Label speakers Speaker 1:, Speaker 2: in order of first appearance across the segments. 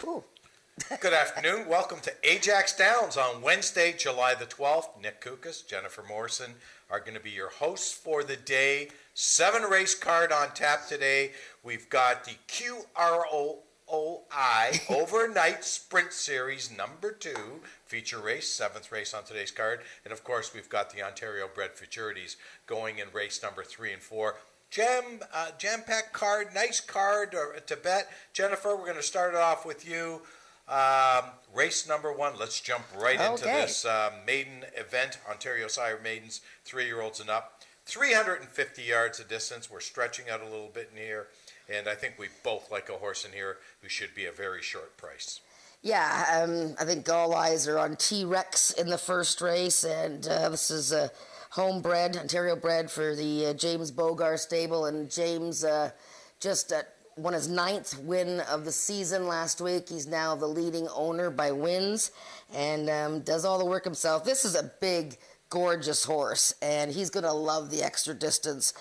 Speaker 1: Ooh.
Speaker 2: Good afternoon. Welcome to Ajax Downs on Wednesday, July the 12th. Nick Kukas, Jennifer Morrison are going to be your hosts for the day. 7 race card on tap today. We've got the QROI Overnight Sprint Series number 2 feature race, 7th race on today's card. And of course, we've got the Ontario Bred Futurities going in race number 3 and 4. Jam-packed card, nice card to bet. Jennifer, we're going to start it off with you. Race number 1, let's jump right into this maiden event, Ontario Sire Maidens, 3-year-olds and up. 350 yards of distance. We're stretching out a little bit in here, and I think we both like a horse in here who should be a very short price.
Speaker 1: Yeah, I think all eyes are on T-Rex in the first race, and this is a homebred, Ontario bred for the James Bogar stable, and James just won his 9th win of the season last week. He's now the leading owner by wins and does all the work himself. This is a big, gorgeous horse, and he's going to love the extra distance.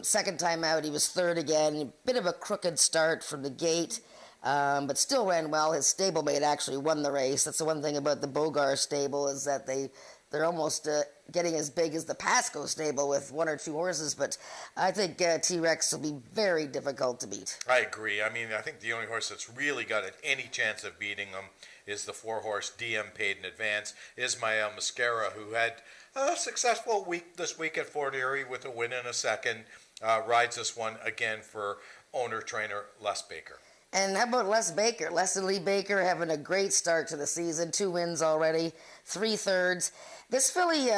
Speaker 1: Second time out, he was 3rd again. Bit of a crooked start from the gate, but still ran well. His stablemate actually won the race. That's the one thing about the Bogar stable is that they're almost getting as big as the Pasco stable with 1 or 2 horses, but I think T-Rex will be very difficult to beat.
Speaker 2: I agree. I mean, I think the only horse that's really got any chance of beating him is the 4-horse DM Paid in Advance, Ismael Mascara, who had a successful week this week at Fort Erie with a win in a second. Rides this one again for owner-trainer Les Baker.
Speaker 1: And how about Les Baker? Leslie Baker having a great start to the season. 2 wins already, 3 thirds. This filly,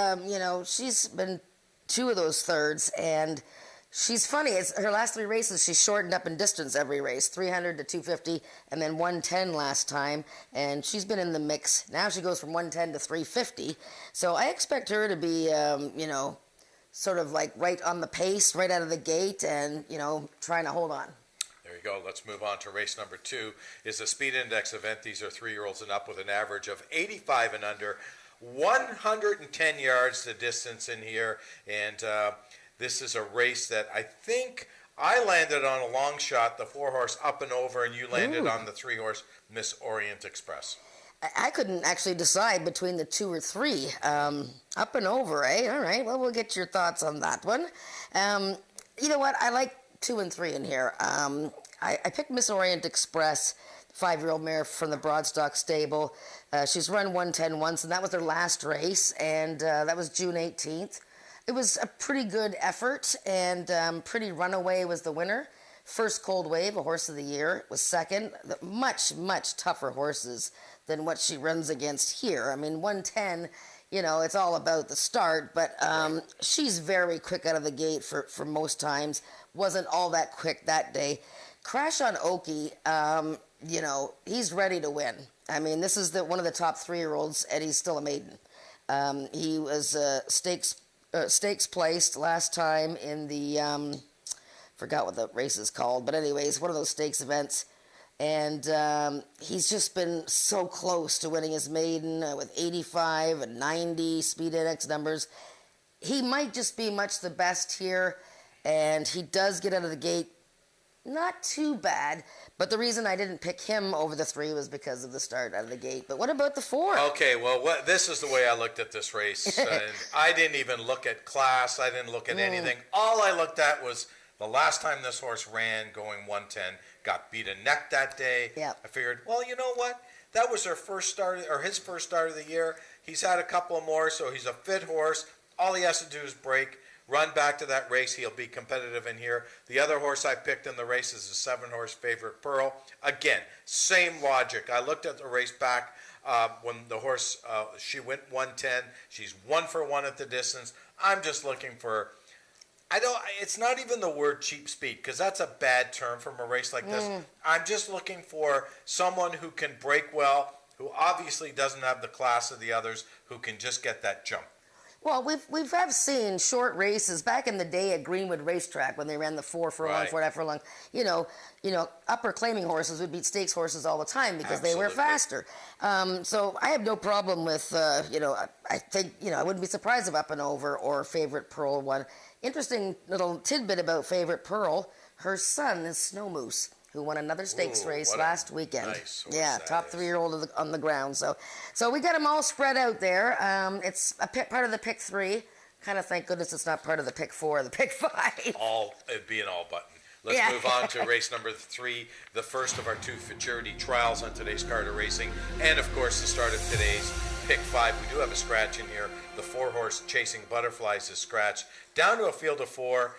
Speaker 1: she's been 2 of those thirds, and she's funny. Her last 3 races, she's shortened up in distance every race, 300 to 250, and then 110 last time, and she's been in the mix. Now she goes from 110 to 350, so I expect her to be, sort of like right on the pace, right out of the gate, and, trying to hold on.
Speaker 2: There you go. Let's move on to race number 2. Is a speed index event. These are 3-year-olds and up with an average of 85 and under. 110 yards the distance in here, and this is a race that I think I landed on a long shot, the 4-horse Up and Over, and you landed on the 3-horse Miss Orient Express.
Speaker 1: I couldn't actually decide between the 2 or 3. Up and Over, eh? All right, well, we'll get your thoughts on that one. You know what? I like 2 and 3 in here. I picked Miss Orient Express, 5-year-old mare from the Broadstock stable. She's run 110 once, and that was her last race, and that was June 18th. It was a pretty good effort, and Pretty Runaway was the winner. First Cold Wave, a horse of the year, was second. Much, much tougher horses than what she runs against here. I mean, 110, it's all about the start, but she's very quick out of the gate for most times. Wasn't all that quick that day. Crash on Oki, he's ready to win. I mean, this is one of the top 3-year-olds, and he's still a maiden. He was stakes placed last time in the, forgot what the race is called, but anyways, one of those stakes events. And he's just been so close to winning his maiden with 85 and 90 speed index numbers. He might just be much the best here, and he does get out of the gate not too bad, but the reason I didn't pick him over the 3 was because of the start out of the gate. But what about the 4?
Speaker 2: Okay, well, this is the way I looked at this race. And I didn't even look at class. I didn't look at anything. All I looked at was the last time this horse ran going 110, got beat a neck that day.
Speaker 1: Yep.
Speaker 2: I figured, well, you know what? That was his first start of the year. He's had a couple more, so he's a fit horse. All he has to do is break. Run back to that race. He'll be competitive in here. The other horse I picked in the race is a 7-horse Favorite Pearl. Again, same logic. I looked at the race back when the horse, she went 110. She's 1 for 1 at the distance. I'm just looking for, it's not even the word cheap speed, because that's a bad term from a race like this. I'm just looking for someone who can break well, who obviously doesn't have the class of the others, who can just get that jump.
Speaker 1: Well, we've seen short races back in the day at Greenwood Racetrack when they ran the 4 furlong, 4 furlong. Upper claiming horses would beat stakes horses all the time because they were faster. So I have no problem with, I think, I wouldn't be surprised if Up and Over or Favorite Pearl won. Interesting little tidbit about Favorite Pearl. Her son is Snow Moose, who won another stakes
Speaker 2: Ooh,
Speaker 1: race
Speaker 2: what a
Speaker 1: last weekend.
Speaker 2: nice horse
Speaker 1: Yeah,
Speaker 2: that
Speaker 1: top
Speaker 2: is.
Speaker 1: 3-year-old on the ground. So we got them all spread out there. It's part of the pick 3. Kind of thank goodness it's not part of the pick 4 or the pick 5.
Speaker 2: It'd be an all button. Let's
Speaker 1: Yeah.
Speaker 2: move on to race number 3, the first of our 2 futurity trials on today's card of racing, and of course the start of today's pick 5. We do have a scratch in here. The 4-horse Chasing Butterflies is scratched down to a field of 4.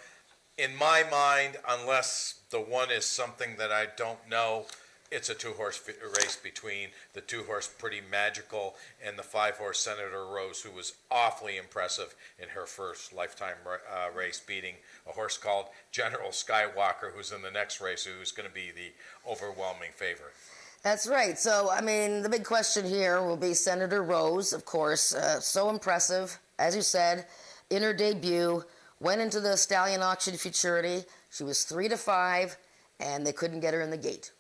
Speaker 2: In my mind, unless the one is something that I don't know, it's a 2-horse race between the 2-horse Pretty Magical and the 5-horse Senator Rose, who was awfully impressive in her first lifetime race, beating a horse called General Skywalker, who's in the next race, who's going to be the overwhelming favorite.
Speaker 1: That's right. So, I mean, the big question here will be Senator Rose, of course. So impressive. As you said, in her debut, went into the Stallion Auction Futurity. She was 3-5, and they couldn't get her in the gate.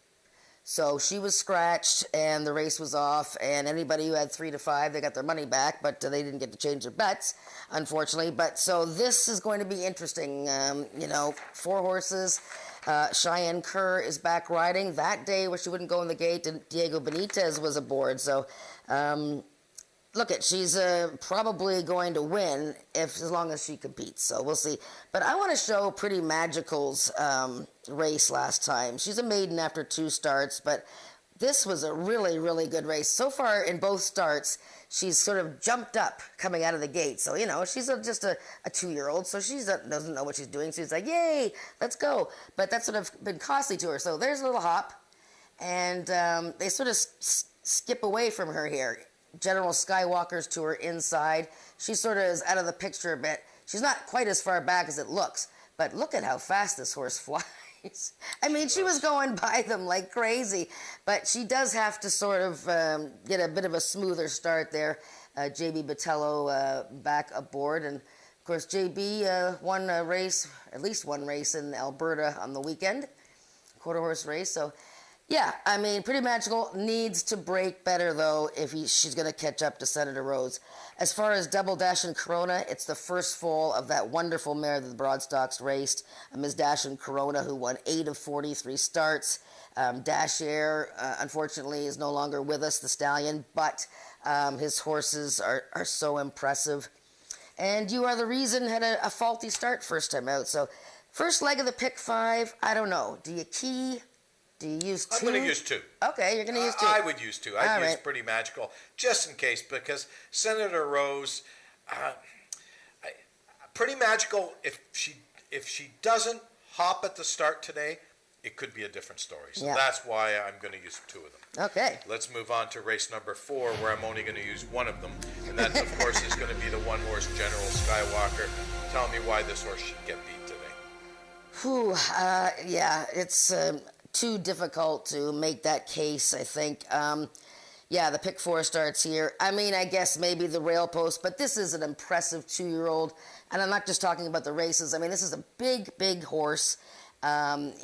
Speaker 1: So she was scratched, and the race was off, and anybody who had 3-5, they got their money back, but they didn't get to change their bets, unfortunately. But so this is going to be interesting. 4 horses. Cheyenne Kerr is back riding. That day where she wouldn't go in the gate, and Diego Benitez was aboard. So she's probably going to win as long as she competes. So we'll see. But I want to show Pretty Magical's race last time. She's a maiden after 2 starts, but this was a really, really good race. So far in both starts, she's sort of jumped up coming out of the gate. So, she's just a 2-year-old, so she doesn't know what she's doing. So she's like, yay, let's go. But that's sort of been costly to her. So there's a little hop, and they sort of skip away from her here. General Skywalker's to her inside. She sort of is out of the picture a bit. She's not quite as far back as it looks, but look at how fast this horse flies. I mean, she was going by them like crazy, but she does have to sort of get a bit of a smoother start there. JB Botello back aboard, and of course JB won a race, at least one race in Alberta on the weekend, quarter horse race. So yeah, I mean, Pretty Magical needs to break better, though, if she's going to catch up to Senator Rose. As far as Double Dash and Corona, it's the first foal of that wonderful mare that the Broadstocks raced, Ms. Dash and Corona, who won 8 of 43 starts. Dash Air, unfortunately, is no longer with us, the stallion, but his horses are so impressive. And You Are the Reason had a faulty start first time out. So first leg of the pick 5, I don't know. Do you key? Do you use 2?
Speaker 2: I'm going to use 2.
Speaker 1: Okay, you're going to use 2.
Speaker 2: I would use 2. I'd
Speaker 1: All
Speaker 2: use
Speaker 1: right.
Speaker 2: Pretty Magical just in case, because Senator Rose, Pretty Magical, if she doesn't hop at the start today, it could be a different story. So that's why I'm going to use 2 of them.
Speaker 1: Okay.
Speaker 2: Let's move on to race number 4, where I'm only going to use 1 of them, and that, of course, is going to be the 1-horse General Skywalker. Tell me why this horse should get beat today.
Speaker 1: It's too difficult to make that case, I think. The pick 4 starts here. I mean, I guess maybe the rail post, but this is an impressive 2-year-old, and I'm not just talking about the races. I mean, this is a big, big horse.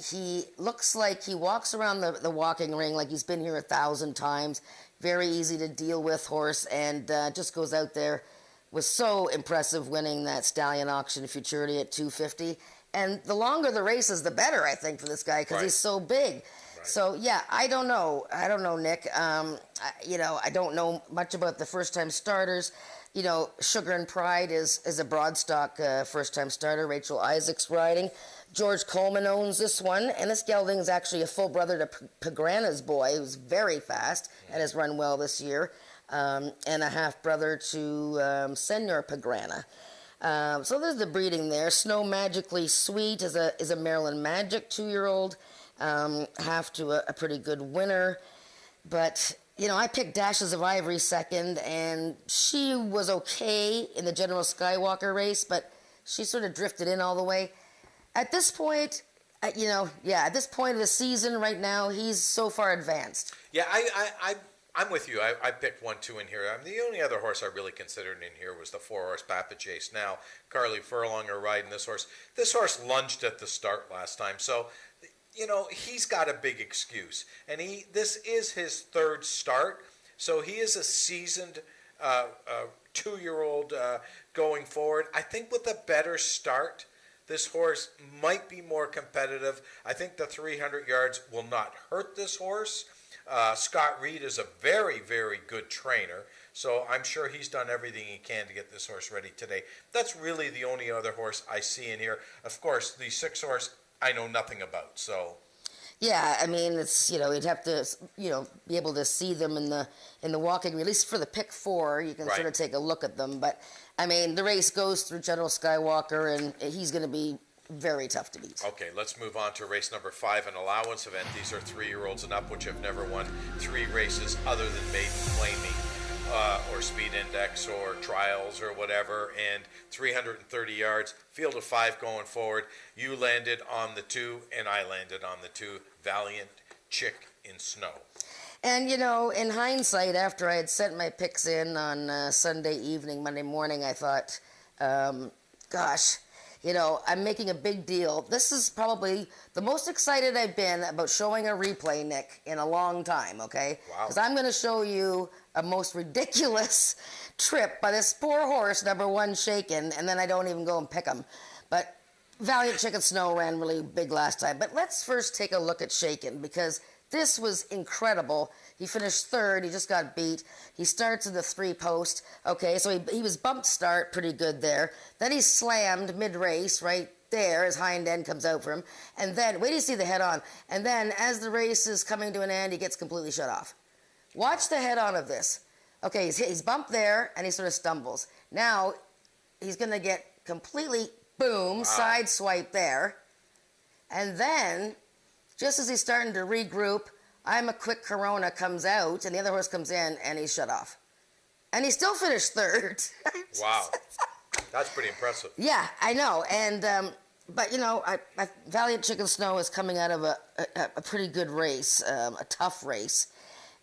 Speaker 1: He looks like he walks around the walking ring like he's been here 1,000 times. Very easy to deal with horse, and just goes out there. Was so impressive winning that Stallion Auction Futurity at 250. And the longer the races, the better, I think, for this guy, because he's so big. Right. So, I don't know. Nick. I don't know much about the first-time starters. Sugar and Pride is a Broadstock first-time starter. Rachel Isaacs riding. George Coleman owns this one. And this gelding is actually a full brother to Pagrana's boy, who's very fast and has run well this year. And a half-brother to Senor Pagrana. So there's the breeding there. Snow Magically Sweet is a Maryland Magic 2-year-old, half to a pretty good winner. But, I picked Dashes of Ivory second, and she was okay in the General Skywalker race, but she sort of drifted in all the way. At this point, at this point of the season right now, he's so far advanced.
Speaker 2: Yeah, I'm with you. I picked 1, 2 in here. The only other horse I really considered in here was the 4-horse Papa Chase. Now, Carly Furlong are riding this horse. This horse lunged at the start last time, so he's got a big excuse. And this is his 3rd start, so he is a seasoned 2-year-old going forward. I think with a better start, this horse might be more competitive. I think the 300 yards will not hurt this horse. Scott Reed is a very, very good trainer, so I'm sure he's done everything he can to get this horse ready today. That's really the only other horse I see in here. Of course, the 6 horse I know nothing about, so...
Speaker 1: Yeah, I mean, it's, you'd have to, be able to see them in the walking, at least for the pick 4, you can sort of take a look at them. But, I mean, the race goes through General Skywalker, and he's going to be very tough to beat.
Speaker 2: Okay, let's move on to race number 5, an allowance event. These are 3-year-olds and up, which have never won 3 races other than Maiden Claiming, or Speed Index, or Trials, or whatever, and 330 yards, field of 5 going forward. You landed on the 2, and I landed on the 2, Valiant Chick in Snow.
Speaker 1: And, in hindsight, after I had sent my picks in on Sunday evening, Monday morning, I thought, gosh, I'm making a big deal. This is probably the most excited I've been about showing a replay, Nick, in a long time, okay?
Speaker 2: Wow.
Speaker 1: Because I'm going to show you a most ridiculous trip by this poor horse, number 1, Shaken, and then I don't even go and pick him. But Valiant Chicken Snow ran really big last time. But let's first take a look at Shaken, because this was incredible. He finished 3rd. He just got beat. He starts in the 3 post. Okay, so he was bumped start pretty good there. Then he slammed mid-race right there. His hind end comes out for him. And then, wait till you see the head-on. And then as the race is coming to an end, he gets completely shut off. Watch the head-on of this. Okay, he's bumped there, and he sort of stumbles. Now, he's going to get completely, boom, side swipe there. And then, just as he's starting to regroup, I'm a Quick Corona comes out, and the other horse comes in, and he's shut off. And he still finished 3rd.
Speaker 2: Wow. That's pretty impressive.
Speaker 1: Yeah, I know. And, but, Valiant Chicken Snow is coming out of a pretty good race, a tough race.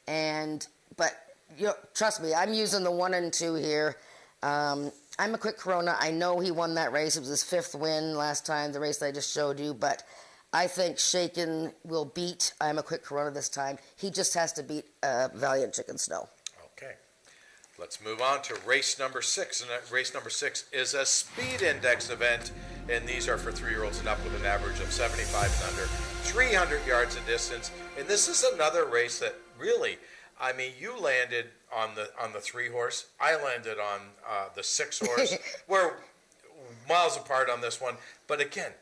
Speaker 1: But trust me, I'm using the 1 and 2 here. I'm a Quick Corona. I know he won that race. It was his 5th win last time, the race that I just showed you. But I think Shaken will beat I'm a Quick Corona this time. He just has to beat Valiant Chicken Snow. Okay.
Speaker 2: Let's move on to race number 6. And race number 6 is a Speed Index event. And these are for 3-year-olds and up with an average of 75 and under, 300 yards of distance. And this is another race that really... I mean, you landed on the 3 horse. I landed on the 6 horse. We're miles apart on this one. But again,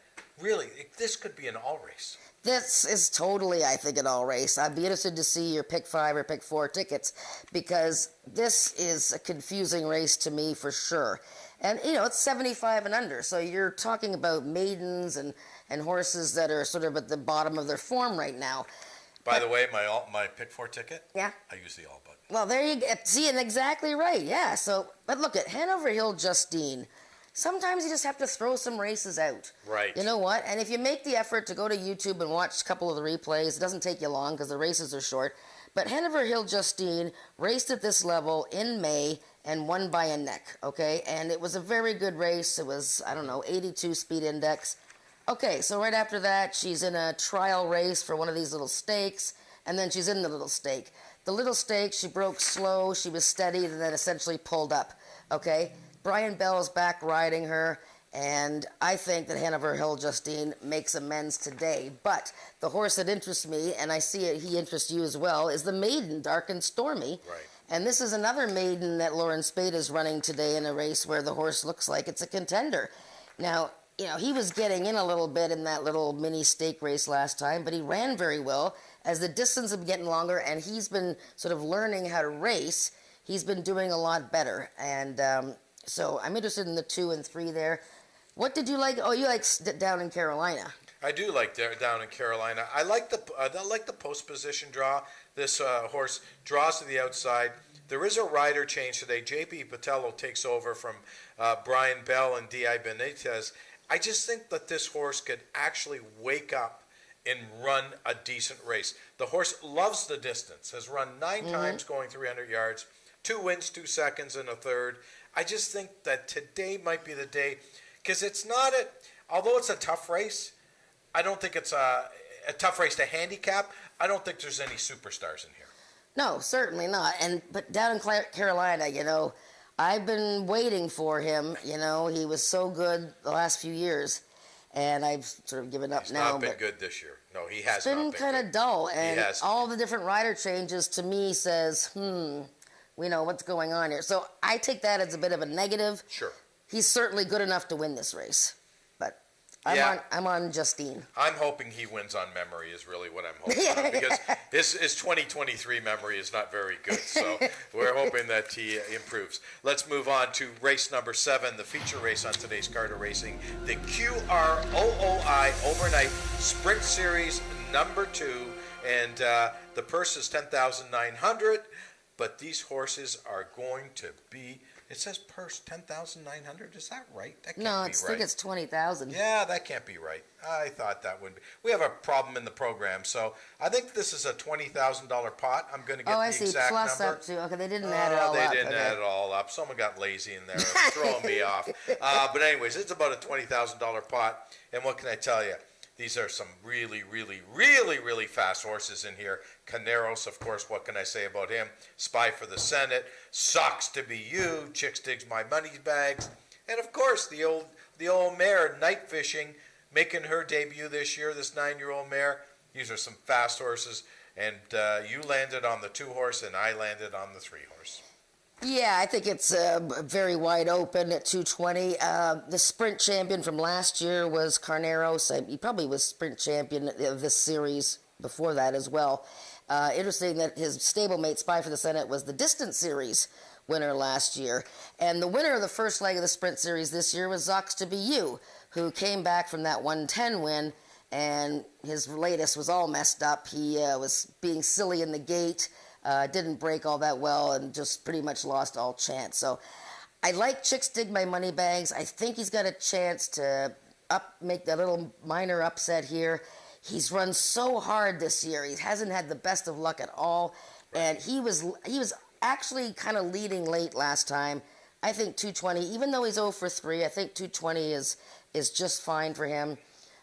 Speaker 2: really, this could be an all race.
Speaker 1: This is totally, I think, an all race. I'd be interested to see your pick 5 or pick 4 tickets, because this is a confusing race to me for sure. And, it's 75 and under. So you're talking about maidens and horses that are sort of at the bottom of their form right now.
Speaker 2: By the way, my pick 4 ticket,
Speaker 1: yeah,
Speaker 2: I use the all button.
Speaker 1: Well, there you go. See, and exactly right, yeah. So, but look at Hanover Hill Justine. Sometimes you just have to throw some races out.
Speaker 2: Right.
Speaker 1: You know what? And if you make the effort to go to YouTube and watch a couple of the replays, it doesn't take you long because the races are short. But Hanover Hill Justine raced at this level in May and won by a neck, okay? And it was a very good race. It was, 82 speed index. Okay, so right after that, she's in a trial race for one of these little stakes, and then she's in the little stake. The little stake, she broke slow, she was steady, and then essentially pulled up, okay? Brian Bell's back riding her, and I think that Hanover Hill Justine makes amends today. But the horse that interests me, and I see he interests you as well, is the maiden, Dark and Stormy.
Speaker 2: Right.
Speaker 1: And this is another maiden that Lauren Spade is running today in a race where the horse looks like it's a contender. Now, he was getting in a little bit in that little mini stake race last time, but he ran very well. As the distance has been getting longer and he's been sort of learning how to race, he's been doing a lot better. And so I'm interested in the 2 and 3 there. What did you like? Oh, you like Down in Carolina.
Speaker 2: I do like Down in Carolina. I like the post position draw. This horse draws to the outside. There is a rider change today. J.P. Patello takes over from Brian Bell and D.I. Benitez. I just think that this horse could actually wake up and run a decent race. The horse loves the distance, has run 9 times going 300 yards, 2 wins, 2 seconds, and a 3rd. I just think that today might be the day, because it's not although it's a tough race, I don't think it's a tough race to handicap. I don't think there's any superstars in here.
Speaker 1: No, certainly not. But Down in Carolina, I've been waiting for him. He was so good the last few years. and I've sort of given up
Speaker 2: He's
Speaker 1: now.
Speaker 2: not been
Speaker 1: but
Speaker 2: good this year. No, he has
Speaker 1: it's been kind of dull, and all the different rider changes to me says, we know what's going on here. So I take that as a bit of a negative.
Speaker 2: Sure.
Speaker 1: He's certainly good enough to win this race, but I'm on Justine.
Speaker 2: I'm hoping he wins on memory is really what I'm hoping on, because his 2023 memory is not very good, so we're hoping that he improves. Let's move on to race number 7, the feature race on today's Card of Racing, the QROOI Overnight Sprint Series number 2, and the purse is $10,900, but these horses are going to be... It says purse 10,900. Is that right? That can't be right.
Speaker 1: I think it's 20,000.
Speaker 2: Yeah, that can't be right. I thought that would be. We have a problem in the program, so I think this is a $20,000 pot. I'm going to get the exact number.
Speaker 1: Plus up to. Okay, they didn't add it all up.
Speaker 2: They didn't add it all up. Someone got lazy in there, throwing me off. But anyways, it's about a $20,000 pot. And what can I tell you? These are some really, really, really, really fast horses in here. Caneros, of course, what can I say about him? Spy for the Senate, Socks to Be You, Chicks Digs My Money Bags, and of course the old mare, Night Fishing, making her debut this year, this 9-year-old mare. These are some fast horses, and you landed on the 2-horse, and I landed on the 3-horse.
Speaker 1: Yeah, I think it's very wide open at 220. The sprint champion from last year was Carneros. He probably was sprint champion of this series before that as well. Interesting that his stablemate Spy for the Senate was the distance series winner last year. And the winner of the first leg of the sprint series this year was Socks to Be You, who came back from that 110 win, and his latest was all messed up. He was being silly in the gate. Didn't break all that well and just pretty much lost all chance. So I like Chicks Dig My Money Bags. I think he's got a chance to make that little minor upset here. He's run so hard this year. He hasn't had the best of luck at all. And he was actually kind of leading late last time. I think 220, even though he's 0 for 3, I think 220 is just fine for him.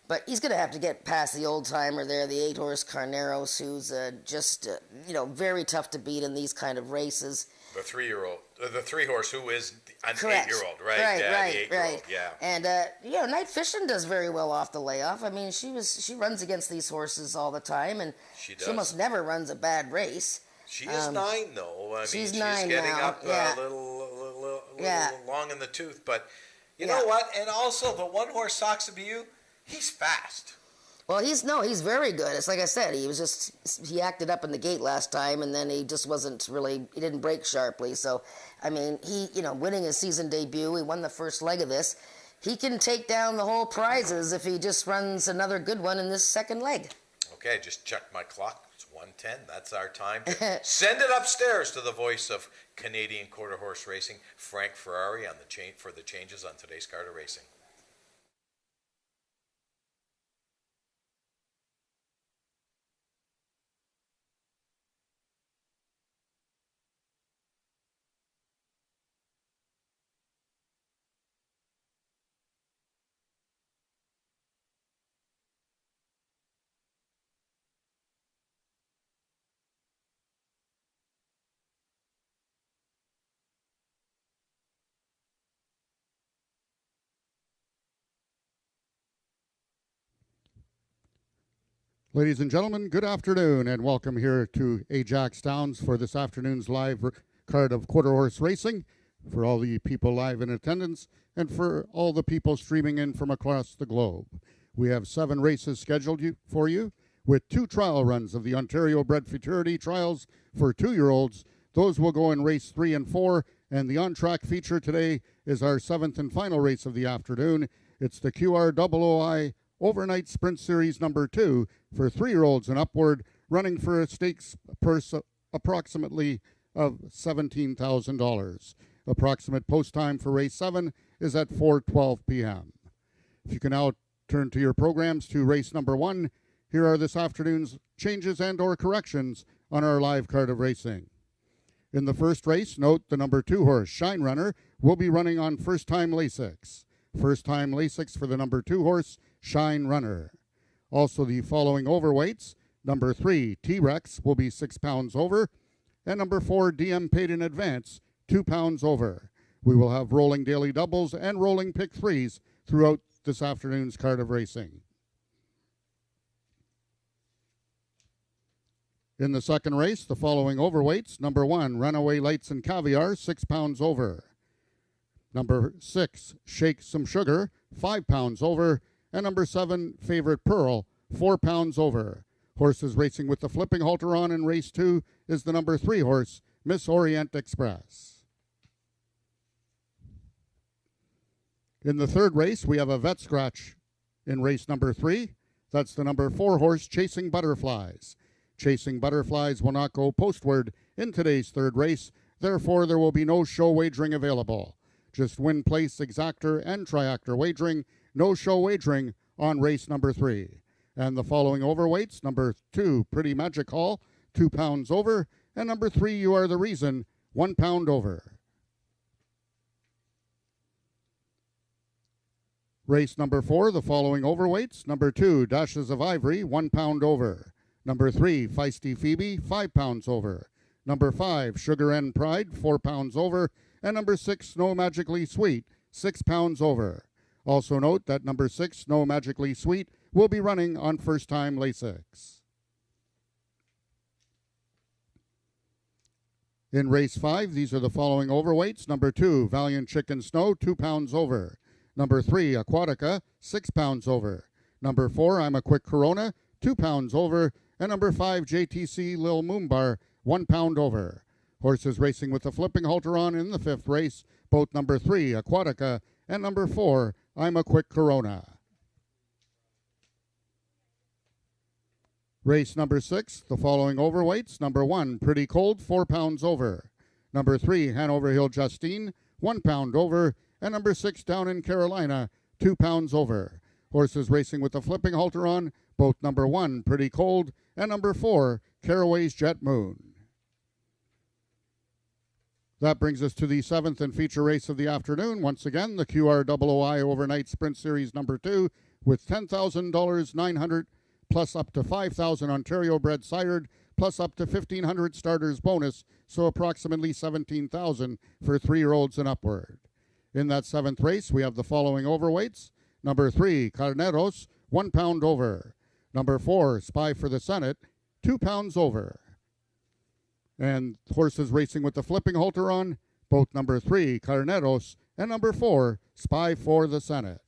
Speaker 1: But he's going to have to get past the old-timer there, the 8-horse Carneros, who's just very tough to beat in these kind of races.
Speaker 2: The 3-year-old, the 3-horse who is an
Speaker 1: Correct.
Speaker 2: 8-year-old, right?
Speaker 1: Right,
Speaker 2: yeah,
Speaker 1: right,
Speaker 2: the 8-year-old,
Speaker 1: right.
Speaker 2: yeah.
Speaker 1: And, Night Fishing does very well off the layoff. I mean, she runs against these horses all the time, and she almost never runs a bad race.
Speaker 2: She is 9, though. I mean, she's
Speaker 1: 9
Speaker 2: getting
Speaker 1: now.
Speaker 2: up a little long in the tooth. But you know what? And also, the 1-horse Socks to Be You, he's fast.
Speaker 1: Well, he's very good. It's like I said, he acted up in the gate last time, and then he just wasn't really, he didn't break sharply. So, I mean, he, winning his season debut, he won the first leg of this. He can take down the whole prizes if he just runs another good one in this second leg.
Speaker 2: Okay, just checked my clock. It's 1:10. That's our time. Send it upstairs to the voice of Canadian quarter horse racing, Frank Ferrari, on for the changes on today's Card of Racing.
Speaker 3: Ladies and gentlemen, good afternoon, and welcome here to Ajax Downs for this afternoon's live card of quarter horse racing, for all the people live in attendance, and for all the people streaming in from across the globe. We have 7 races scheduled for you, with 2 trial runs of the Ontario Bred Futurity Trials for 2-year-olds. Those will go in race 3 and 4, and the on-track feature today is our 7th and final race of the afternoon. It's the QROOI Overnight Sprint Series number 2 for 3-year-olds and upward, running for a stakes purse approximately of $17,000. Approximate post time for race 7 is at 4:12 p.m. If you can now turn to your programs to race number 1, here are this afternoon's changes and or corrections on our live card of racing. In the first race, note the number 2 horse, Shine Runner, will be running on first-time Lasix. First-time Lasix for the number 2 horse, Shine Runner. Also, the following overweights: number 3, T-Rex, will be 6 pounds over, and number 4, DM Paid in Advance, 2 pounds over. We will have rolling daily doubles and rolling pick 3s throughout this afternoon's card of racing. In the second race, the following overweights. Number 1, Runaway Lights and Caviar, 6 pounds over. Number 6, Shake Some Sugar, 5 pounds over. And number 7, Favorite Pearl, 4 pounds over. Horses racing with the flipping halter on in race 2 is the number 3 horse, Miss Orient Express. In the third race, we have a vet scratch in race number 3. That's the number 4 horse, Chasing Butterflies. Chasing Butterflies will not go postward in today's third race. Therefore, there will be no show wagering available. Just win, place, exactor, and triactor wagering. No show wagering on race number 3. And the following overweights. Number 2, Pretty Magic Hall, 2 pounds over. And number 3, You Are the Reason, 1 pound over. Race number 4, the following overweights. Number 2, Dashes of Ivory, 1 pound over. Number 3, Feisty Phoebe, 5 pounds over. Number 5, Sugar and Pride, 4 pounds over. And number 6, Snow Magically Sweet, 6 pounds over. Also note that number 6, Snow Magically Sweet, will be running on first-time Lasix. In race 5, these are the following overweights. Number 2, Valiant Chicken Snow, 2 pounds over. Number 3, Aquatica, 6 pounds over. Number 4, I'm a Quick Corona, 2 pounds over. And number 5, JTC Lil Moonbar, 1 pound over. Horses racing with the flipping halter on in the 5th race, both number 3, Aquatica, and number 4, I'm a Quick Corona. Race number 6, the following overweights. Number 1, Pretty Cold, 4 pounds over. Number 3, Hanover Hill Justine, 1 pound over. And number 6, Down in Carolina, 2 pounds over. Horses racing with the flipping halter on, both number 1, Pretty Cold, and number 4, Caraway's Jet Moon. That brings us to the 7th and feature race of the afternoon. Once again, the QROOI Overnight Sprint Series number 2 with $10,000 900 plus up to $5,000 Ontario bred sired plus up to $1,500 starters bonus, so approximately $17,000 for 3-year-olds and upward. In that 7th race, we have the following overweights. Number 3, Carneros, 1 pound over. Number 4, Spy for the Senate, 2 pounds over. And horses racing with the flipping halter on, both number 3, Carneros, and number 4, Spy for the Senate.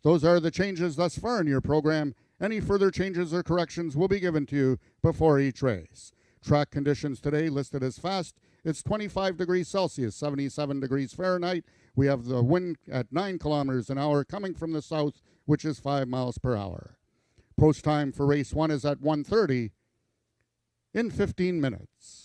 Speaker 3: Those are the changes thus far in your program. Any further changes or corrections will be given to you before each race. Track conditions today listed as fast. It's 25 degrees Celsius, 77 degrees Fahrenheit. We have the wind at 9 kilometers an hour coming from the south, which is 5 miles per hour. Post time for race 1 is at 1:30 in 15 minutes.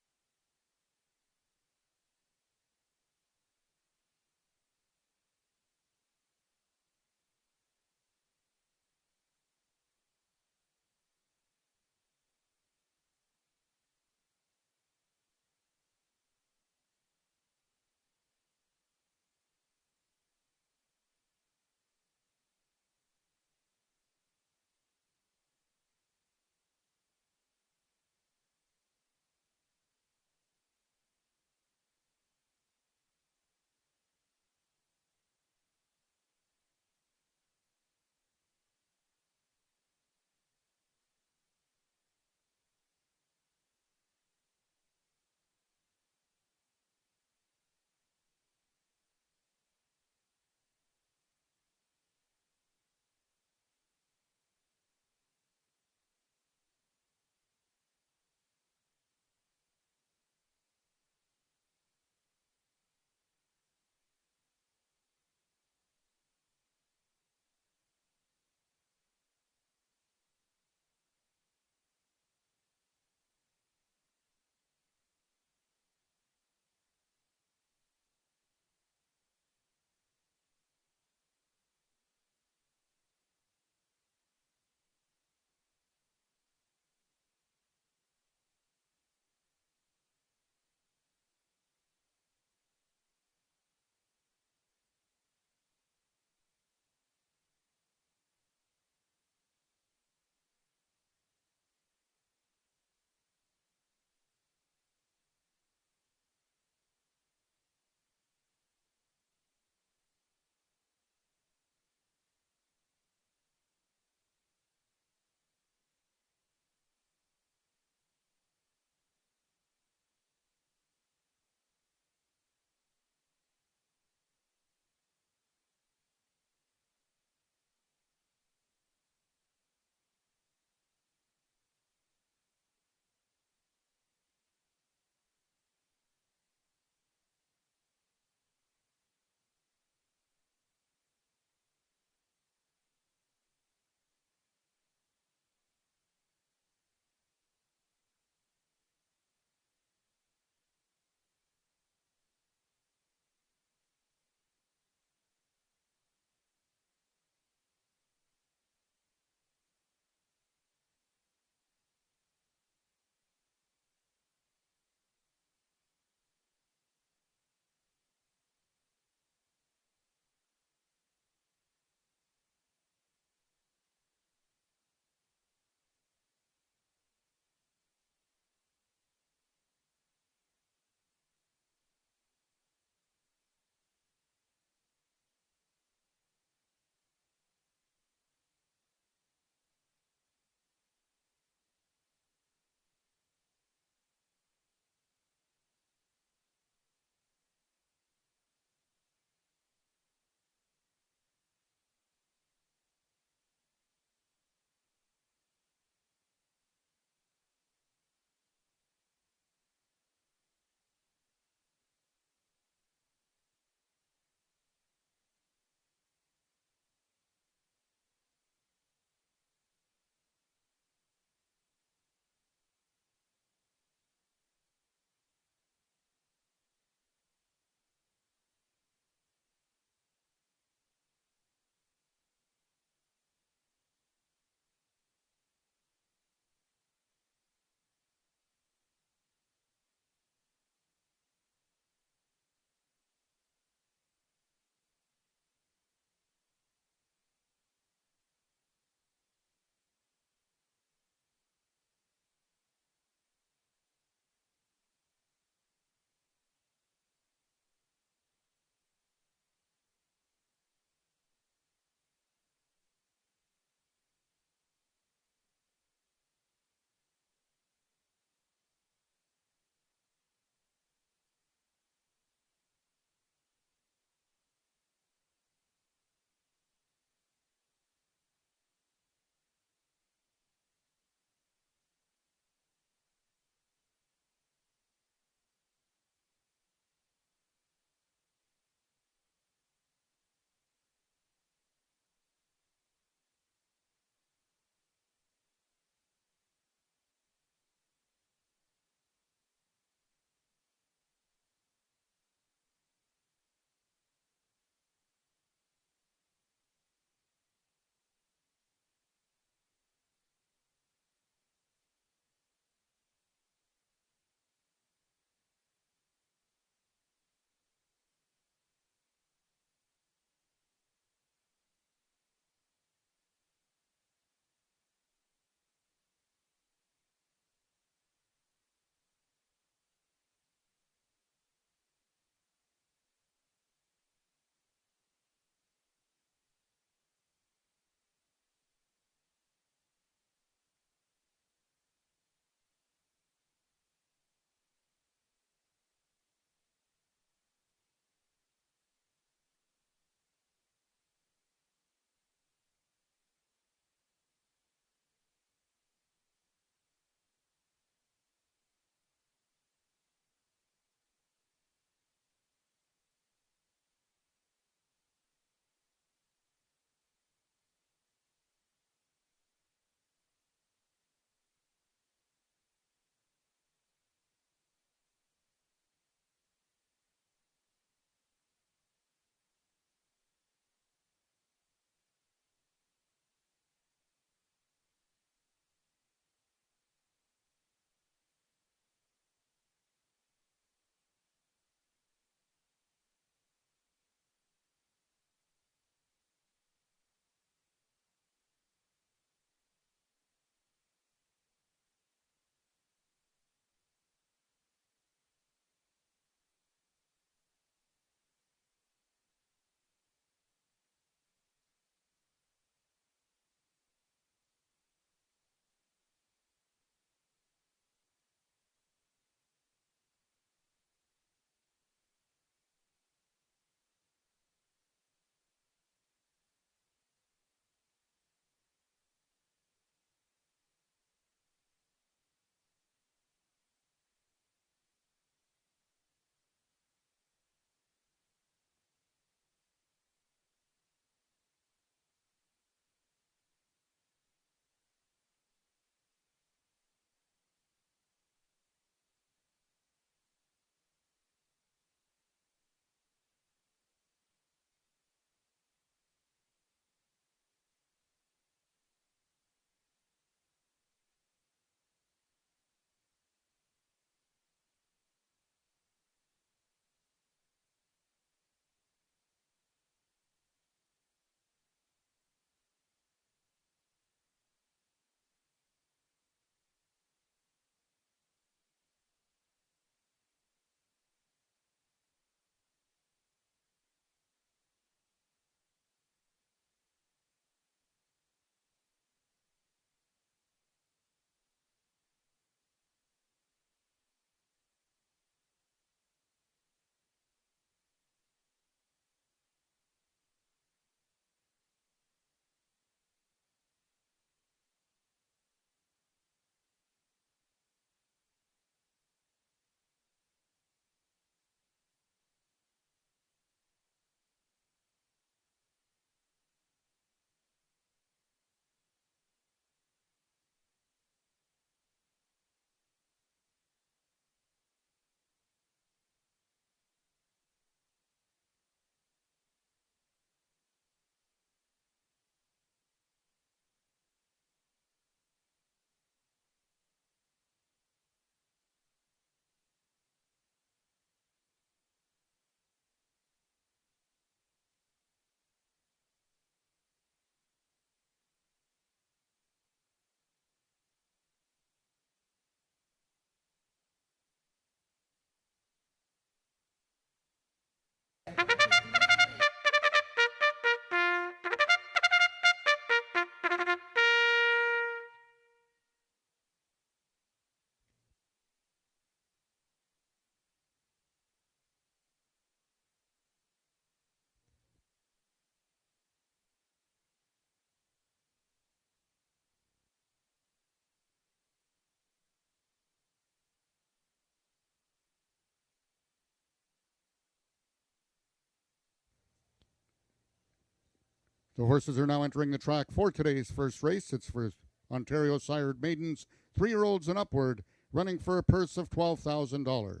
Speaker 3: The horses are now entering the track for today's first race. It's for Ontario sired maidens, 3-year-olds and upward, running for a purse of $12,000.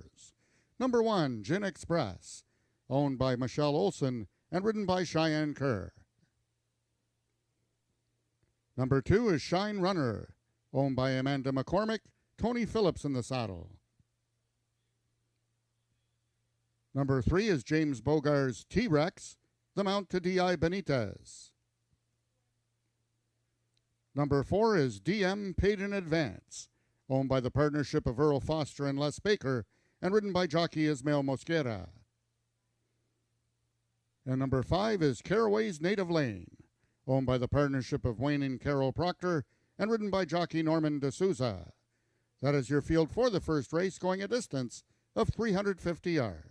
Speaker 3: Number 1, Gin Express, owned by Michelle Olson and ridden by Cheyenne Kerr. Number 2 is Shine Runner, owned by Amanda McCormick, Tony Phillips in the saddle. Number 3 is James Bogar's T-Rex, the mount to D.I. Benitez. Number 4 is DM Paid in Advance, owned by the partnership of Earl Foster and Les Baker, and ridden by jockey Ismael Mosquera. And number 5 is Caraway's Native Lane, owned by the partnership of Wayne and Carol Proctor, and ridden by jockey Norman D'Souza. That is your field for the first race, going a distance of 350 yards.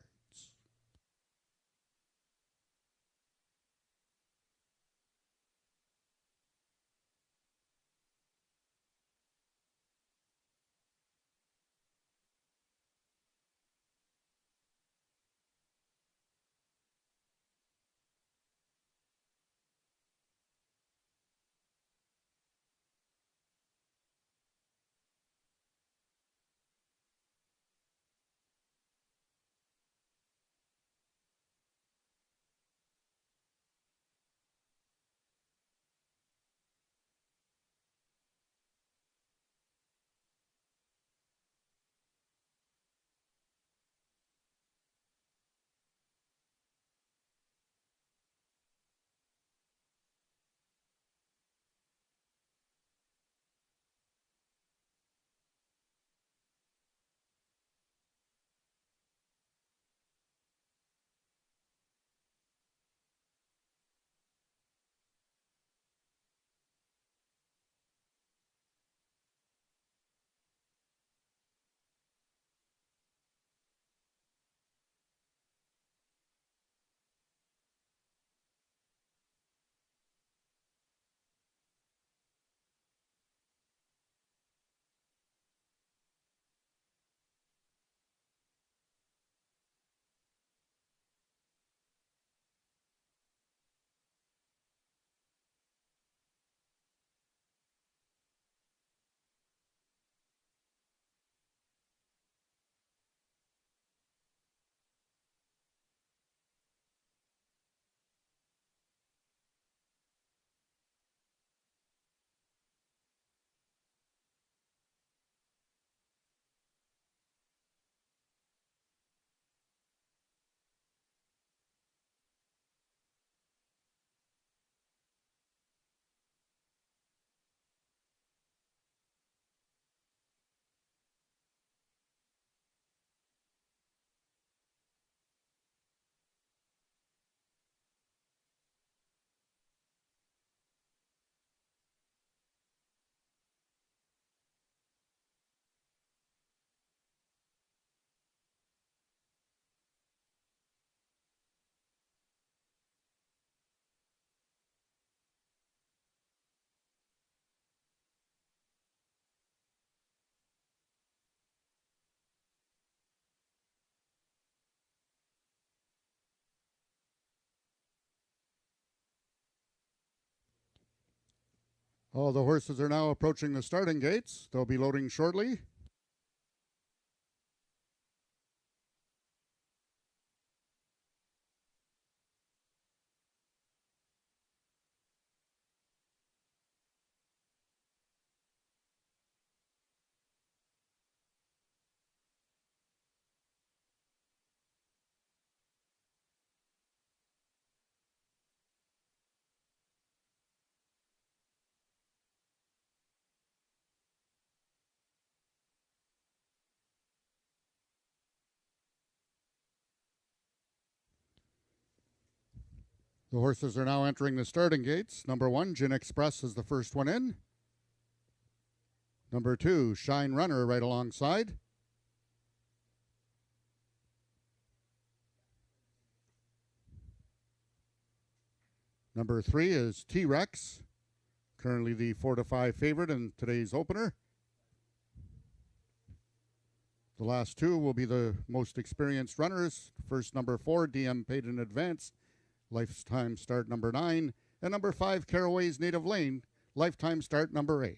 Speaker 3: All the horses are now approaching the starting gates. They'll be loading shortly. The horses are now entering the starting gates. Number 1, Gin Express is the first one in. Number 2, Shine Runner right alongside. Number 3 is T-Rex, currently the 4-5 favorite in today's opener. The last 2 will be the most experienced runners. First, number 4, DM Paid in Advance, lifetime start number 9, and number 5, Caraway's Native Lane, lifetime start number 8.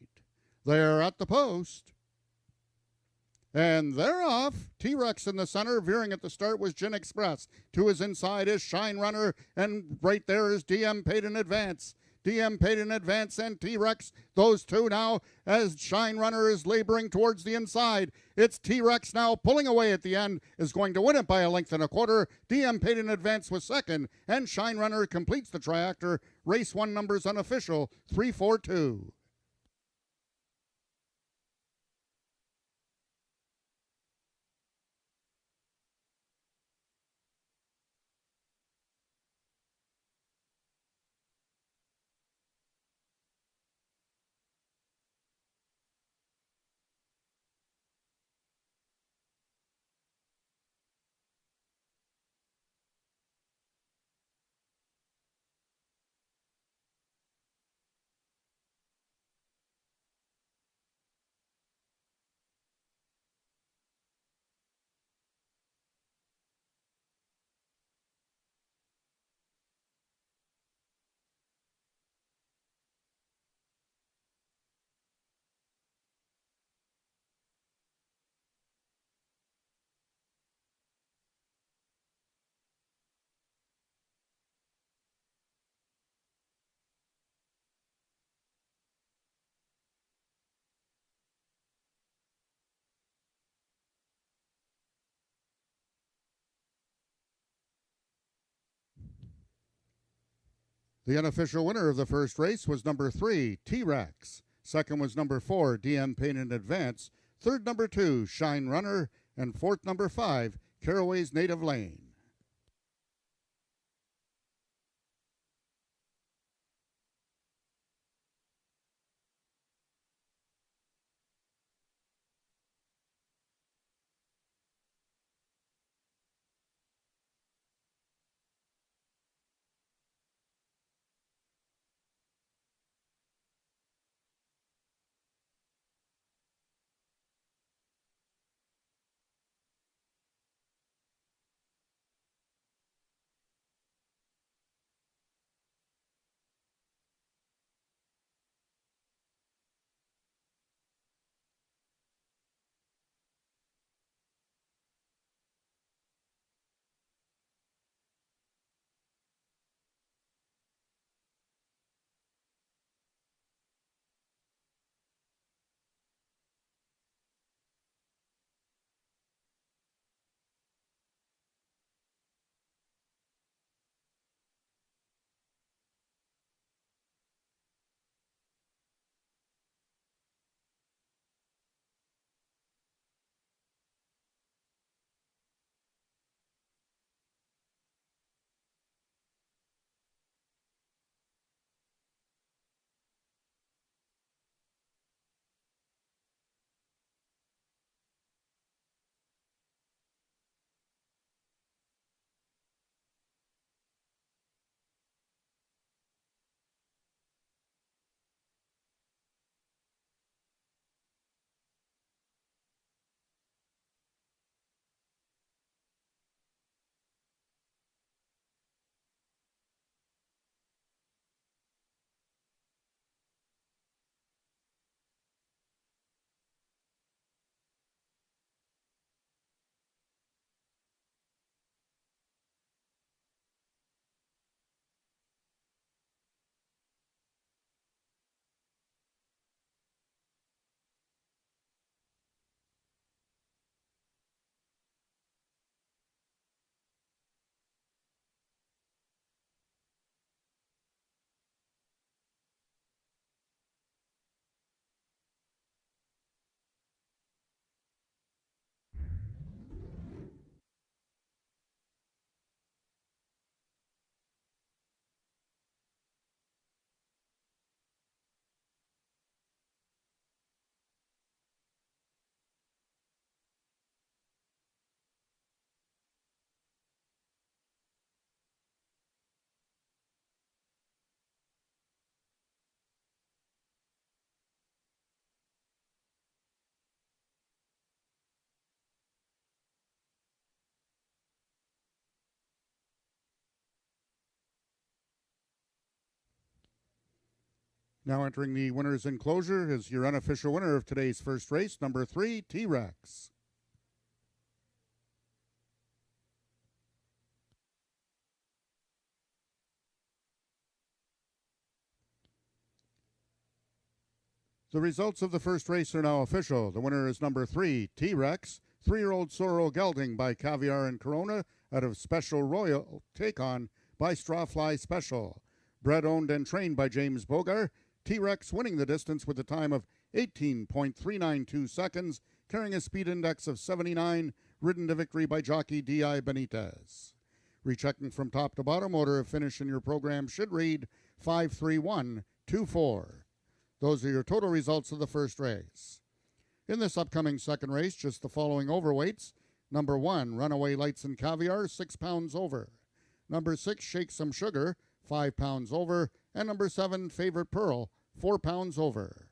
Speaker 3: They're at the post. And they're off. T-Rex in the center. Veering at the start was Gin Express. To his inside is Shine Runner. And right there is DM Paid in Advance. DM Paid in Advance and T-Rex. Those two now as Shine Runner is laboring towards the inside. It's T-Rex now pulling away at the end. Is going to win it by a length and a quarter. DM Paid in Advance was second. And Shine Runner completes the triactor. Race 1 numbers unofficial. 3-4-2. The unofficial winner of the first race was number 3, T-Rex. Second was number 4, DM Pain in Advance. Third, number 2, Shine Runner. And fourth, number 5, Caraway's Native Lane. Now entering the winner's enclosure is your unofficial winner of today's first race, number 3, T-Rex. The results of the first race are now official. The winner is number 3, T-Rex, 3-year-old sorrel gelding by Caviar and Corona out of Special Royal Take-On by Strawfly Special. Bred, owned, and trained by James Bogar, T-Rex winning the distance with a time of 18.392 seconds, carrying a speed index of 79, ridden to victory by jockey D.I. Benitez. Rechecking from top to bottom, order of finish in your program should read 53124. Those are your total results of the first race. In this upcoming second race, just the following overweights. Number 1, Runaway Lights and Caviar, 6 pounds over. Number 6, Shake Some Sugar, 5 pounds over. And number 7, Favorite Pearl, 4 pounds over.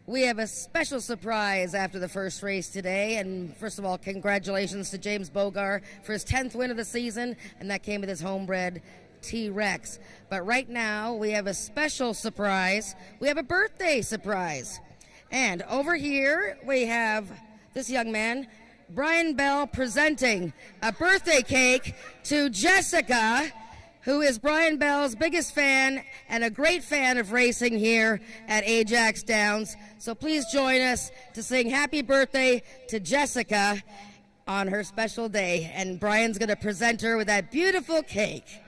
Speaker 1: We have a special surprise after the first race today. And first of all, congratulations to James Bogar for his 10th win of the season, and that came with his homebred T-Rex. But right now, we have a special surprise. We have a birthday surprise. And over here, we have this young man, Brian Bell, presenting a birthday cake to Jessica, who is Brian Bell's biggest fan and a great fan of racing here at Ajax Downs. So please join us to sing happy birthday to Jessica on her special day. And Brian's going to present her with that beautiful cake.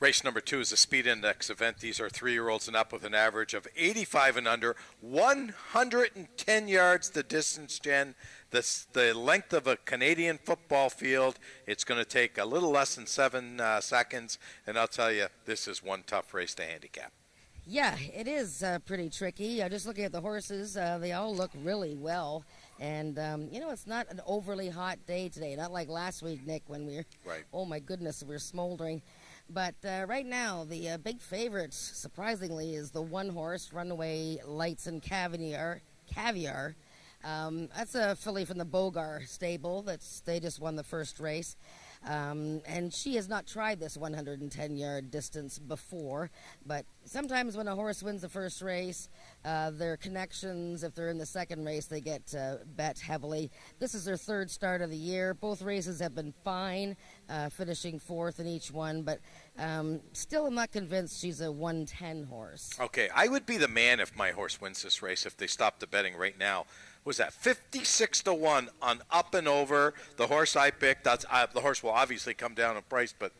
Speaker 2: Race number 2 is a speed index event. These are 3-year-olds and up with an average of 85 and under, 110 yards the distance, Jen. The length of a Canadian football field. It's going to take a little less than 7 seconds, and I'll tell you, this is one tough race to handicap.
Speaker 1: Yeah, it is pretty tricky. Just looking at the horses, they all look really well. And, it's not an overly hot day today, not like last week, Nick, when we were,
Speaker 2: right.
Speaker 1: Oh my goodness, we were smoldering. But right now, the big favorite, surprisingly, is the one horse, Runaway Lights and Caviar. That's a filly from the Bogar stable. They just won the first race. And she has not tried this 110-yard distance before. But sometimes when a horse wins the first race, their connections, if they're in the second race, they get bet heavily. This is their third start of the year. Both races have been fine, finishing fourth in each one. But still, I'm not convinced she's a 110 horse.
Speaker 2: Okay, I would be the man if my horse wins this race, if they stopped the betting right now. Was that 56-1 on Up and Over? The horse I picked. The horse will obviously come down in price, but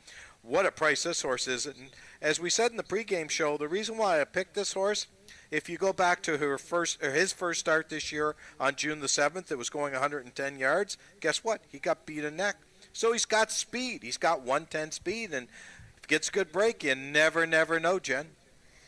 Speaker 2: what a price this horse is. And as we said in the pregame show, the reason why I picked this horse, if you go back to his first start this year on June the 7th, it was going 110 yards. Guess what? He got beat in neck. So he's got speed. He's got 110 speed, and if he gets a good break, you never know, Jen.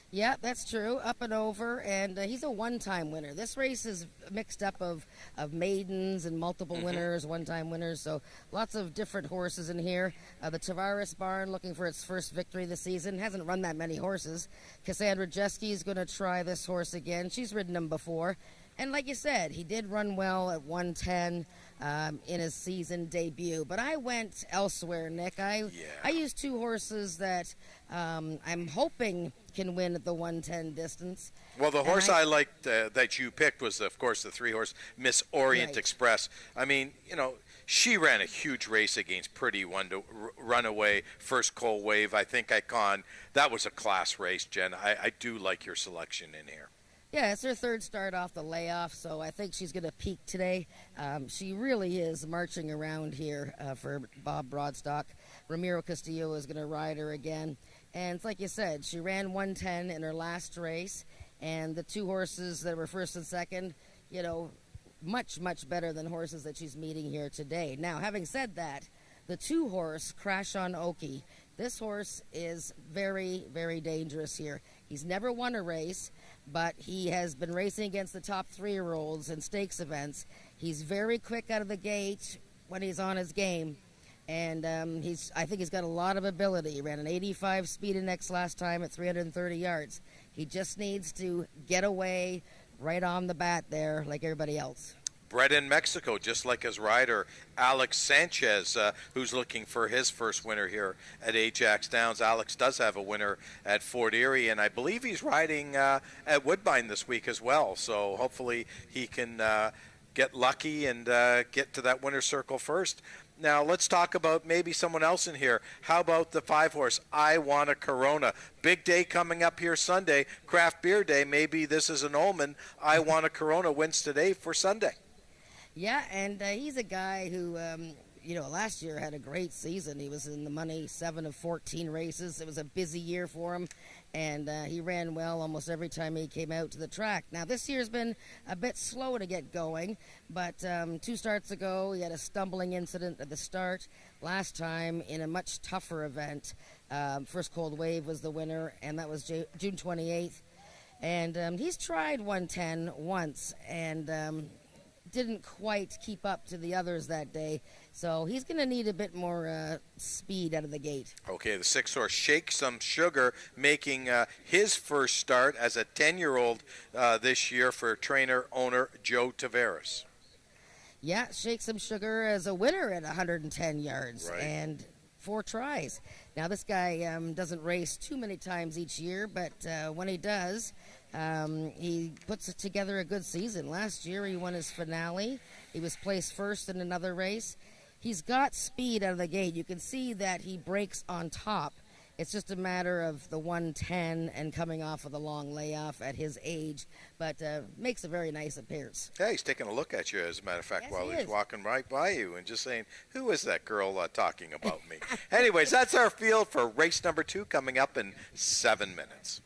Speaker 1: Yeah, that's true. Up and Over, and he's a one-time winner. This race is mixed up of maidens and multiple winners, one-time winners, so lots of different horses in here. The Tavares barn looking for its first victory this season. Hasn't run that many horses. Cassandra Jeske is going to try this horse again. She's ridden him before. And like you said, he did run well at 110 in his season debut. But I went elsewhere, Nick. I used two horses that I'm hoping can win at the 110 distance.
Speaker 2: Well, the horse I liked that you picked was, of course, the 3-horse Miss Orient Express. I mean, she ran a huge race against Pretty One to Runaway, First Cold Wave, I think Icon. That was a class race, Jen. I do like your selection in here.
Speaker 1: Yeah, it's her third start off the layoff, so I think she's going to peak today. She really is marching around here for Bob Broadstock. Ramiro Castillo is going to ride her again. And it's like you said, she ran 110 in her last race, and the two horses that were first and second, much better than horses that she's meeting here today. Now, having said that, the 2-horse Crash on Oki, this horse is very, very dangerous here. He's never won a race, but he has been racing against the top 3-year-olds in stakes events. He's very quick out of the gate when he's on his game, and I think he's got a lot of ability. He ran an 85 speed index last time at 330 yards. He just needs to get away right on the bat there like everybody else.
Speaker 2: Bred in Mexico, just like his rider, Alex Sanchez, who's looking for his first winner here at Ajax Downs. Alex does have a winner at Fort Erie, and I believe he's riding at Woodbine this week as well. So hopefully he can get lucky and get to that winner's circle first. Now, let's talk about maybe someone else in here. How about the 5-horse, I Want a Corona? Big day coming up here Sunday, Craft Beer Day. Maybe this is an omen. I Want a Corona wins today for Sunday.
Speaker 1: Yeah, and he's a guy who, last year had a great season. He was in the money 7 of 14 races. It was a busy year for him, and he ran well almost every time he came out to the track. Now, this year's been a bit slow to get going, but 2 starts ago, he had a stumbling incident at the start. Last time, in a much tougher event, First Cold Wave was the winner, and that was June 28th. And he's tried 110 once, and didn't quite keep up to the others that day, so he's going to need a bit more speed out of the gate. Okay, the
Speaker 2: 6-horse Shake Some Sugar making his first start as a 10-year-old this year for trainer-owner Joe Tavares.
Speaker 1: Yeah, Shake Some Sugar as a winner at 110 yards and 4 tries. Now, this guy doesn't race too many times each year, but when he does, he puts together a good season. Last year, he won his finale. He was placed first in another race. He's got speed out of the gate. You can see that he breaks on top, It's just a matter of the 110 and coming off of the long layoff at his age, but makes a very nice appearance.
Speaker 2: Yeah, he's taking a look at you, as a matter of fact,
Speaker 1: Yes,
Speaker 2: while
Speaker 1: he
Speaker 2: he's
Speaker 1: is.
Speaker 2: walking right by you and just saying, who is that girl talking about me? Anyways, that's our field for race number 2 coming up in 7 minutes.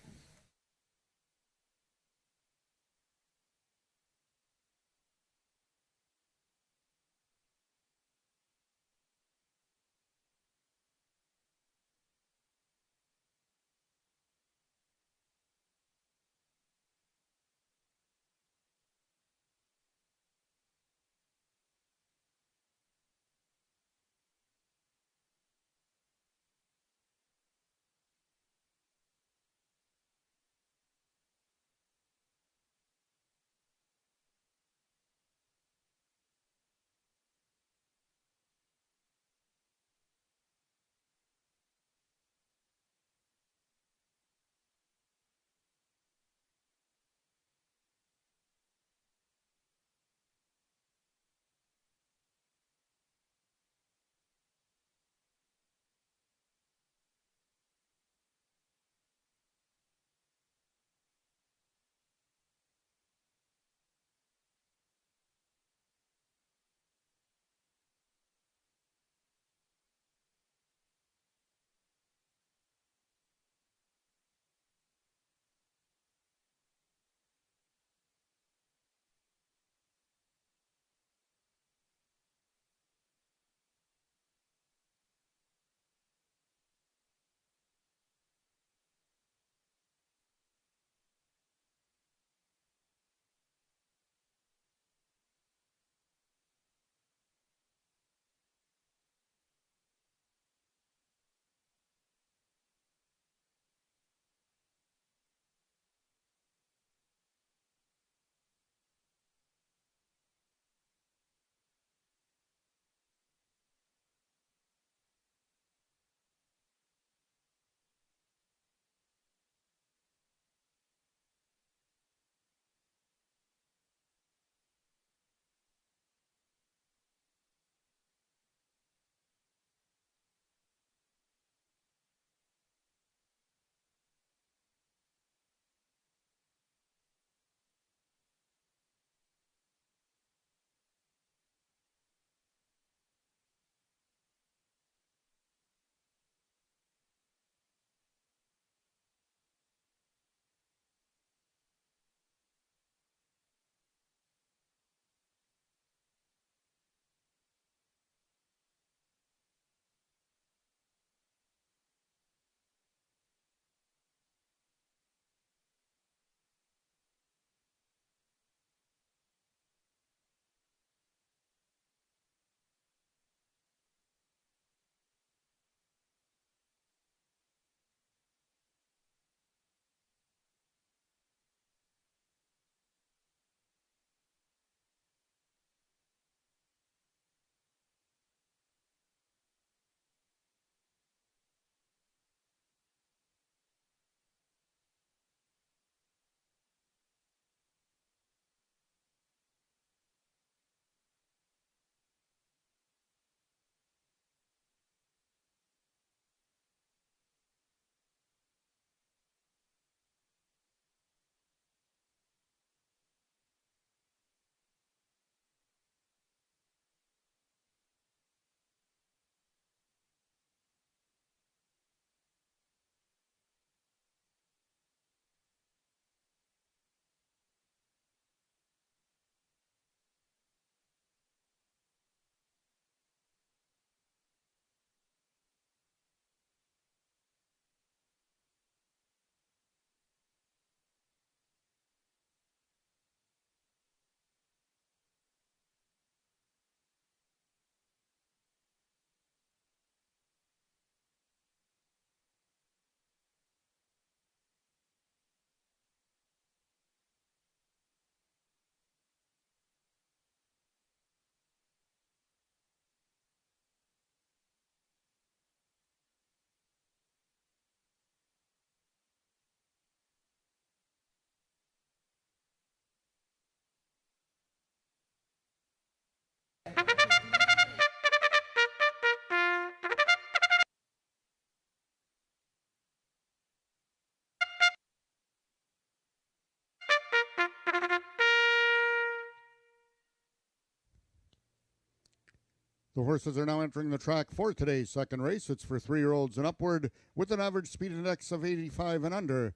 Speaker 3: The horses are now entering the track for today's second race. It's for 3-year-olds and upward with an average speed index of 85 and under,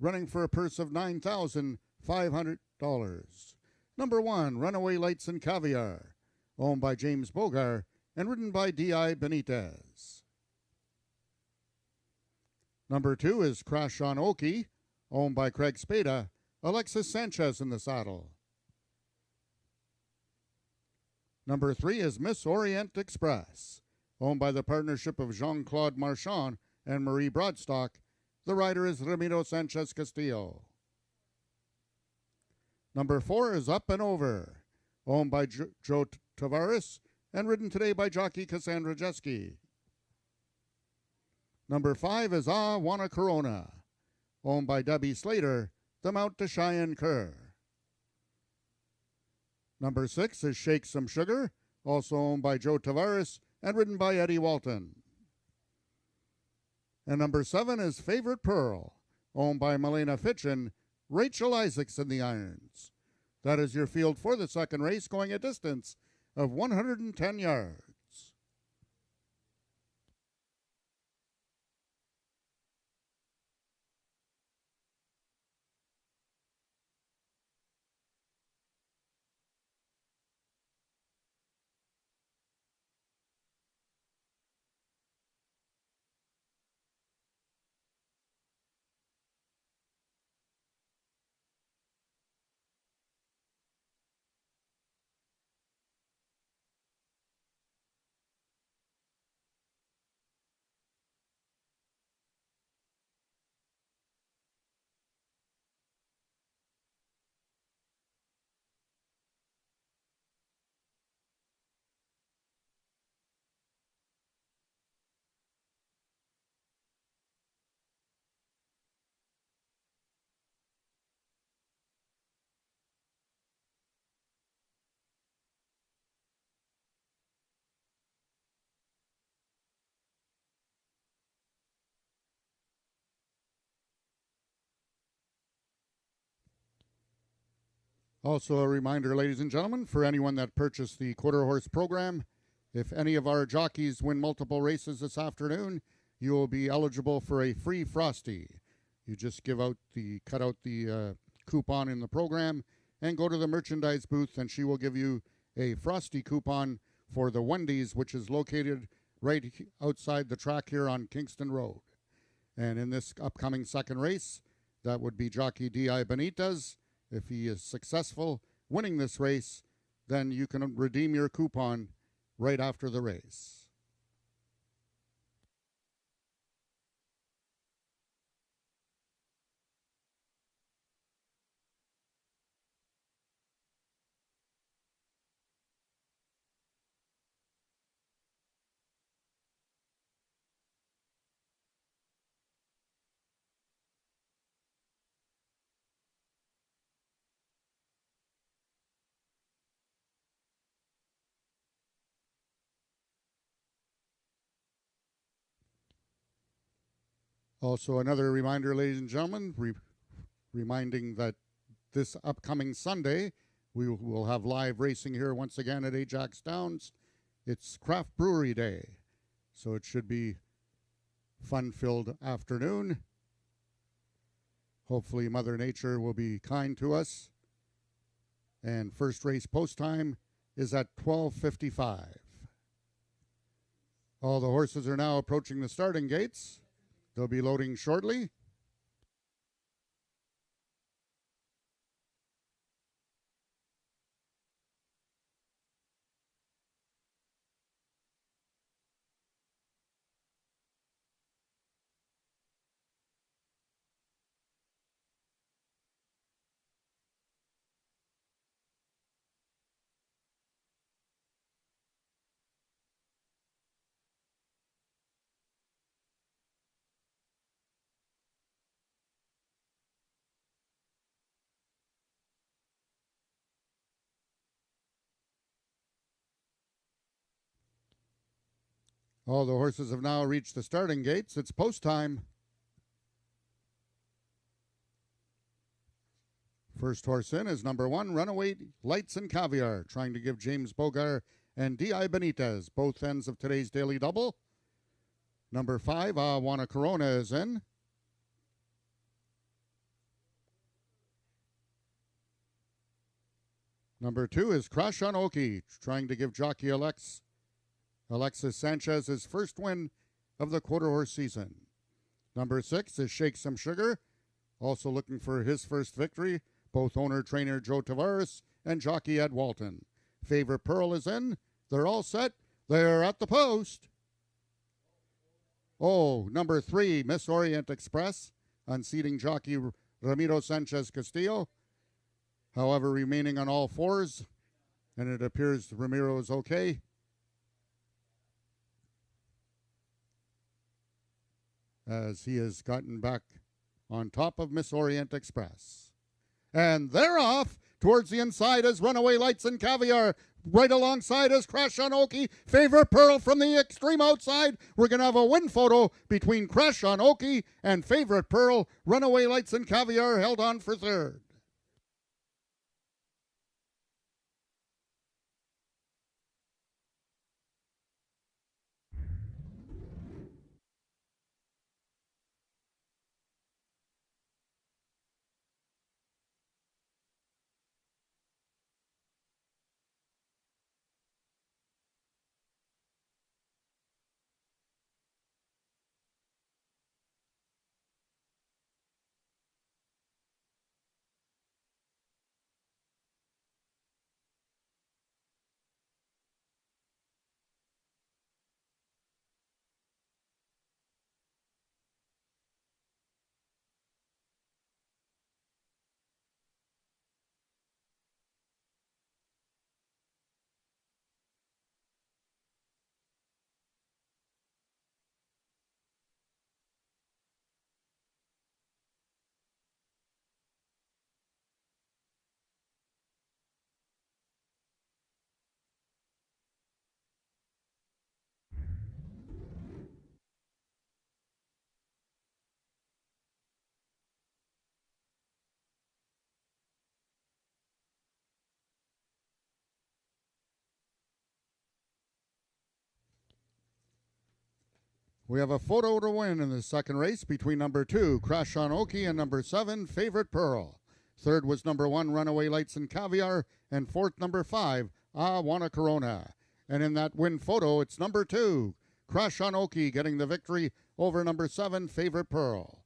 Speaker 3: running for a purse of $9,500. Number 1, Runaway Lights and Caviar, owned by James Bogar and ridden by D.I. Benitez. Number 2 is Crash on Oki, owned by Craig Spada, Alexis Sanchez in the saddle. Number 3 is Miss Orient Express, owned by the partnership of Jean-Claude Marchand and Marie Broadstock. The rider is Ramiro Sanchez Castillo. Number 4 is Up and Over, owned by Joe Tavares and ridden today by jockey Cassandra Jeske. Number 5 is Ah Wanna Corona, owned by Debbie Slater, the Mount to Cheyenne Cur. Number 6 is Shake Some Sugar, also owned by Joe Tavares and ridden by Eddie Walton. And number 7 is Favorite Pearl, owned by Milena Fitchin, Rachel Isaacs in the irons. That is your field for the second race, going a distance of 110 yards. Also a reminder, ladies and gentlemen, for anyone that purchased the quarter horse program, if any of our jockeys win multiple races this afternoon, you will be eligible for a free Frosty. You just cut out the coupon in the program and go to the merchandise booth, and she will give you a Frosty coupon for the Wendy's, which is located right outside the track here on Kingston Road. And in this upcoming second race, that would be jockey D.I. Benitez. If he is successful winning this race, then you can redeem your coupon right after the race. Also, another reminder, ladies and gentlemen, reminding that this upcoming Sunday, we will have live racing here once again at Ajax Downs. It's Craft Brewery Day, so it should be fun-filled afternoon. Hopefully Mother Nature will be kind to us. And first race post time is at 12:55. All the horses are now approaching the starting gates. They'll be loading shortly. All the horses have now reached the starting gates. It's post time. First horse in is number 1, Runaway Lights and Caviar, trying to give James Bogar and D.I. Benitez, both ends of today's daily double. Number 5, Awana Corona is in. Number 2 is Crash on Oki, trying to give jockey Alexis Sanchez his first win of the quarter horse season. Number 6 is Shake Some Sugar, also looking for his first victory, both owner-trainer Joe Tavares and jockey Ed Walton. Favorite Pearl is in. They're all set. They're at the post. Oh, number 3, Miss Orient Express, unseating jockey Ramiro Sanchez Castillo. However, remaining on all fours, and it appears Ramiro is okay. As he has gotten back on top of Miss Orient Express. And they're off. Towards the inside is Runaway Lights and Caviar. Right alongside is Crash on Oki. Favorite Pearl from the extreme outside. We're going to have a win photo between Crash on Oki and Favorite Pearl. Runaway Lights and Caviar held on for third. We have a photo to win in the second race between number 2, Crash on Oki, and number 7, Favorite Pearl. Third was number 1, Runaway Lights and Caviar, and fourth, number 5, Awana Corona. And in that win photo, it's number 2, Crash on Oki, getting the victory over number 7, Favorite Pearl.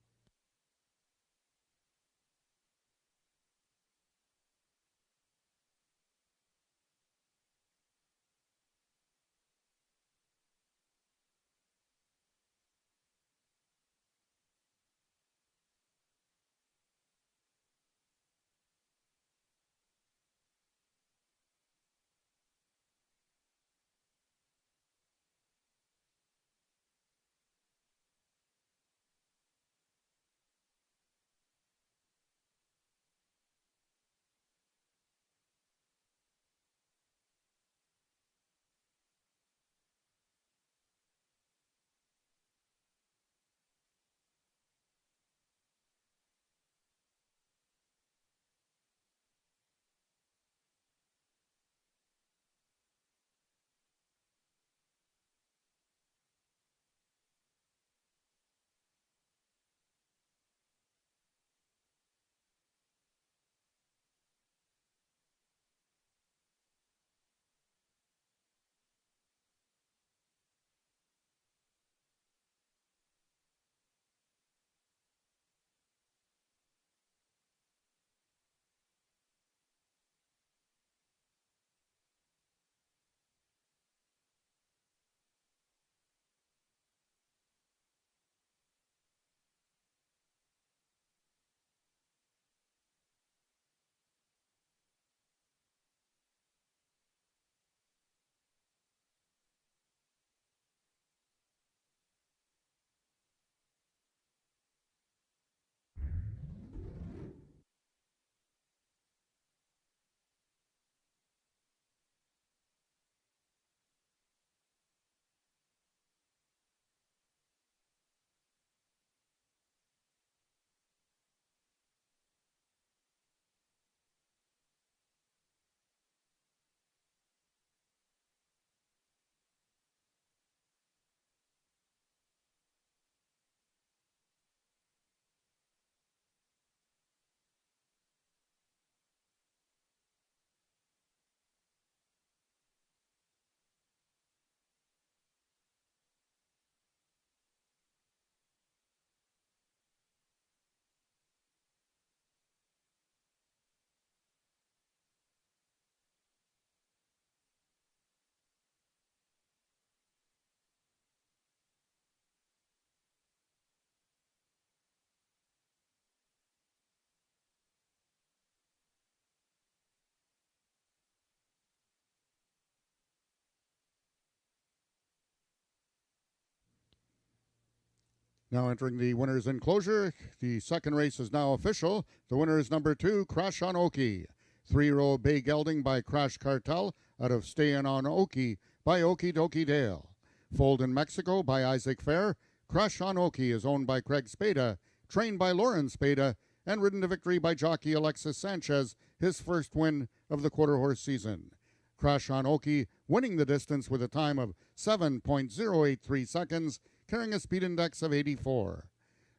Speaker 3: Now entering the winner's enclosure, the second race is now official. The winner is number 2, Crash on Oki. 3-year-old Bay Gelding by Crash Cartel out of Stayin' on Oki by Okie Dokie Dale. Foaled in Mexico by Isaac Fair, Crash on Oki is owned by Craig Spada, trained by Lauren Spada, and ridden to victory by jockey Alexis Sanchez, his first win of the quarter horse season. Crash on Oki winning the distance with a time of 7.083 seconds, carrying a speed index of 84.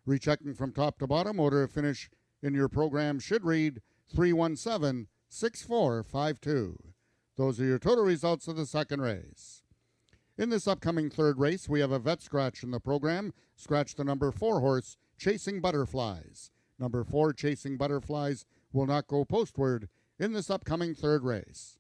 Speaker 3: Rechecking from top to bottom, order to finish in your program should read 317-6452. Those are your total results of the second race. In this upcoming third race, we have a vet scratch in the program. Scratch the number 4 horse, Chasing Butterflies. Number 4, Chasing Butterflies, will not go postward in this upcoming third race.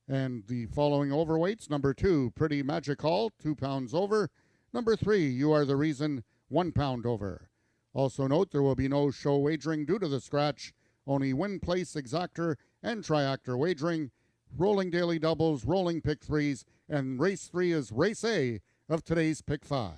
Speaker 3: And the following overweights: number 2, Pretty Magic Hall, 2 pounds over. Number 3, You Are the Reason, 1 pound over. Also note there will be no show wagering due to the scratch, only win, place, exactor, and triactor wagering, rolling daily doubles, rolling pick 3s, and race 3 is race A of today's pick 5.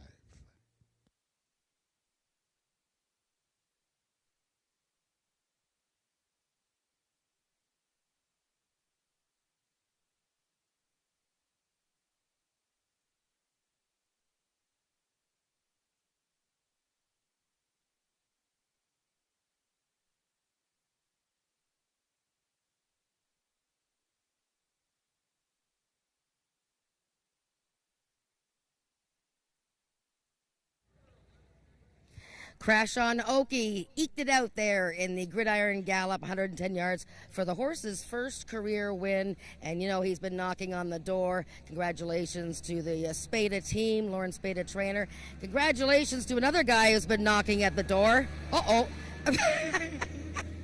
Speaker 1: Crash on Oki eked it out there in the Gridiron Gallop, 110 yards for the horse's first career win. And, you know, he's been knocking on the door. Congratulations to the Spada team, Lauren Spada trainer. Congratulations to another guy who's been knocking at the door. Uh-oh.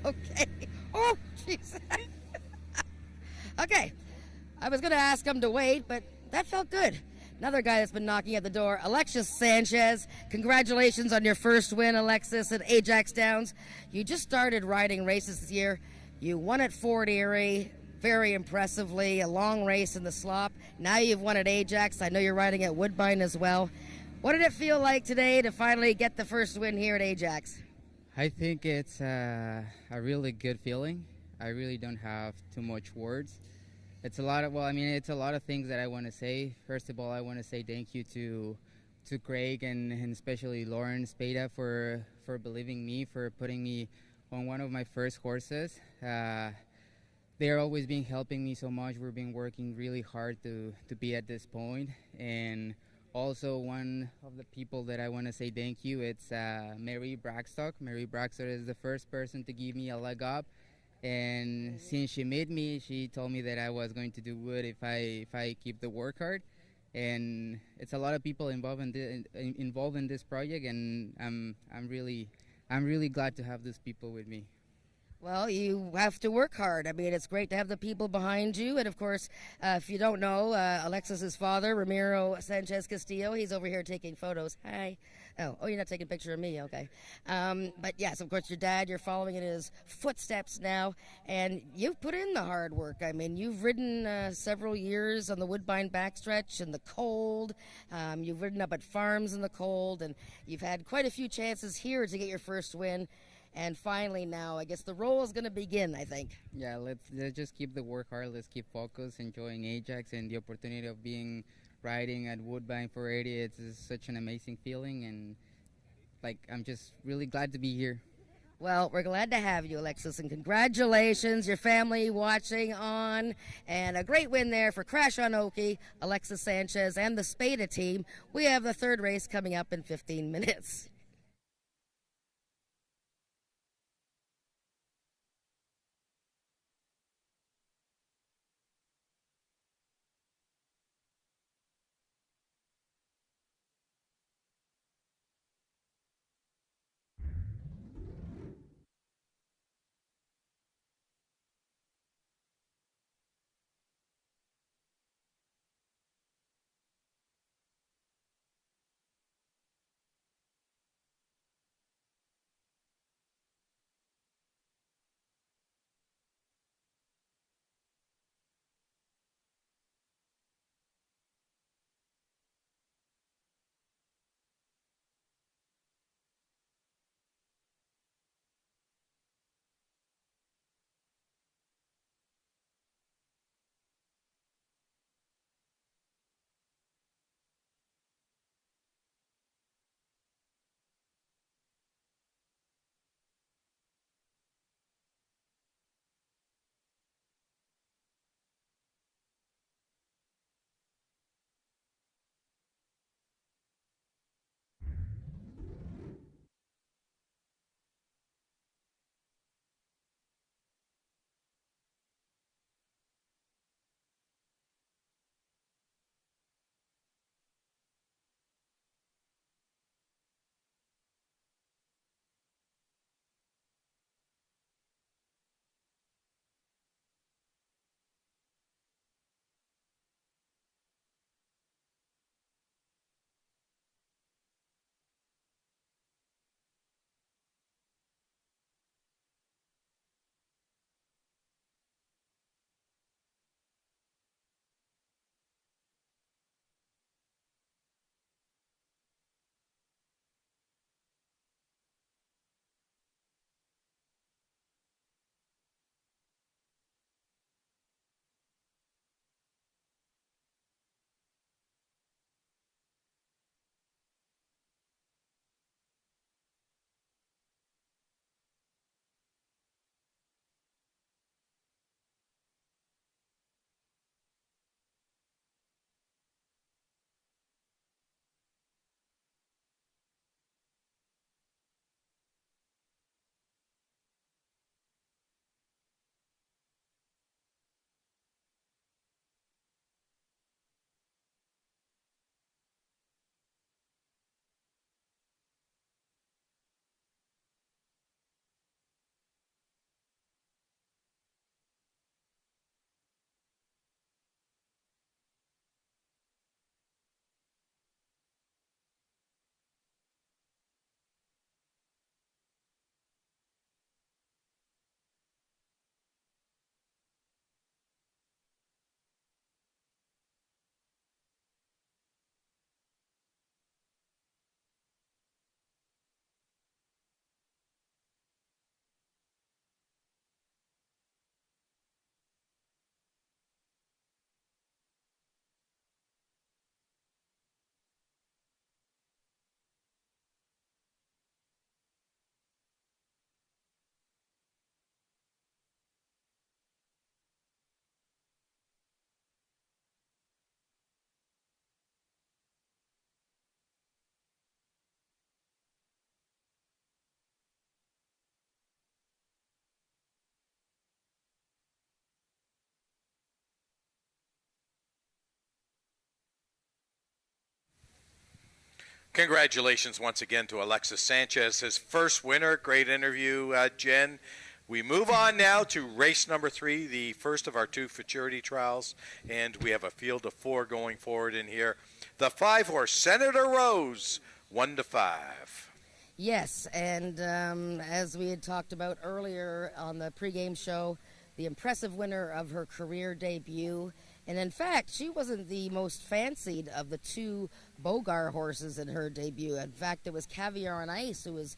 Speaker 1: Okay. Oh, jeez. Okay. I was going to ask him to wait, but that felt good. Another guy that's been knocking at the door, Alexis Sanchez. Congratulations on your first win, Alexis, at Ajax Downs. You just started riding races this year. You won at Fort Erie very impressively, a long race in the slop. Now you've won at Ajax. I know you're riding at Woodbine as well. What did it feel like today to finally get the first win here at Ajax?
Speaker 4: I think it's a really good feeling. I really don't have too much words. It's a lot of things that I want to say. First of all, I want to say thank you to Craig and especially Lauren Spada for believing me, for putting me on one of my first horses. They're always been helping me so much. We've been working really hard to be at this point. And also one of the people that I want to say thank you, it's Mary Brackstock. Mary Brackstock is the first person to give me a leg up. And since she met me, she told me that I was going to do good if I keep the work hard. And it's a lot of people involved in this project, and I'm really glad to have these people with me.
Speaker 1: Well, you have to work hard. I mean, it's great to have the people behind you. And, of course, if you don't know, Alexis's father, Ramiro Sanchez Castillo, he's over here taking photos. Hi. Oh, you're not taking a picture of me. Okay. But, yes, of course, your dad, you're following in his footsteps now. And you've put in the hard work. I mean, you've ridden several years on the Woodbine backstretch in the cold. You've ridden up at farms in the cold. And you've had quite a few chances here to get your first win. And finally now, I guess the role is going to begin, I think.
Speaker 4: Yeah, let's just keep the work hard. Let's keep focused, enjoying Ajax and the opportunity of riding at Woodbine for 80. It's such an amazing feeling, and I'm just really glad to be here.
Speaker 1: Well, we're glad to have you, Alexis, and congratulations, your family watching on, and a great win there for Crash on Oki, Alexis Sanchez, and the Spada team. We have the third race coming up in 15 minutes.
Speaker 2: Congratulations once again to Alexis Sanchez, his first winner. Great interview, Jen. We move on now to race number 3, the first of our 2 futurity trials, and we have a field of 4 going forward in here. The 5-horse Senator Rose, 1-5.
Speaker 1: Yes, and as we had talked about earlier on the pregame show, the impressive winner of her career debut. And in fact, she wasn't the most fancied of the 2 Bogar horses in her debut. In fact, it was Caviar on Ice who was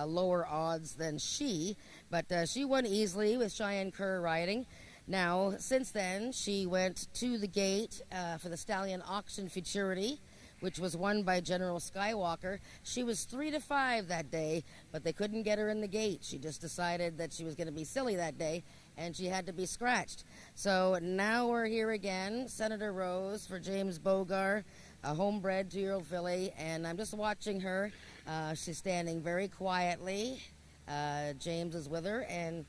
Speaker 1: lower odds than she. But she won easily with Cheyenne Kerr riding. Now, since then, she went to the gate for the Stallion Auction Futurity, which was won by General Skywalker. She was 3-5 that day, but they couldn't get her in the gate. She just decided that she was going to be silly that day, and she had to be scratched. So now we're here again, Senator Rose for James Bogar, a homebred 2-year-old filly, and I'm just watching her. She's standing very quietly. James is with her, and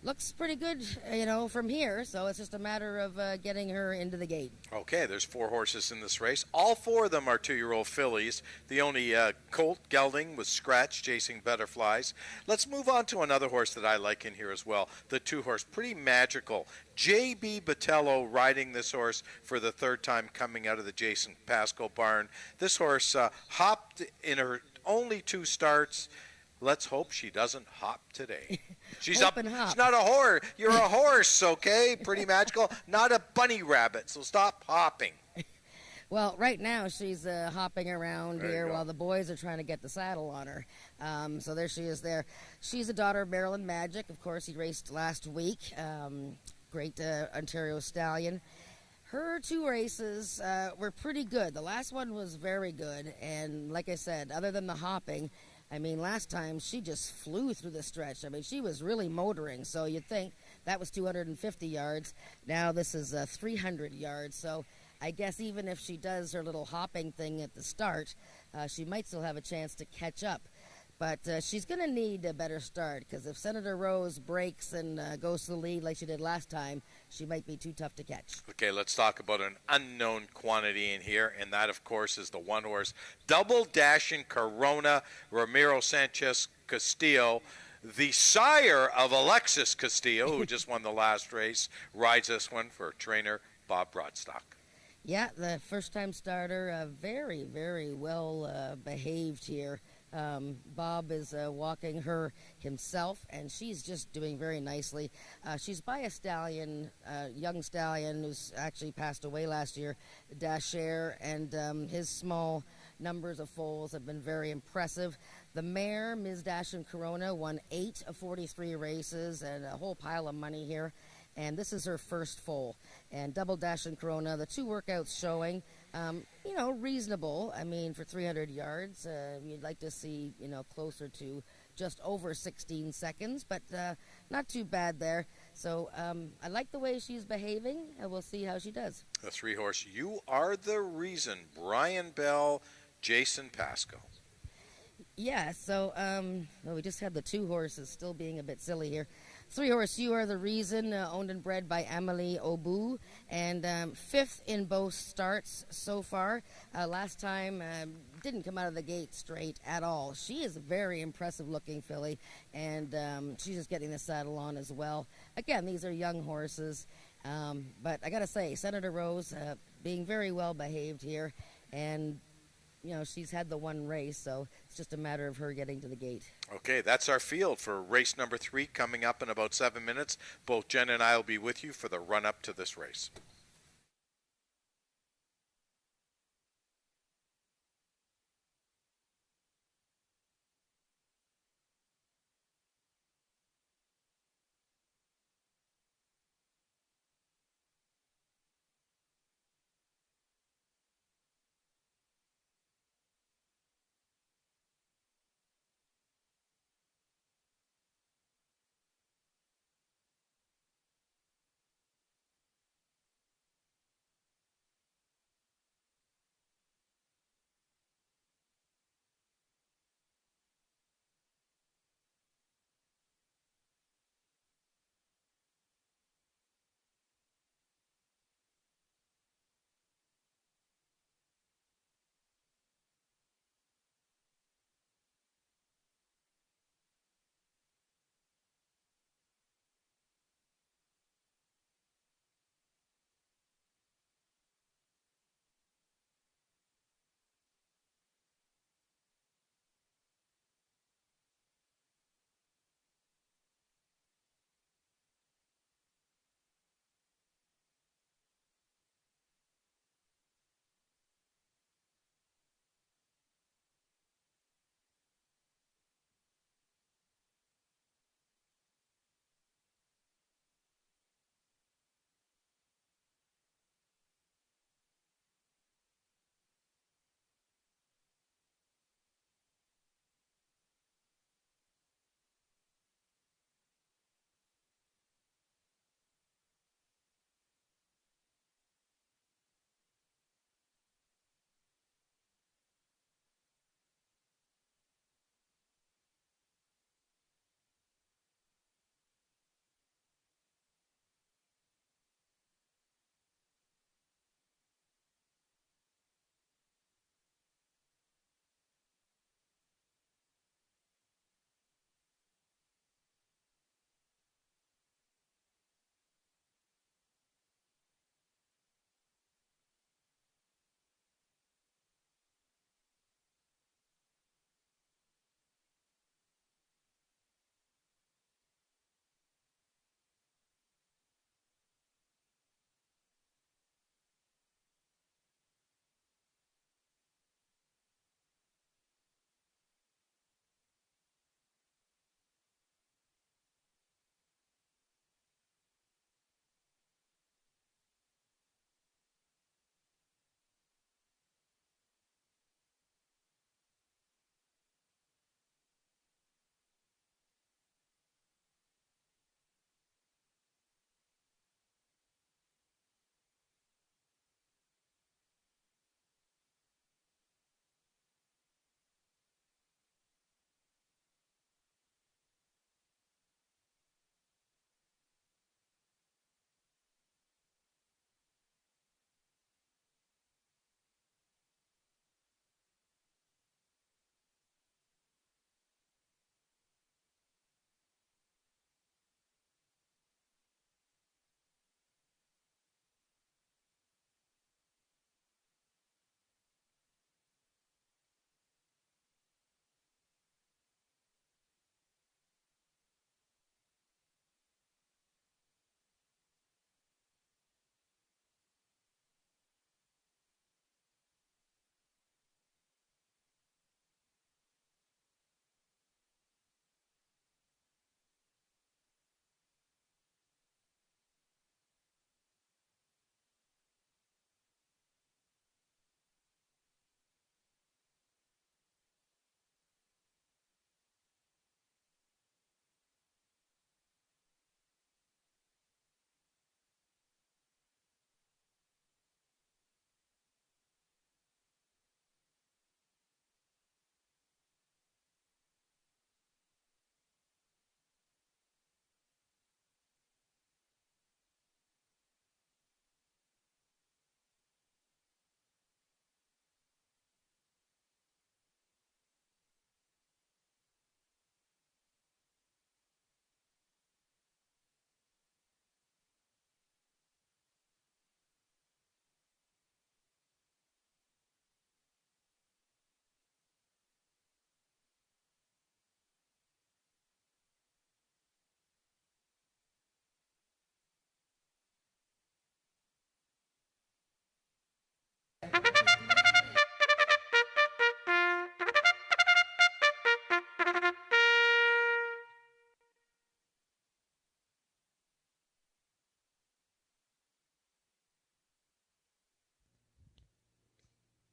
Speaker 1: looks pretty good, from here. So it's just a matter of getting her into the gate.
Speaker 2: Okay, there's 4 horses in this race. All 4 of them are 2-year-old fillies. The only colt gelding was scratched, chasing butterflies. Let's move on to another horse that I like in here as well. The 2-horse, pretty magical. J.B. Botello riding this horse for the 3rd time coming out of the Jason Pasco barn. This horse hopped in her only 2 starts. Let's hope she doesn't hop today. She's
Speaker 1: Hope
Speaker 2: up.
Speaker 1: and hop.
Speaker 2: She's not a horse. You're a horse, okay? Pretty magical. Not a bunny rabbit, so stop hopping.
Speaker 1: Well, right now she's hopping around
Speaker 2: There you
Speaker 1: here
Speaker 2: go.
Speaker 1: while the boys are trying to get the saddle on her. So there she is there. She's a daughter of Maryland Magic. Of course, he raced last week. Great Ontario stallion. Her 2 races were pretty good. The last one was very good. And like I said, other than the hopping, last time she just flew through the stretch. She was really motoring. So you'd think that was 250 yards. Now this is 300 yards. So I guess even if she does her little hopping thing at the start, she might still have a chance to catch up. But she's going to need a better start, because if Senator Rose breaks and goes to the lead like she did last time, she might be too tough to catch.
Speaker 2: Okay, let's talk about an unknown quantity in here, and that, of course, is the 1-horse Double Dashing Corona, Ramiro Sanchez Castillo. The sire of Alexis Castillo, who just won the last race, rides this one for trainer Bob Broadstock.
Speaker 1: Yeah, the first-time starter, very, very well behaved here. Bob is walking her himself, and she's just doing very nicely. She's by a stallion, young stallion who's actually passed away last year, Dasher, and his small numbers of foals have been very impressive. The mare, Ms. Dash and Corona, won 8 of 43 races and a whole pile of money here. And this is her first foal. And Double Dash and Corona, the 2 workouts showing, reasonable. For 300 yards, you'd like to see, closer to just over 16 seconds, but not too bad there. So I like the way she's behaving, and we'll see how she does.
Speaker 2: The 3-horse, You Are the Reason, Brian Bell, Jason Pasco.
Speaker 1: Yeah, so we just had the 2 horses still being a bit silly here. 3-horse, You Are the Reason, owned and bred by Amelie Obu, and 5th in both starts so far. Last time, didn't come out of the gate straight at all. She is a very impressive looking filly, and she's just getting the saddle on as well. Again, these are young horses, but I gotta say, Senator Rose being very well behaved here, and she's had the 1 race, so it's just a matter of her getting to the gate.
Speaker 2: Okay, that's our field for race number 3 coming up in about 7 minutes. Both Jen and I will be with you for the run-up to this race.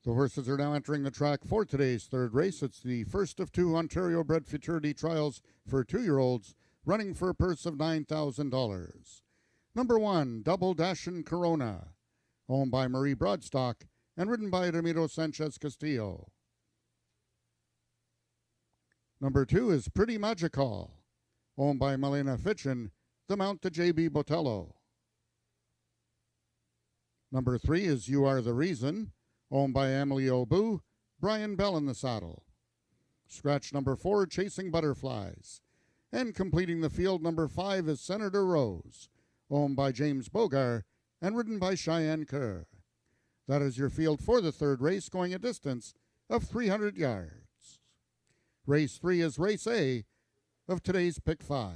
Speaker 3: The horses are now entering the track for today's third race. It's the first of two Ontario Bred Futurity Trials for 2-year-olds, running for a purse of $9,000. Number 1, Double Dashin' Corona, owned by Marie Broadstock and ridden by Ramiro Sanchez Castillo. Number 2 is Pretty Magical, owned by Melena Fitchin, the mount to J.B. Botello. Number 3 is You Are the Reason, owned by Emily Obu, Brian Bell in the saddle. Scratch number 4, Chasing Butterflies. And completing the field, number 5 is Senator Rose, owned by James Bogar and ridden by Cheyenne Kerr. That is your field for the third race, going a distance of 300 yards. Race 3 is Race A of today's Pick 5.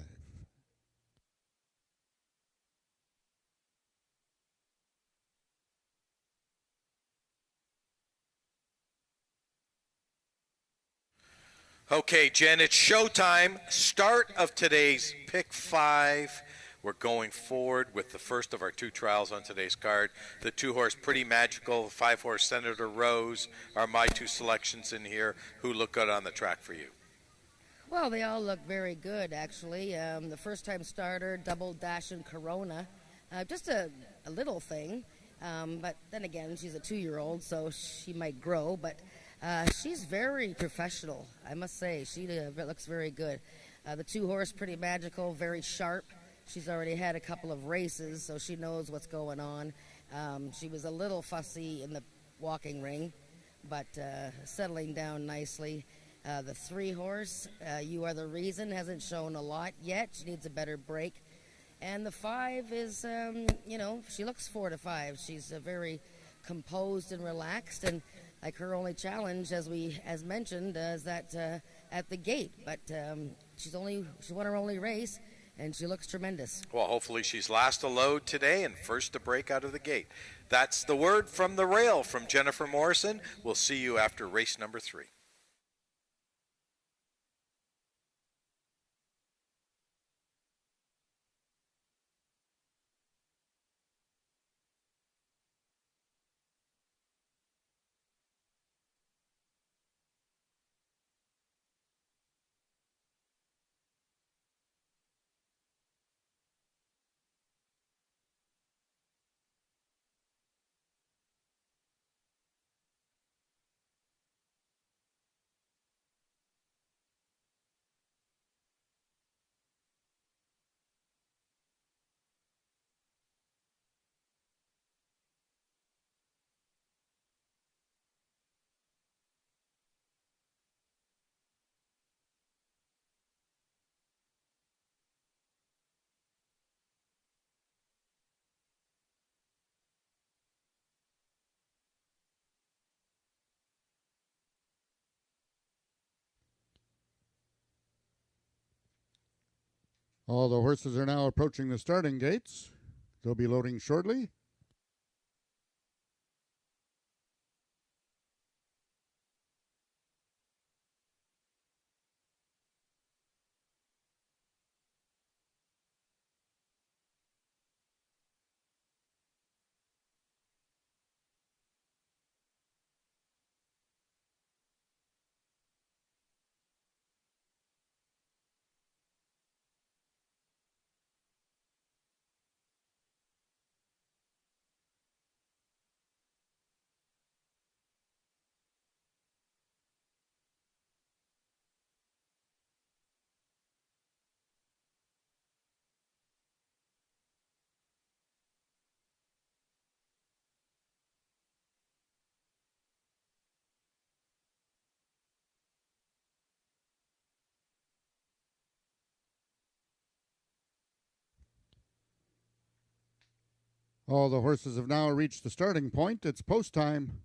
Speaker 2: Okay, Jen, it's showtime. Start of today's Pick 5. We're going forward with the first of our two trials on today's card. The 2-horse Pretty Magical, the 5-horse Senator Rose are my two selections in here. Who look good on the track for you?
Speaker 1: Well, they all look very good, actually. The first-time starter, Double Dashin' Corona, just a little thing. But then again, she's a 2-year-old, so she might grow. But she's very professional, I must say. She looks very good. The 2-horse Pretty Magical, very sharp. She's already had a couple of races, so she knows what's going on. She was a little fussy in the walking ring, but settling down nicely. The 3-horse, You Are the Reason, hasn't shown a lot yet. She needs a better break. And the 5 is, she looks 4 to 5. She's very composed and relaxed, and like her only challenge, as mentioned, is that at the gate. But she won her only race, and she looks tremendous.
Speaker 2: Well, hopefully she's last to load today and first to break out of the gate. That's the word from the rail from Jennifer Morrison. We'll see you after race number 3.
Speaker 3: All the horses are now approaching the starting gates. They'll be loading shortly. All the horses have now reached the starting point. It's post time.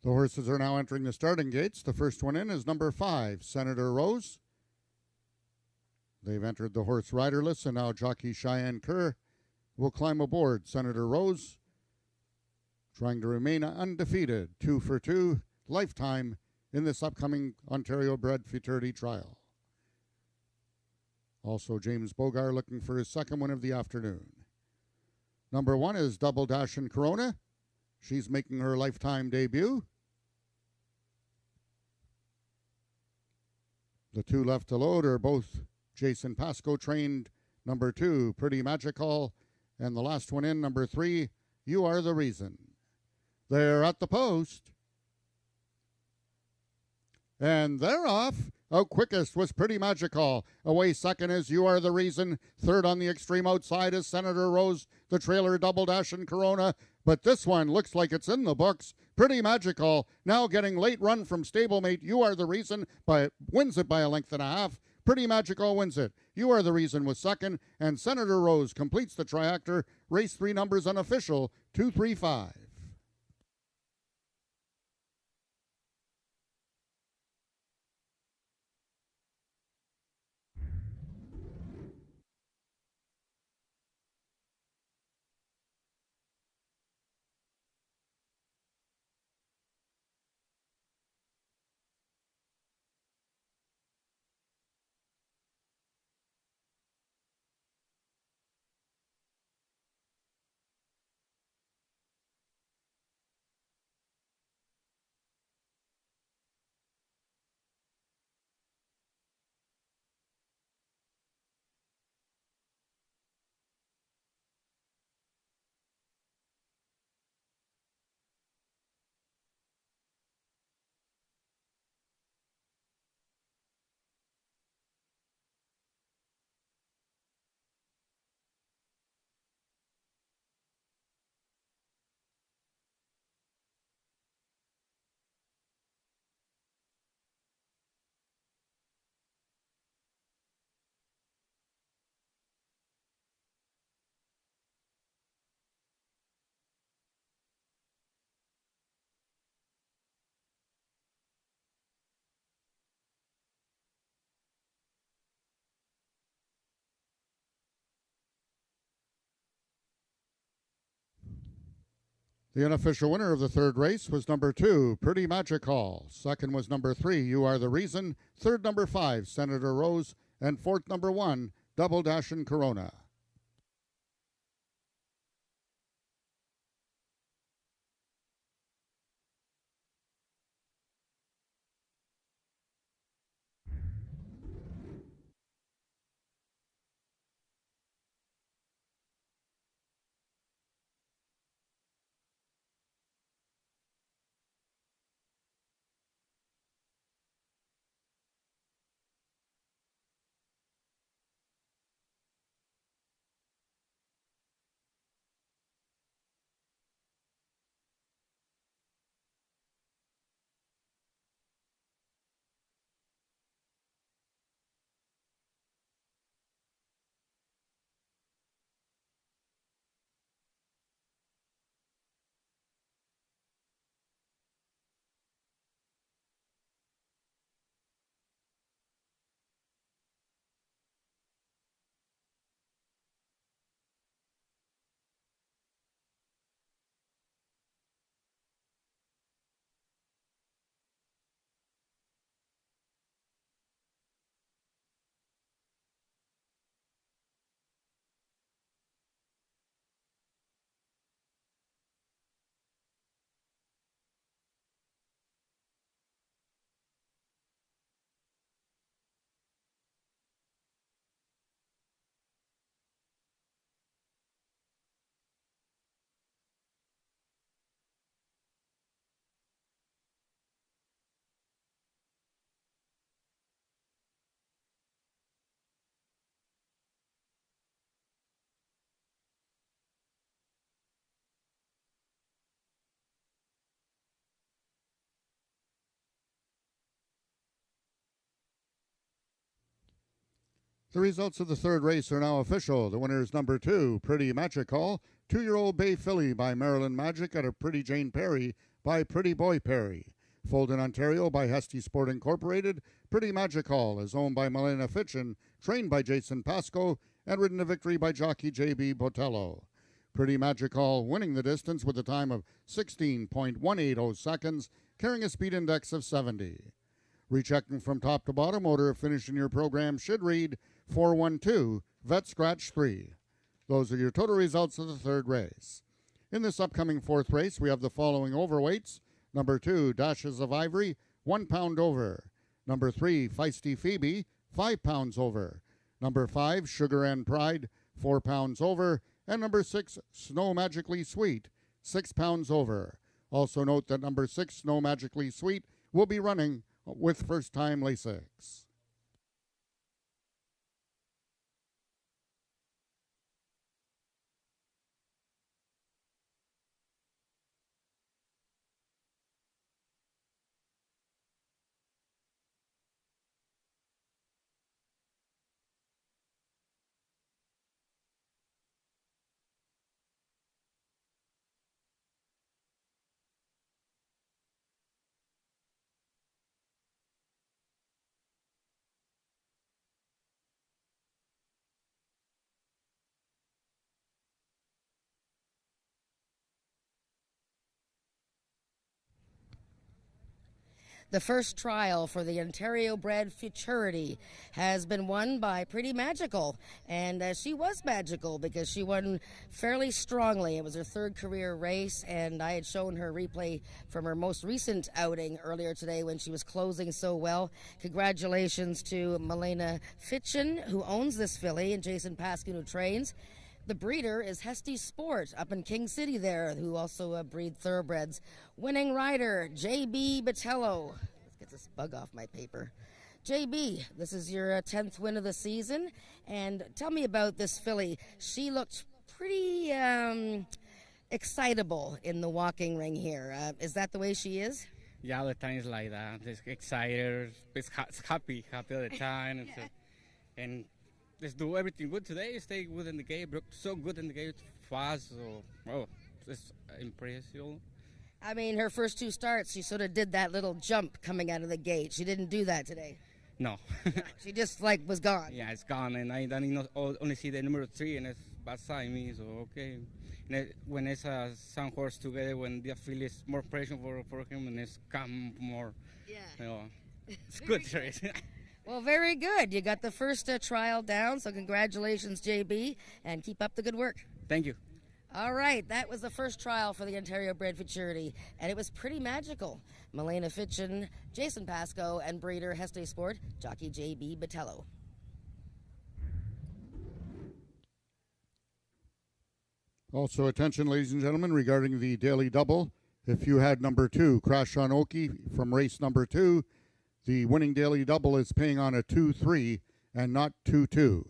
Speaker 3: The horses are now entering the starting gates. The first one in is number 5, Senator Rose. They've entered the horse riderless, and now jockey Cheyenne Kerr will climb aboard Senator Rose, trying to remain undefeated, 2 for 2, lifetime in this upcoming Ontario Bred Futurity Trial. Also, James Bogar looking for his second win of the afternoon. Number 1 is Double Dash and Corona. She's making her lifetime debut. The 2 left to load are both Jason Pascoe trained. Number 2, Pretty Magical, and the last one in, number 3, You Are the Reason. They're at the post. And they're off. Out quickest was Pretty Magical. Away second is You Are the Reason. Third on the extreme outside is Senator Rose. The trailer Double Dash and Corona. But this one looks like it's in the books. Pretty Magical now getting late run from stablemate You Are the Reason, wins it by a length and a half. Pretty Magical wins it. You Are the Reason was second, and Senator Rose completes the triactor. Race 3 numbers unofficial, 235. The unofficial winner of the third race was number 2, Pretty Magical. Second was number 3, You Are the Reason. Third, number 5, Senator Rose. And fourth, number 1, Double Dash and Corona. The results of the third race are now official. The winner is number 2, Pretty Magical, 2-year-old Bay Filly by Maryland Magic out of Pretty Jane Perry, by Pretty Boy Perry. Fulton, Ontario by Hesty Sport Incorporated. Pretty Magical is owned by Milena Fitchin, trained by Jason Pasco, and ridden to victory by jockey J.B. Botello. Pretty Magical winning the distance with a time of 16.180 seconds, carrying a speed index of 70. Rechecking from top to bottom, order of finish in your program should read 412, Vet Scratch 3. Those are your total results of the third race. In this upcoming fourth race, we have the following overweights. Number 2, Dashes of Ivory, 1 pound over. Number 3, Feisty Phoebe, 5 pounds over. Number 5, Sugar and Pride, 4 pounds over. And number 6, Snow Magically Sweet, 6 pounds over. Also note that number 6, Snow Magically Sweet, will be running with first-time Lasix.
Speaker 1: The first trial for the Ontario bred Futurity has been won by Pretty Magical, and she was magical because she won fairly strongly. It was her third career race, and I had shown her replay from her most recent outing earlier today when she was closing so well. Congratulations to Milena Fitchin, who owns this filly, and Jason Paskin, who trains. The breeder is Hesty Sport up in King City there, who also breed thoroughbreds. Winning rider, J.B. Botello. Let's get this bug off my paper. J.B., this is your 10th win of the season. And tell me about this filly. She looked pretty excitable in the walking ring here. Is that the way she is?
Speaker 4: Yeah, all the time it's like that. It's excited, it's happy all the time. And let's do everything good today. Stay good in the game. So good in the game, fast. So, it's impressive.
Speaker 1: I mean, her first 2 starts, she sort of did that little jump coming out of the gate. She didn't do that today.
Speaker 4: No.
Speaker 1: She just, was gone.
Speaker 4: Yeah, it's gone. And I only see the number 3, and it's beside me. So, okay. And when it's a sound horse together, when the feel is more pressure for him, and it's come more.
Speaker 1: Yeah.
Speaker 4: You know, it's good race.
Speaker 1: Well, very good. You got the first trial down, so congratulations, JB, and keep up the good work.
Speaker 4: Thank you.
Speaker 1: All right, that was the first trial for the Ontario bred Futurity, and it was pretty magical. Milena Fitchin, Jason Pasco, and breeder Hesty Sport, jockey JB Botello.
Speaker 3: Also, attention, ladies and gentlemen, regarding the daily double. If you had number 2, Crash on Oki, from race number 2, the winning daily double is paying on a 2-3 and not 2-2.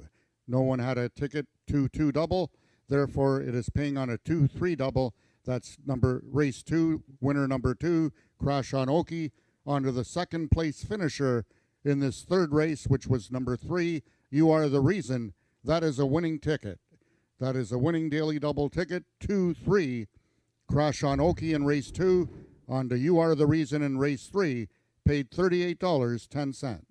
Speaker 3: No one had a ticket 2-2 double, therefore it is paying on a 2-3 double. That's race 2, winner number 2, Crash on Oki, onto the second place finisher in this third race, which was number 3, You Are the Reason. That is a winning ticket. That is a winning daily double ticket, 2-3. Crash on Oki in race 2, onto You Are the Reason in race 3, paid $38.10.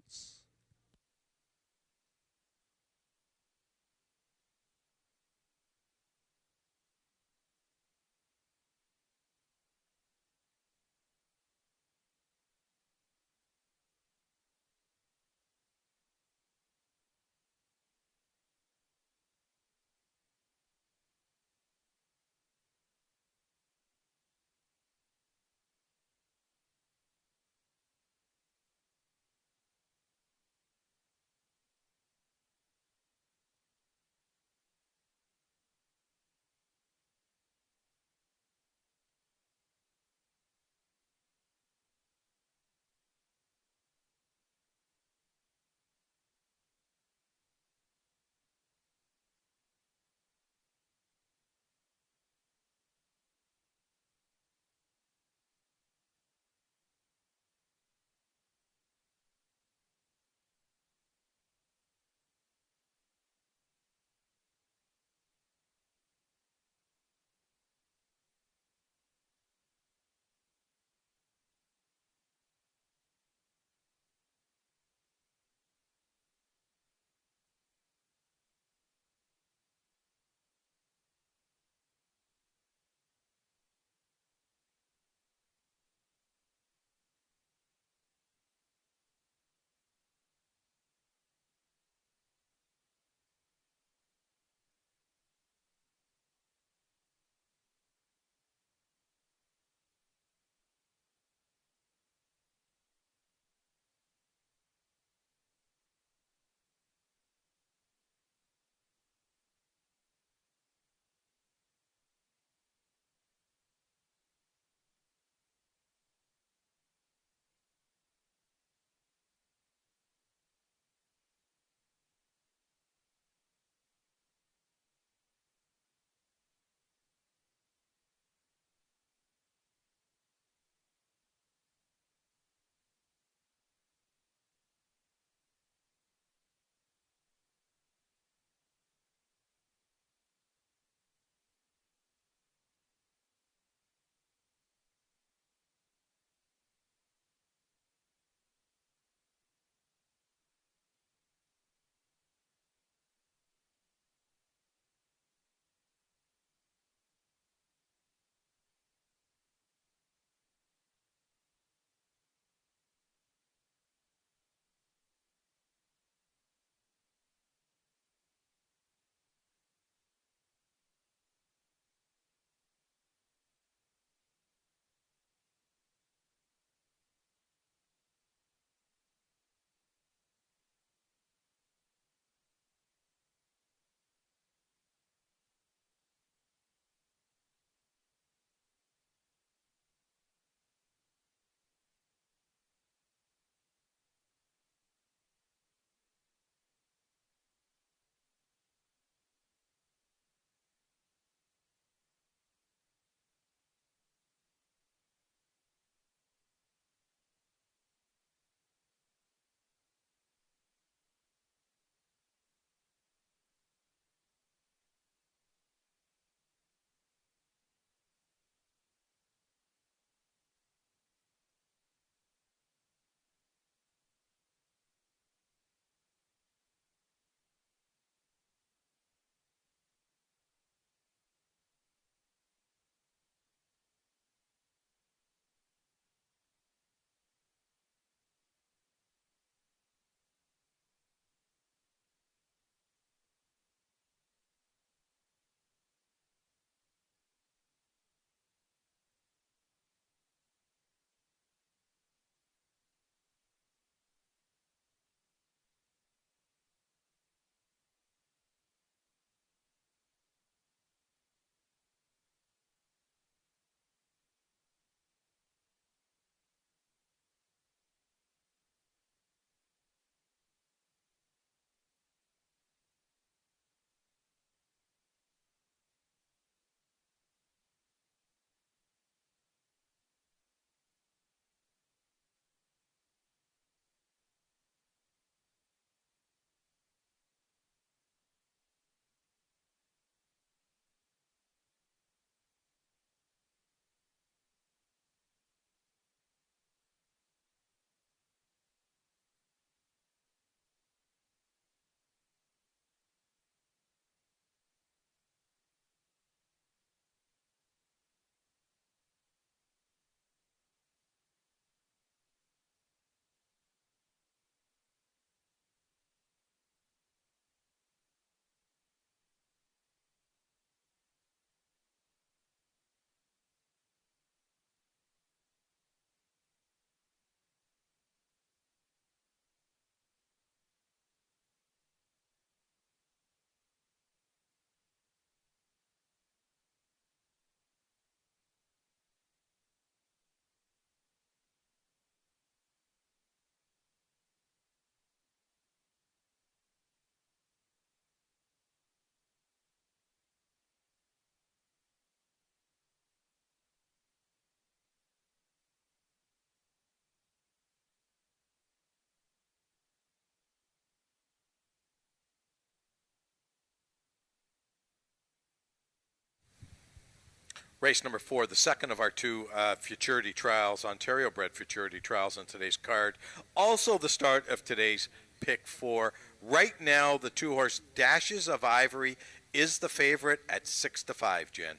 Speaker 2: Race number 4, the second of our two futurity trials, Ontario-bred futurity trials on today's card. Also the start of today's pick 4. Right now, the 2-horse Dashes of Ivory is the favorite at 6-5, Jen.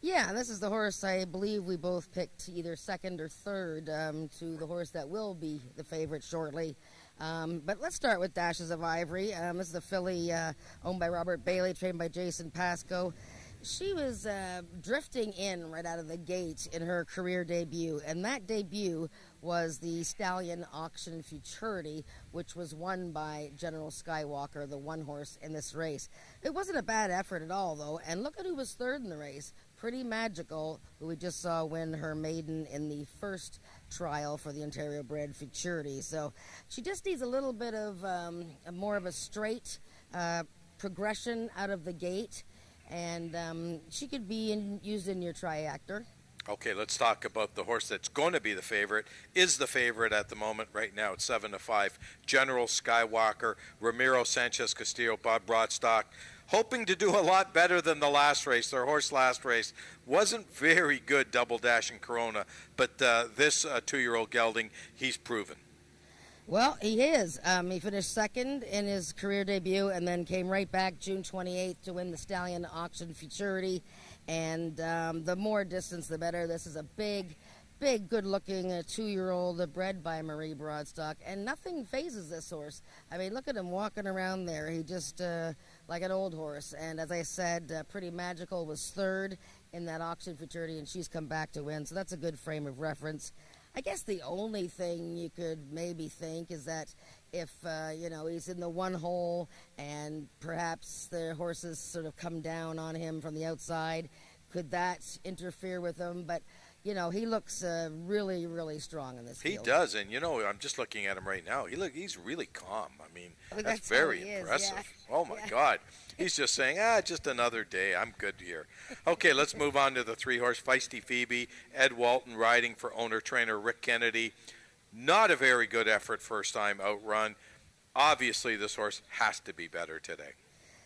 Speaker 1: Yeah, this is the horse I believe we both picked either second or third to the horse that will be the favorite shortly. But let's start with Dashes of Ivory. This is the filly owned by Robert Bailey, trained by Jason Pascoe. She was drifting in right out of the gate in her career debut, and that debut was the Stallion Auction Futurity, which was won by General Skywalker, the one horse in this race. It wasn't a bad effort at all, though, and look at who was third in the race. Pretty Magical, who we just saw win her maiden in the first trial for the Ontario bred futurity. So she just needs a little bit of more of a straight progression out of the gate, and she could be used in your triactor.
Speaker 2: Okay, let's talk about the horse that's going to be the favorite, is the favorite at the moment right now at 7-5. General Skywalker, Ramiro Sanchez Castillo, Bob Broadstock, hoping to do a lot better than the last race. Their horse last race wasn't very good, Double Dash and Corona, but this 2-year-old gelding, he's proven.
Speaker 1: Well, he is. He finished second in his career debut and then came right back June 28th to win the Stallion Auction Futurity. And the more distance, the better. This is a big, good-looking 2-year-old bred by Marie Broadstock, and nothing phases this horse. I mean, look at him walking around there. He just like an old horse. And as I said, Pretty Magical was third in that auction futurity, and she's come back to win. So that's a good frame of reference. I guess the only thing you could maybe think is that if, he's in the one hole and perhaps the horses sort of come down on him from the outside, could that interfere with him? But, he looks really, really strong in this field.
Speaker 2: He does, and, I'm just looking at him right now. He's really calm. I mean, that's very impressive. Yeah. Oh, my God. He's just saying, just another day. I'm good here. Okay, let's move on to the 3-horse Feisty Phoebe. Ed Walton riding for owner-trainer Rick Kennedy. Not a very good effort first time outrun. Obviously, this horse has to be better today.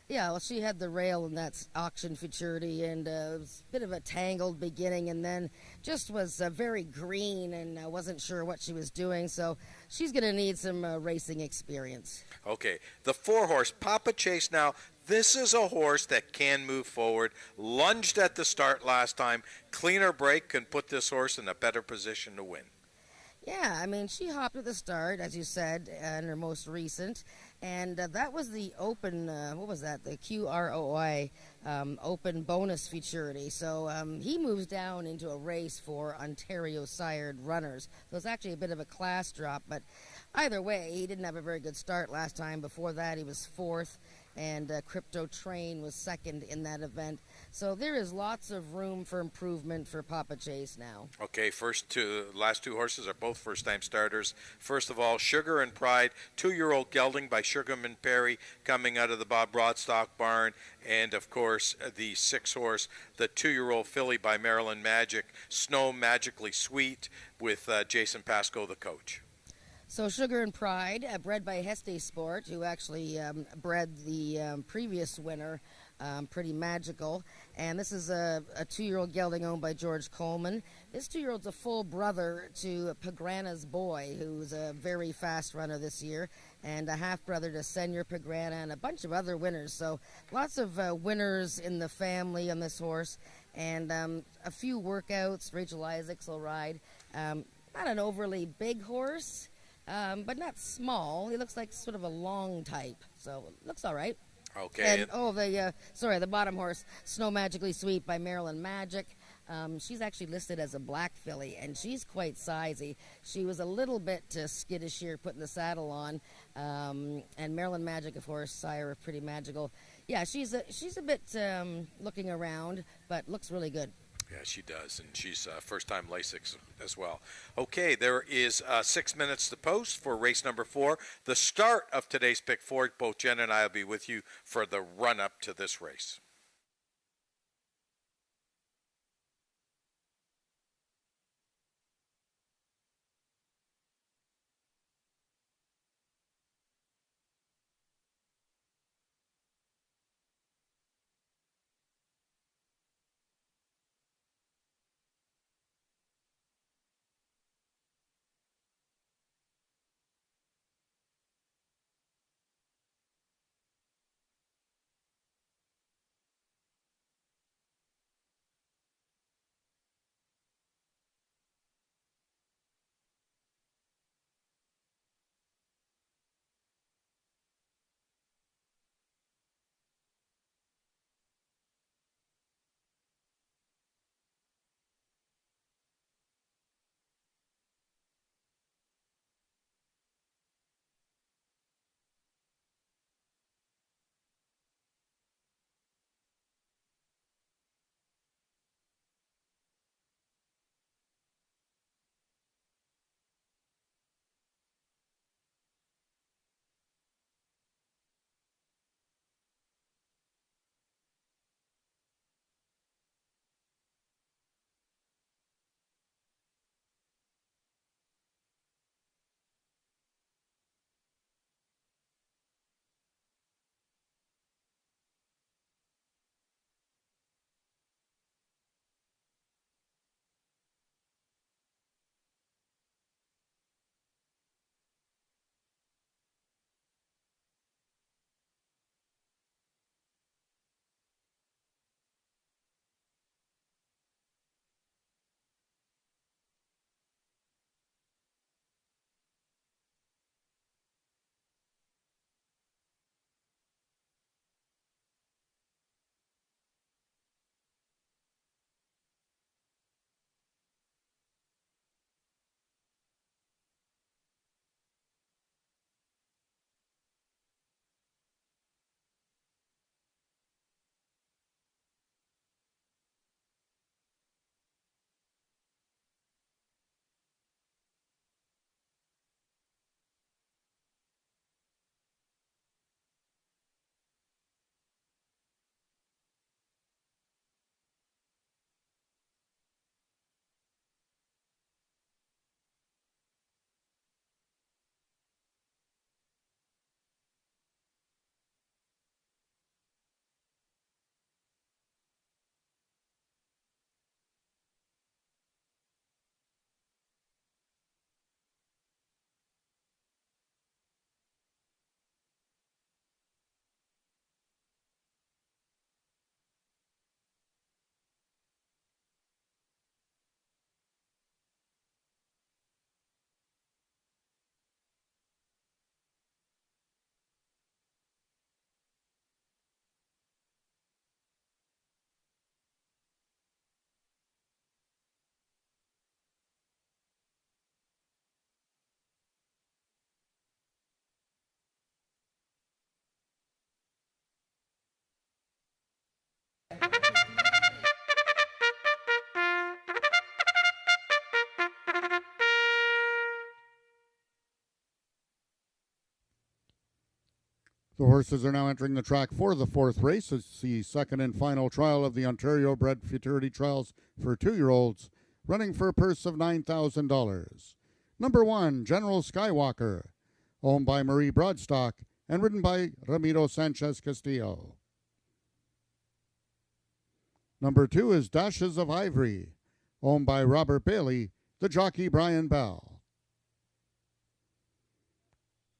Speaker 1: Yeah, well, she had the rail in that auction futurity, and it was a bit of a tangled beginning, and then just was very green and wasn't sure what she was doing, so she's going to need some racing experience.
Speaker 2: Okay, the 4-horse Papa Chase now. This is a horse that can move forward. Lunged at the start last time. Cleaner break can put this horse in a better position to win.
Speaker 1: Yeah, I mean, she hopped at the start, as you said, in her most recent, and that was the open, the QROI open bonus futurity. So he moves down into a race for Ontario-sired runners. So it's actually a bit of a class drop, but either way, he didn't have a very good start last time. Before that, he was fourth, and Crypto Train was second in that event. So there is lots of room for improvement for Papa Chase now.
Speaker 2: Okay, last two horses are both first-time starters. First of all, Sugar and Pride, 2-year-old gelding by Sugarman Perry coming out of the Bob Broadstock barn. And, of course, the 6-horse, the 2-year-old filly by Maryland Magic, Snow Magically Sweet, with Jason Pascoe, the coach.
Speaker 1: So Sugar and Pride, bred by Heste Sport, who actually bred the previous winner, Pretty Magical. And this is a 2-year-old gelding owned by George Coleman. This 2-year-old's a full brother to Pagrana's Boy, who's a very fast runner this year, and a half-brother to Senor Pagrana and a bunch of other winners. So lots of winners in the family on this horse, and a few workouts. Rachel Isaacs will ride. Not an overly big horse, but not small. He looks like sort of a long type, so it looks all right.
Speaker 2: Okay.
Speaker 1: And the bottom horse, Snow Magically Sweet by Maryland Magic. She's actually listed as a black filly, and she's quite sizey. She was a little bit skittish here putting the saddle on, and Maryland Magic, of course, sire of Pretty Magical. Yeah, she's a bit looking around, but looks really good.
Speaker 2: Yeah, she does, and she's first-time Lasix as well. Okay, there is 6 minutes to post for race number 4. The start of today's Pick 4. Both Jen and I will be with you for the run-up to this race.
Speaker 3: The horses are now entering the track for the fourth race. It's the second and final trial of the Ontario Bred Futurity Trials for 2-year-olds, running for a purse of $9,000. Number 1, General Skywalker, owned by Marie Broadstock and ridden by Ramiro Sanchez Castillo. Number 2 is Dashes of Ivory, owned by Robert Bailey, the jockey Brian Bell.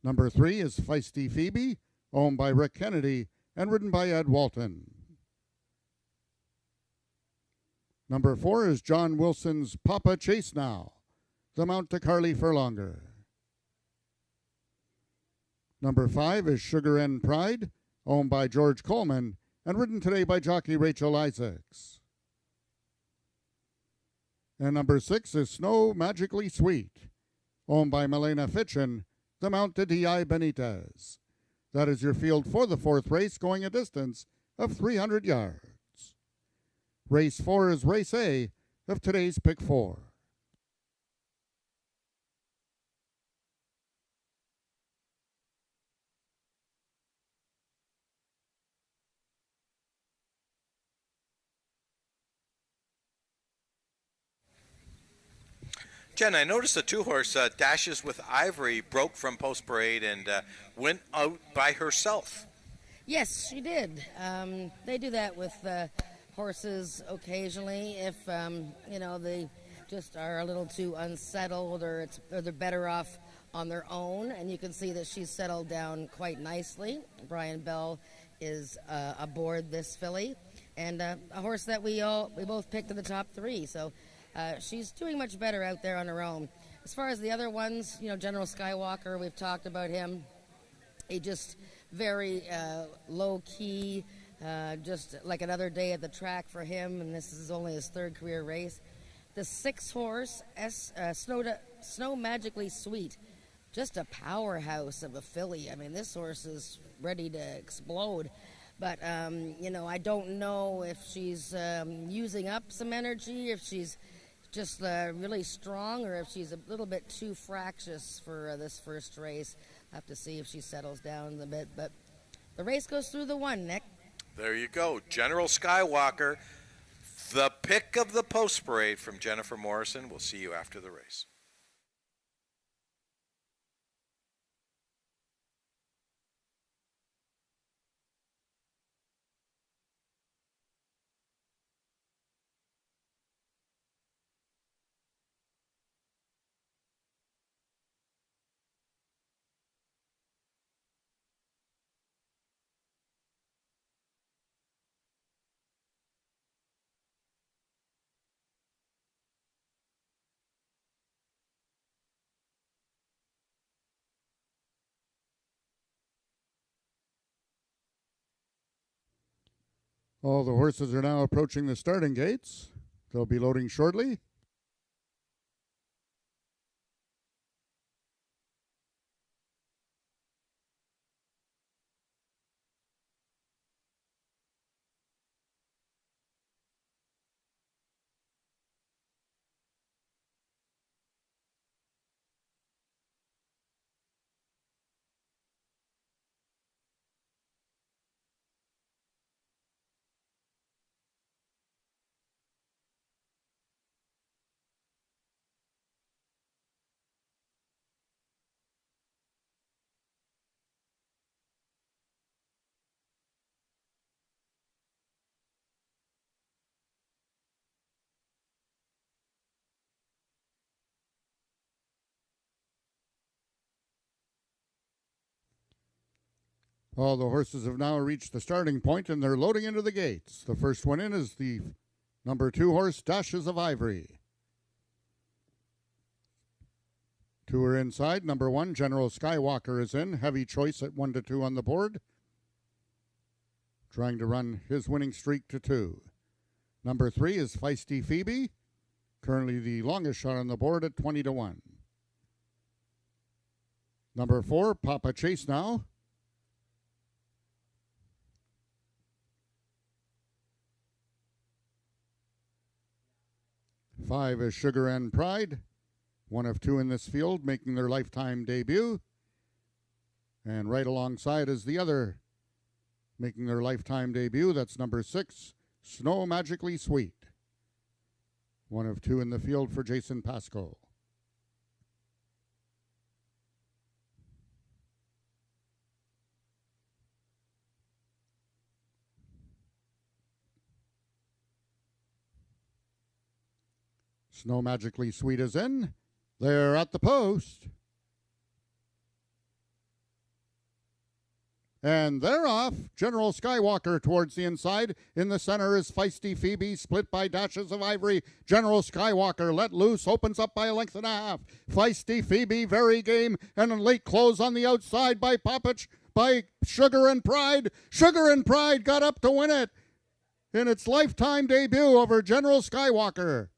Speaker 3: Number 3 is Feisty Phoebe, owned by Rick Kennedy and ridden by Ed Walton. Number 4 is John Wilson's Papa Chase Now, the mount to Carly Furlonger. Number 5 is Sugar and Pride, owned by George Coleman and ridden today by jockey Rachel Isaacs. And number 6 is Snow Magically Sweet, owned by Milena Fitchin, the mount to D.I. Benitez. That is your field for the fourth race, going a distance of 300 yards. Race 4 is Race A of today's Pick 4.
Speaker 2: Jen, I noticed the 2-horse Dashes with Ivory broke from Post-pregame and went out by herself.
Speaker 1: Yes, she did. They do that with horses occasionally if, they just are a little too unsettled or they're better off on their own. And you can see that she's settled down quite nicely. Brian Bell is aboard this filly. And a horse that we both picked in the top 3. So she's doing much better out there on her own. As far as the other ones, General Skywalker, we've talked about him. He just very low-key, just like another day at the track for him, and this is only his 3rd career race. The 6-horse, Snow Magically Sweet, just a powerhouse of a filly. I mean, this horse is ready to explode. But, I don't know if she's using up some energy, if she's just really strong, or if she's a little bit too fractious for this first race. I'll have to see if she settles down a bit. But the race goes through the 1, Nick.
Speaker 2: There you go. General Skywalker, the pick of the Post-pregame from Jennifer Morrison. We'll see you after the race.
Speaker 3: All the horses are now approaching the starting gates. They'll be loading shortly. All the horses have now reached the starting point and they're loading into the gates. The first one in is the number 2 horse, Dashes of Ivory. 2 are inside. Number 1, General Skywalker is in. Heavy choice at 1-2 on the board. Trying to run his winning streak to 2. Number 3 is Feisty Phoebe. Currently the longest shot on the board at 20-1. Number 4, Papa Chase Now. 5 is Sugar and Pride, 1 of 2 in this field, making their lifetime debut. And right alongside is the other making their lifetime debut. That's number 6, Snow Magically Sweet. One of 2 in the field for Jason Pasco. Snow Magically Sweet is in. They're at the post. And they're off. General Skywalker towards the inside. In the center is Feisty Phoebe, split by Dashes of Ivory. General Skywalker let loose, opens up by a length and a half. Feisty Phoebe, very game, and a late close on the outside by Poppich, by Sugar and Pride. Sugar and Pride got up to win it in its lifetime debut over General Skywalker.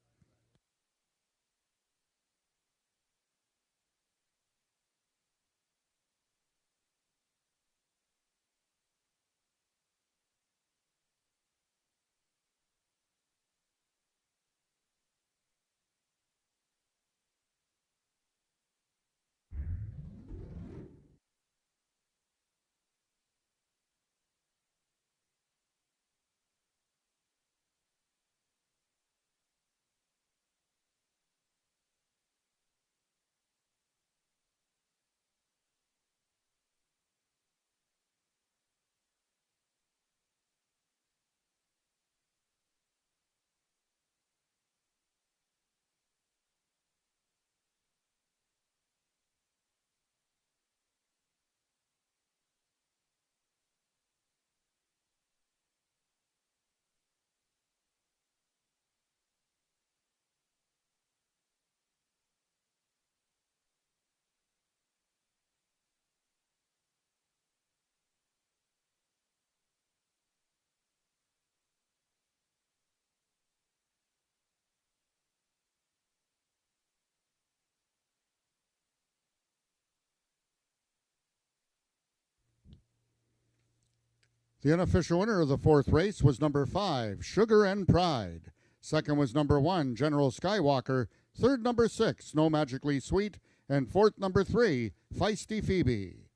Speaker 3: The unofficial winner of the 4th race was number 5, Sugar and Pride. Second was number 1, General Skywalker. Third, number 6, Snow Magically Sweet. And fourth, number 3, Feisty Phoebe.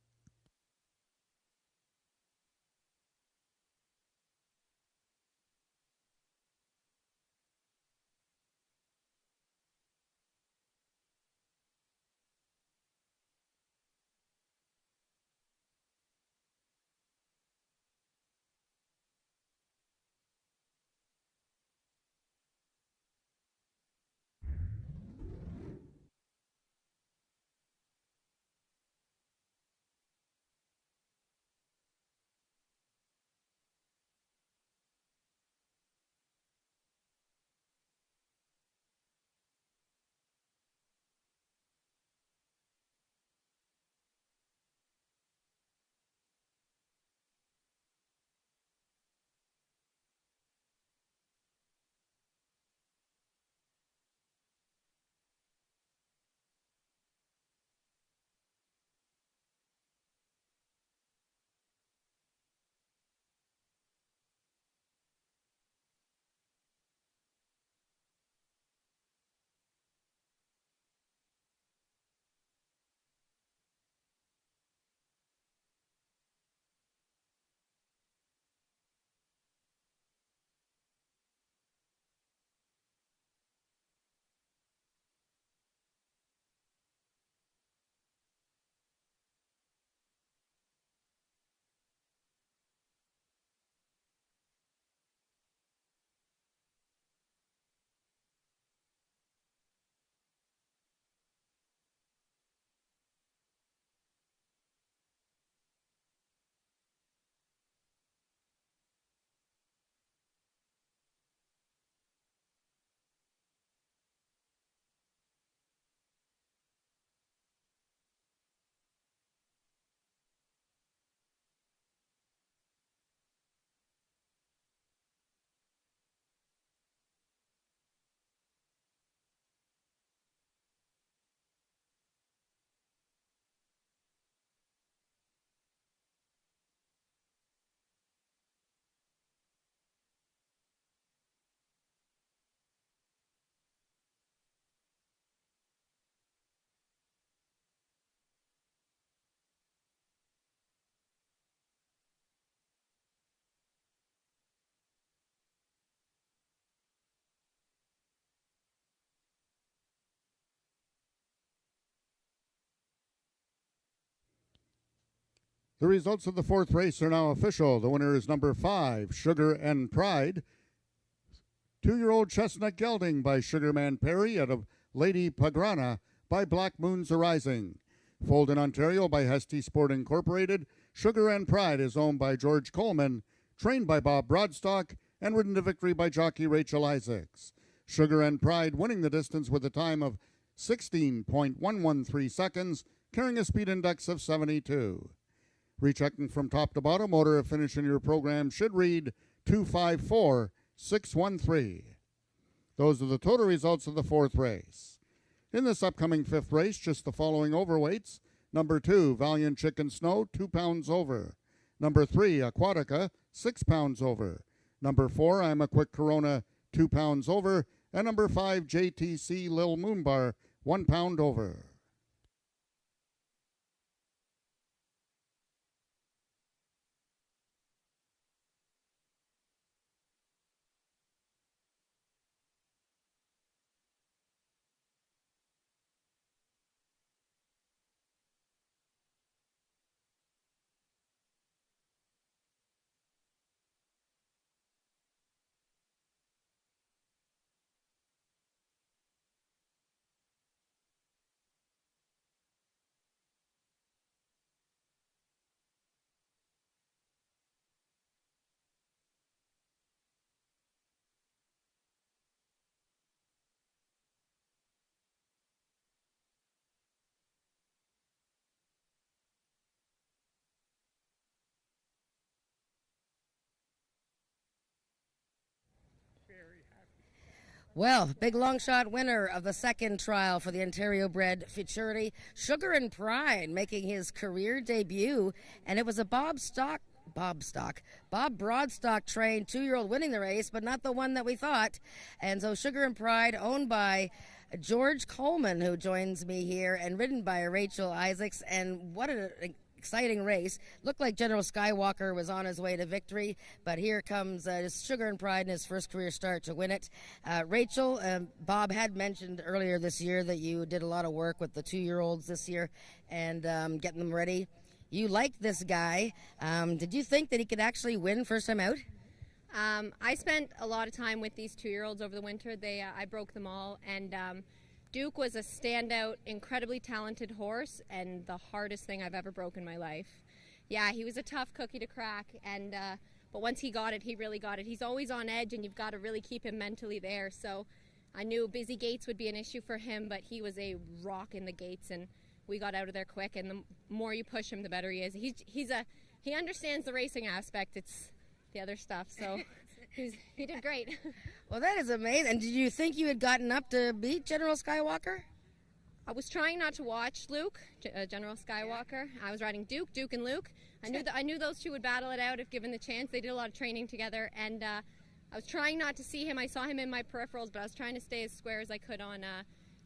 Speaker 3: The results of the fourth race are now official. The winner is number 5, Sugar and Pride. 2-year-old Chestnut Gelding by Sugarman Perry out of Lady Pagrana by Black Moons Arising. Foaled in Ontario by Hesty Sport Incorporated, Sugar and Pride is owned by George Coleman, trained by Bob Broadstock, and ridden to victory by jockey Rachel Isaacs. Sugar and Pride winning the distance with a time of 16.113 seconds, carrying a speed index of 72. Rechecking from top to bottom, order of finish in your program should read 254-613. Those are the total results of the fourth race. In this upcoming fifth race, just the following overweights. Number 2, Valiant Chicken Snow, 2 pounds over. Number 3, Aquatica, 6 pounds over. Number 4, I'm a Quick Corona, 2 pounds over. And number 5, JTC Lil Moonbar, 1 pound over.
Speaker 1: Well, big long shot winner of the second trial for the Ontario bred futurity, Sugar and Pride, making his career debut, and it was a Bob Broadstock trained 2-year-old winning the race, but not the one that we thought. And so Sugar and Pride, owned by George Coleman, who joins me here, and ridden by Rachel Isaacs. And what an exciting race. Looked like General Skywalker was on his way to victory, but here comes Sugar and Pride in his first career start to win it. Rachel, Bob had mentioned earlier this year that you did a lot of work with the 2-year-olds this year and getting them ready. You liked this guy. Did you think that he could actually win first time out?
Speaker 5: I spent a lot of time with these 2-year-olds over the winter. I broke them all, and Duke was a standout, incredibly talented horse, and the hardest thing I've ever broken in my life. Yeah, he was a tough cookie to crack, and but once he got it, he really got it. He's always on edge, and you've got to really keep him mentally there. So I knew busy gates would be an issue for him, but he was a rock in the gates, and we got out of there quick. And the more you push him, the better he is. He understands the racing aspect. It's the other stuff. So he did great.
Speaker 1: Well, that is amazing. And did you think you had gotten up to beat General Skywalker?
Speaker 5: I was trying not to watch Luke, General Skywalker. I was riding Duke and Luke. I knew those two would battle it out if given the chance. They did a lot of training together, and I was trying not to see him. I saw him in my peripherals, but I was trying to stay as square as I could on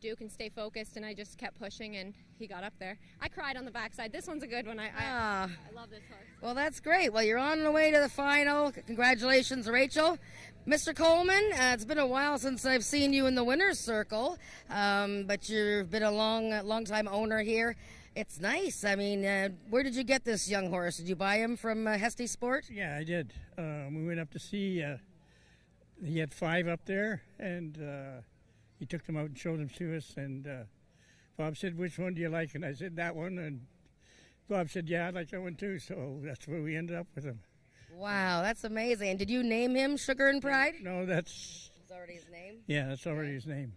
Speaker 5: Duke and stay focused, and I just kept pushing, and he got up there. I cried on the backside. This one's a good one. I love this horse.
Speaker 1: Well, that's great. Well, you're on the way to the final. Congratulations, Rachel. Mr. Coleman, it's been a while since I've seen you in the winner's circle, but you've been a long time owner here. It's nice. I mean, where did you get this young horse? Did you buy him from Hesty Sport?
Speaker 6: Yeah, I did. We went up to see, he had 5 up there, and he took them out and showed them to us, and Bob said, "Which one do you like?" And I said, "That one," and Bob said, "Yeah, I like that one too," so that's where we ended up with him.
Speaker 1: Wow, that's amazing. And did you name him Sugar and Pride?
Speaker 6: No, that's
Speaker 1: Already his name?
Speaker 6: Yeah, that's already his name.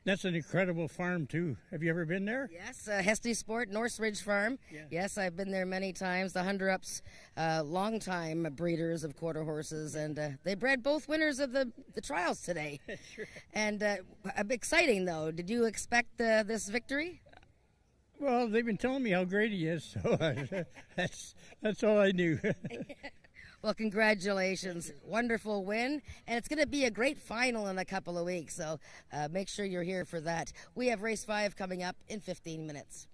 Speaker 6: That's an incredible farm, too. Have you ever been there?
Speaker 1: Yes, Hesty Sport, North Ridge Farm.
Speaker 6: Yeah.
Speaker 1: Yes, I've been there many times. The Hunter Ups, long-time breeders of quarter horses, and they bred both winners of the trials today.
Speaker 6: Sure.
Speaker 1: And exciting, though. Did you expect this victory?
Speaker 6: Well, they've been telling me how great he is, so that's all I knew.
Speaker 1: Well, congratulations. Wonderful win. And it's going to be a great final in a couple of weeks, so make sure you're here for that. We have race 5 coming up in 15 minutes.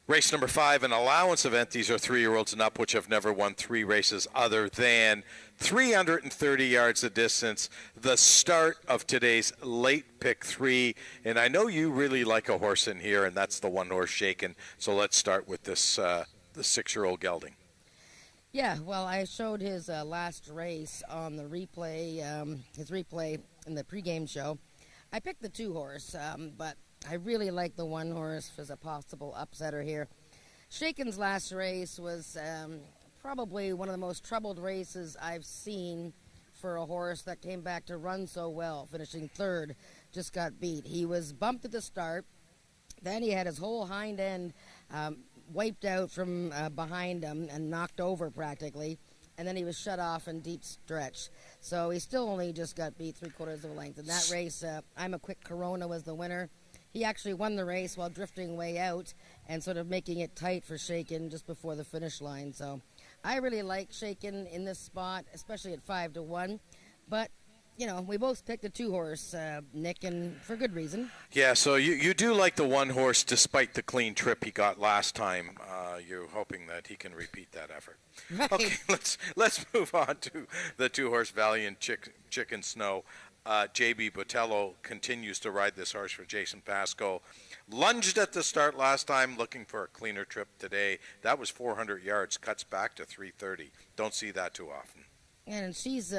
Speaker 2: Race number 5, an allowance event. These are 3-year-olds and up, which have never won 3 races other than 330 yards of distance. The start of today's late pick 3. And I know you really like a horse in here, and that's the one horse Shaken. So let's start with this, the 6-year-old gelding.
Speaker 1: Yeah, well, I showed his last race on the replay, his replay in the pregame show. I picked the 2 horse, but I really like the 1 horse as a possible upsetter here. Shaken's last race was probably one of the most troubled races I've seen for a horse that came back to run so well, finishing 3rd, just got beat. He was bumped at the start, then he had his whole hind end wiped out from behind him and knocked over practically, and then he was shut off in deep stretch. So he still only just got beat 3/4 of a length. In that race, I'm a Quick Corona was the winner. He actually won the race while drifting way out and sort of making it tight for Shaken just before the finish line. So I really like Shaken in this spot, especially at 5-1. But, you know, we both picked a 2 horse, Nick, and for good reason.
Speaker 2: Yeah, so you do like the 1 horse despite the clean trip he got last time. You're hoping that he can repeat that effort.
Speaker 1: Right.
Speaker 2: Okay, let's move on to the 2 horse Valiant Chicken Snow. JB Botello continues to ride this horse for Jason Pascoe. Lunged at the start last time, looking for a cleaner trip today. That was 400 yards, cuts back to 330. Don't see that too often.
Speaker 1: And she's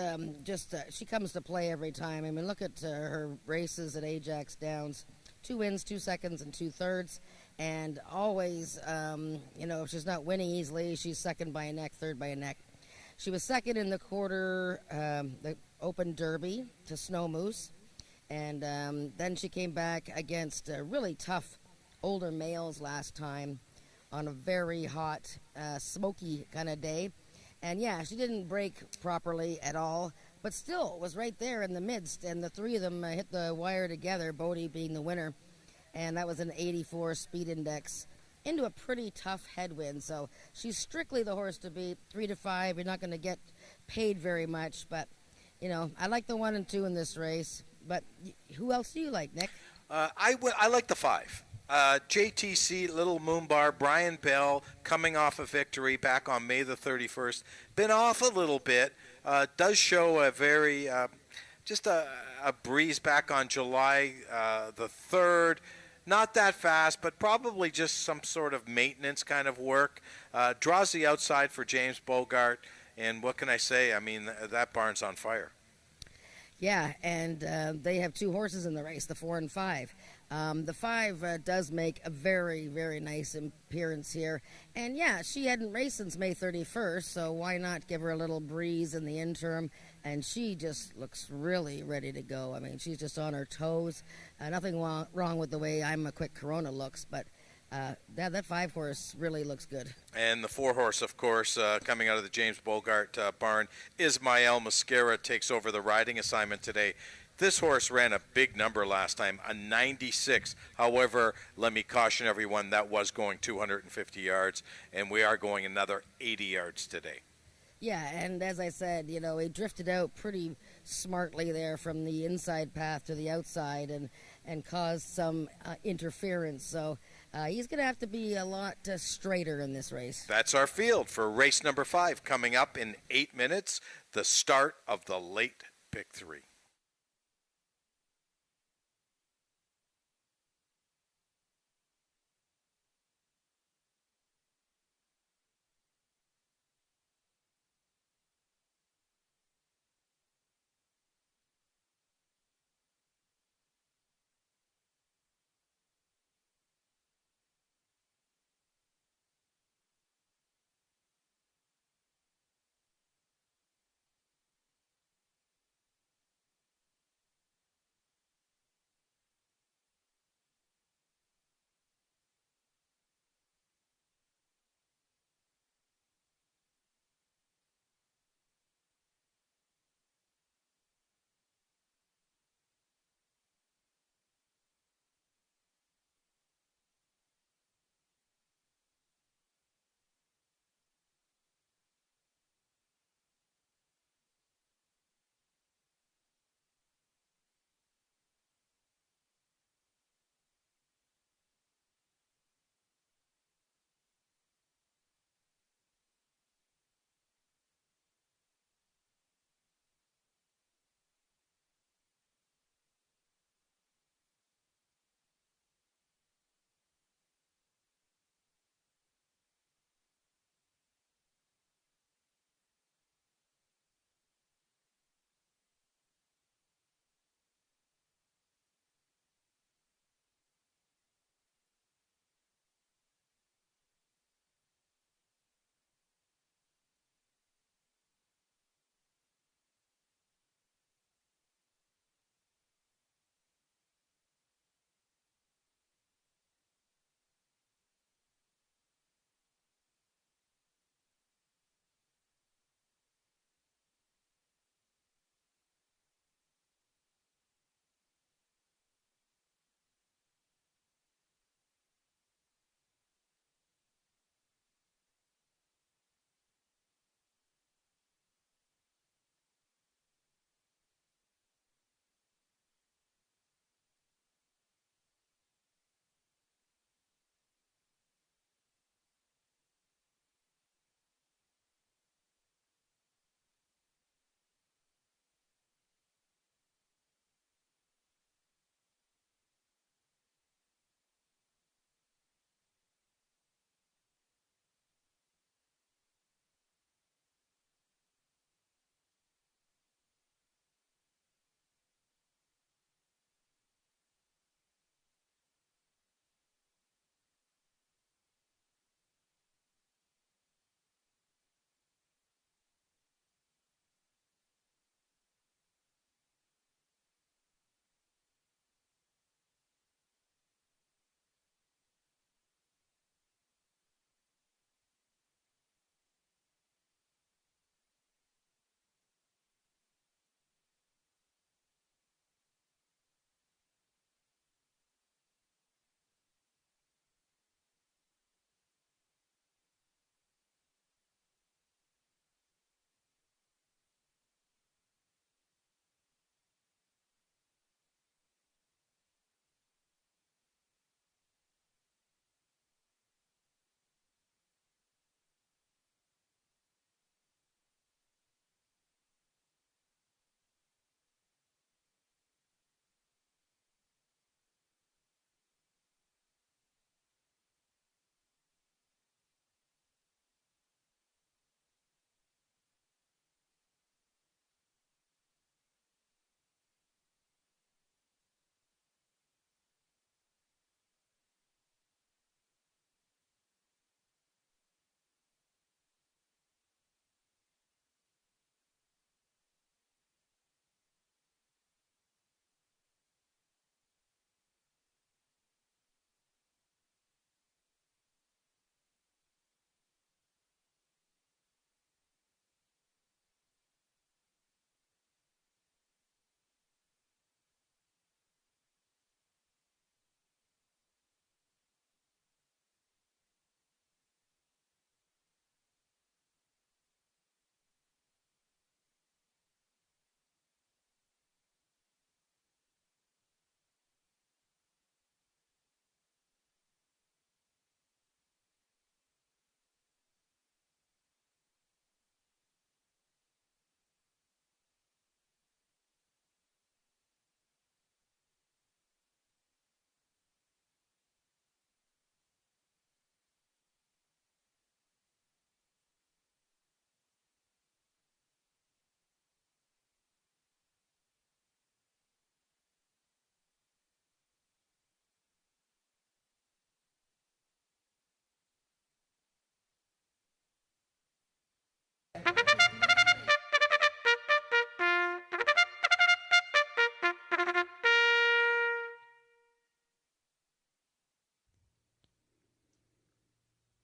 Speaker 1: she comes to play every time. I mean, look at her races at Ajax Downs. 2 wins, 2 seconds, and 2/3. And always, you know, if she's not winning easily, she's second by a neck, third by a neck. She was second in the quarter, the Open Derby to Snow Moose. And then she came back against really tough older males last time on a very hot, smoky kind of day. And yeah, she didn't break properly at all, but still was right there in the midst. And the 3 of them hit the wire together, Bodie being the winner. And that was an 84 speed index into a pretty tough headwind. So she's strictly the horse to beat. 3-5, you're not going to get paid very much. But, you know, I like the 1 and 2 in this race. But who else do you like, Nick?
Speaker 2: I like the 5. JTC, Little Moonbar, Brian Bell coming off a victory back on May the 31st. Been off a little bit. Does show a very, just a breeze back on July the 3rd. Not that fast, but probably just some sort of maintenance kind of work. Draws the outside for James Bogart. And what can I say? I mean, that barn's on fire.
Speaker 1: Yeah, and they have 2 horses in the race, the 4 and 5. The 5 does make a very, very nice appearance here. And yeah, she hadn't raced since May 31st, so why not give her a little breeze in the interim? And she just looks really ready to go. I mean, she's just on her toes. Nothing wrong with the way I'm a Quick Corona looks, but that 5 horse really looks good.
Speaker 2: And the 4 horse, of course, coming out of the James Bogart barn, Ismael Mascara takes over the riding assignment today. This horse ran a big number last time, a 96. However, let me caution everyone, that was going 250 yards, and we are going another 80 yards today.
Speaker 1: Yeah, and as I said, you know, he drifted out pretty smartly there from the inside path to the outside and caused some interference. So he's going to have to be a lot straighter in this race.
Speaker 2: That's our field for race number 5 coming up in 8 minutes, the start of the late pick 3.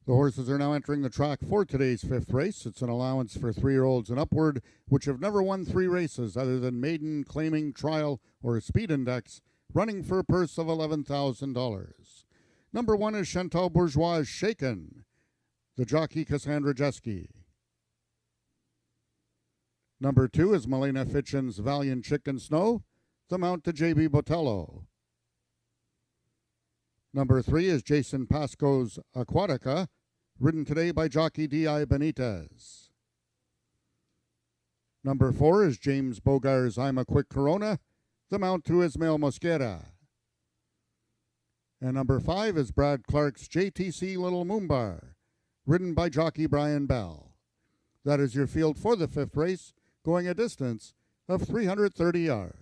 Speaker 3: The horses are now entering the track for today's fifth race. It's an allowance for 3-year-olds and upward, which have never won 3 races other than maiden, claiming, trial, or speed index, running for a purse of $11,000. Number 1 is Chantal Bourgeois Shaken, the jockey Cassandra Jeske. Number 2 is Milena Fitchin's Valiant Chicken Snow, the mount to J.B. Botello. Number 3 is Jason Pasco's Aquatica, ridden today by jockey D.I. Benitez. Number 4 is James Bogar's I'm a Quick Corona, the mount to Ismael Mosquera. And number 5 is Brad Clark's JTC Little Moombar, ridden by jockey Brian Bell. That is your field for the fifth race, going a distance of 330 yards.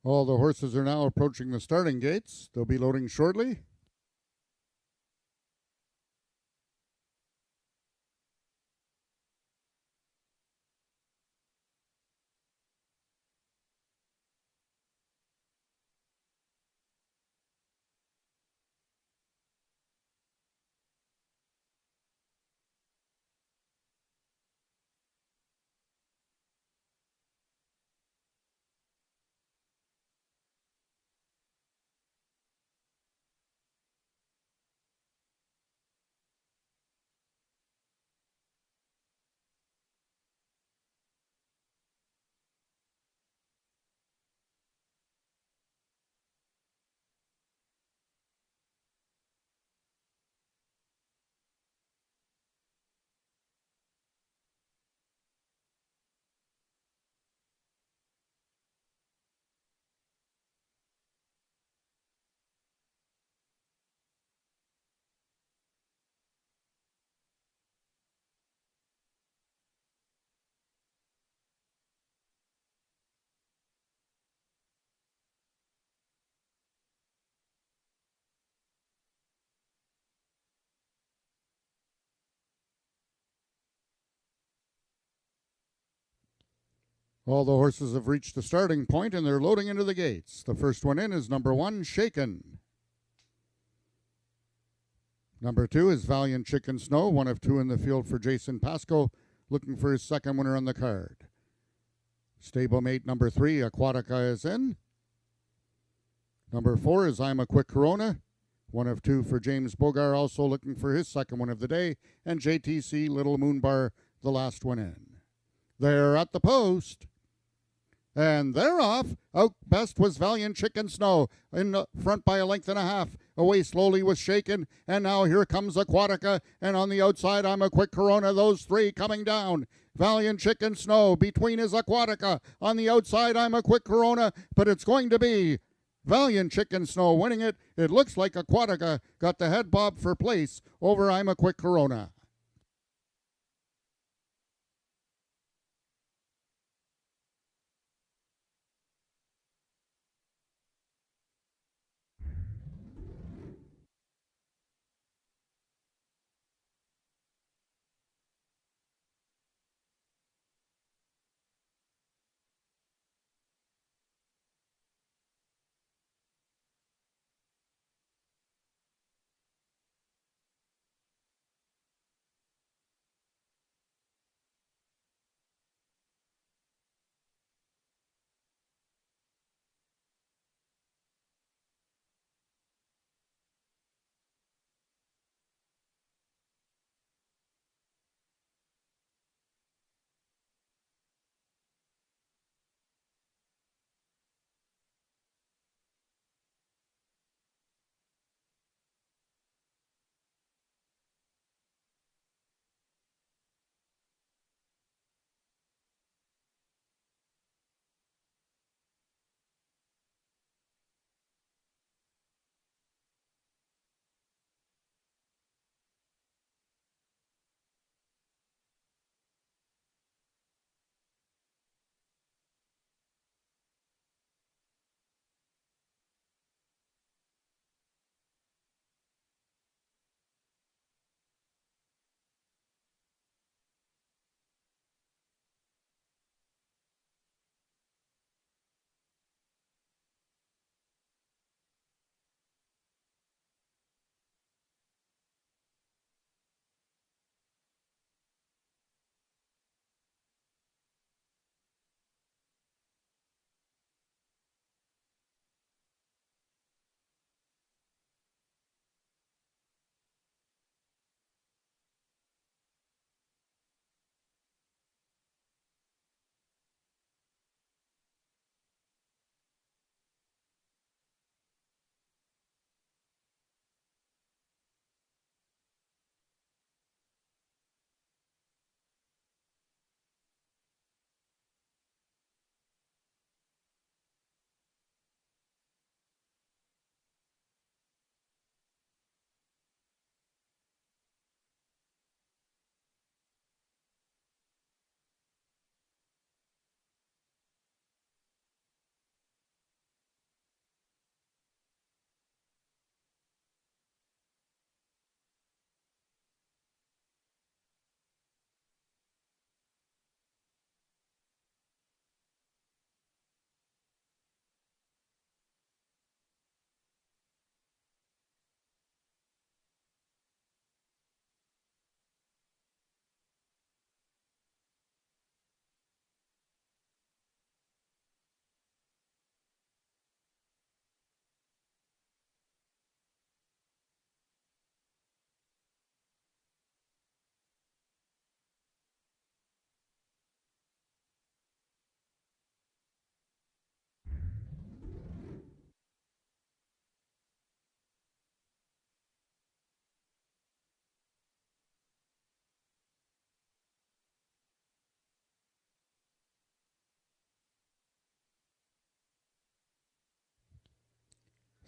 Speaker 3: All the horses are now approaching the starting gates. They'll be loading shortly. All the horses have reached the starting point and they're loading into the gates. The first one in is number 1, Shaken. Number 2 is Valiant Chicken Snow, one of 2 in the field for Jason Pasco, looking for his second winner on the card. Stablemate number 3, Aquatica, is in. Number 4 is I'm a Quick Corona, one of 2 for James Bogar, also looking for his second one of the day. And JTC Little Moon Bar, the last one in. They're at the post. And they're off. Out best was Valiant Chicken Snow. In front by a length and a half. Away slowly was Shaken. And now here comes Aquatica. And on the outside, I'm a Quick Corona. Those 3 coming down. Valiant Chicken Snow. Between is Aquatica. On the outside, I'm a Quick Corona. But it's going to be Valiant Chicken Snow winning it. It looks like Aquatica got the head bob for place over I'm a Quick Corona.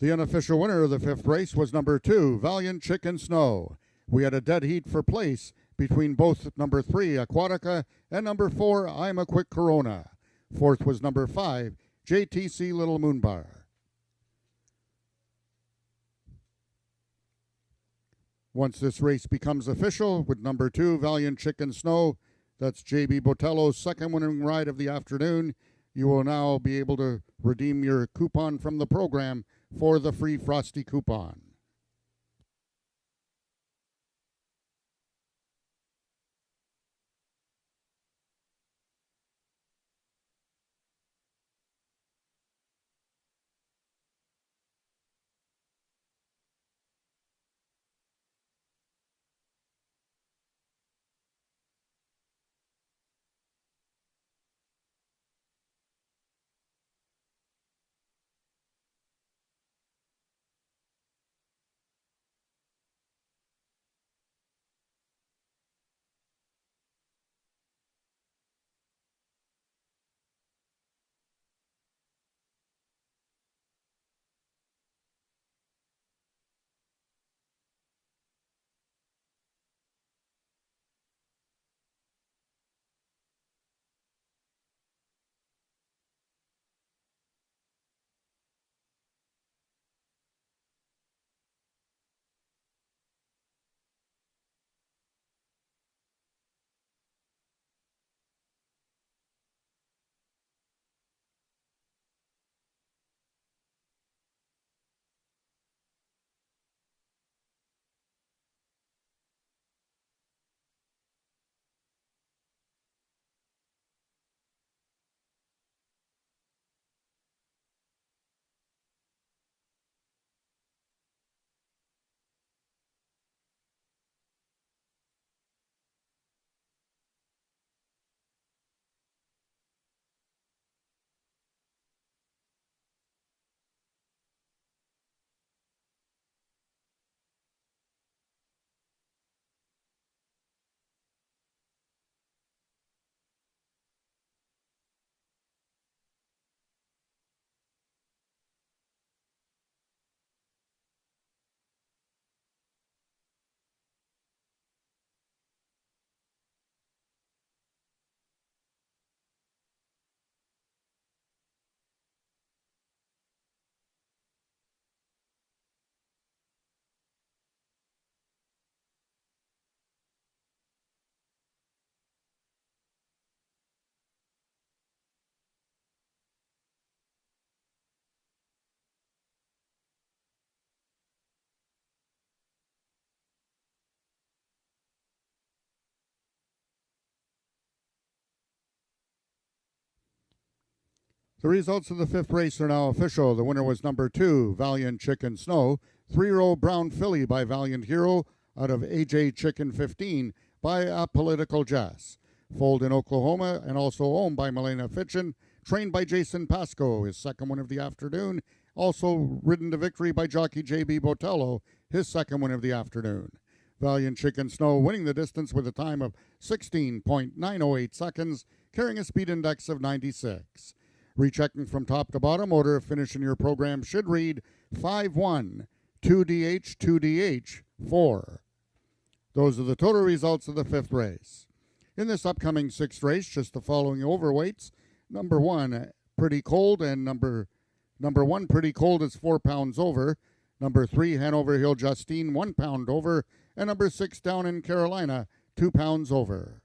Speaker 3: The unofficial winner of the 5th race was number 2, Valiant Chicken Snow. We had a dead heat for place between both number 3, Aquatica, and number 4, I'm a Quick Corona. 4th was number 5, JTC Little Moon Bar. Once this race becomes official with number 2, Valiant Chicken Snow, That's JB Botello's second winning ride of the afternoon. You will now be able to redeem your coupon from the program for the free Frosty coupon. The results of the fifth race are now official. The winner was number 2, Valiant Chicken Snow. 3-year-old Brown Filly by Valiant Hero out of AJ Chicken 15 by A Political Jazz. Foaled in Oklahoma and also owned by Milena Fitchin. Trained by Jason Pasco, his second win of the afternoon. Also ridden to victory by jockey JB Botello, his second win of the afternoon. Valiant Chicken Snow winning the distance with a time of 16.908 seconds, carrying a speed index of 96. Rechecking from top to bottom, order of finish in your program should read 5-1, 2DH, 2DH, 4. Those are the total results of the fifth race. In this upcoming sixth race, just the following overweights. Number 1, Pretty Cold, and number 1, Pretty Cold, is 4 pounds over. Number 3, Hanover Hill Justine, 1 pound over. And number 6, Down in Carolina, 2 pounds over.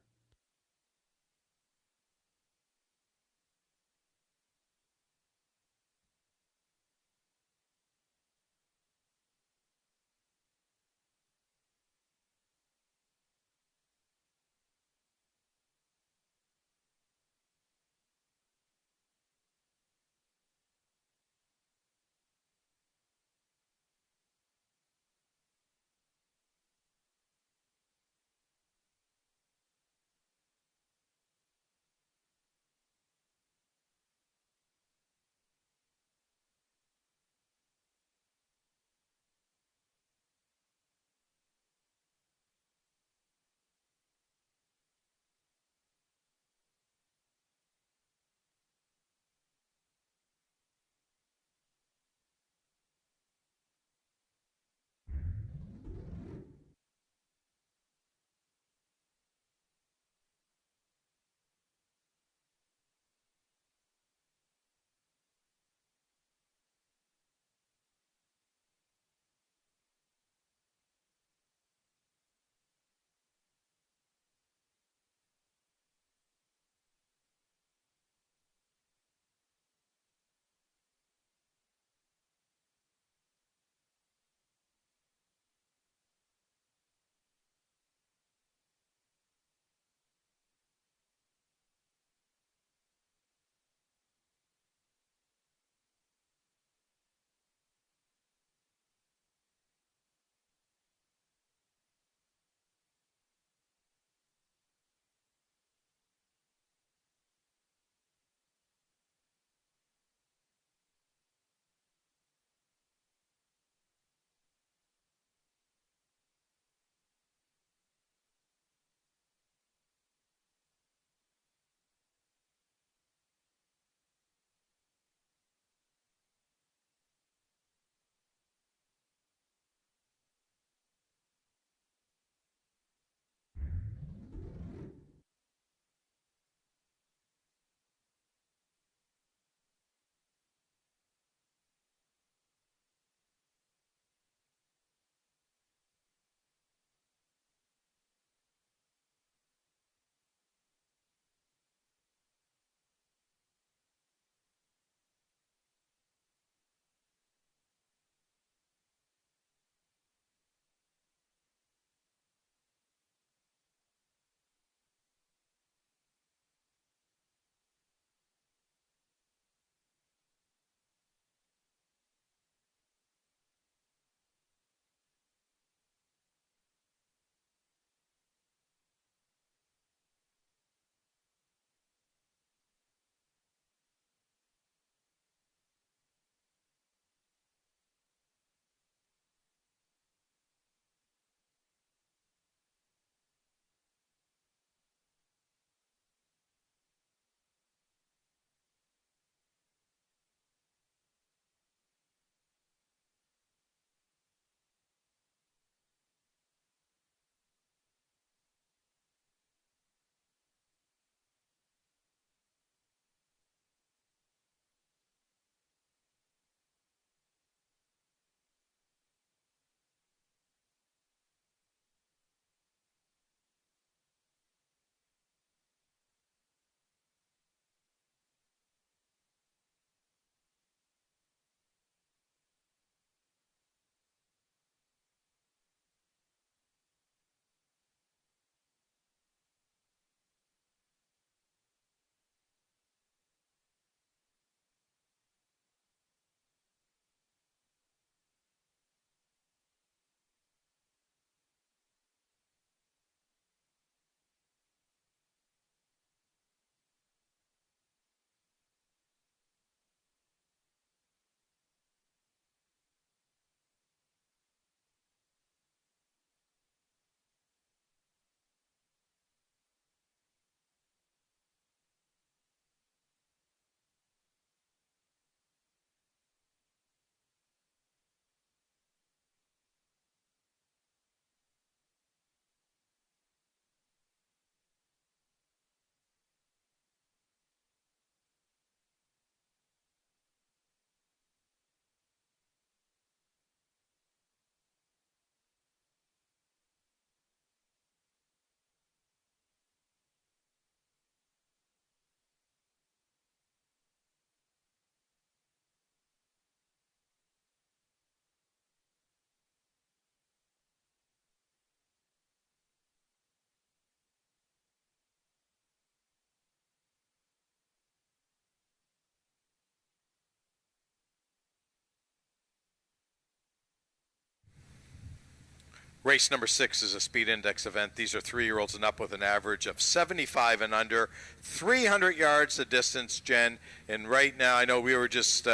Speaker 2: Race number 6 is a speed index event. These are 3-year-olds and up with an average of 75 and under, 300 yards the distance, Jen. And right now, I know we were just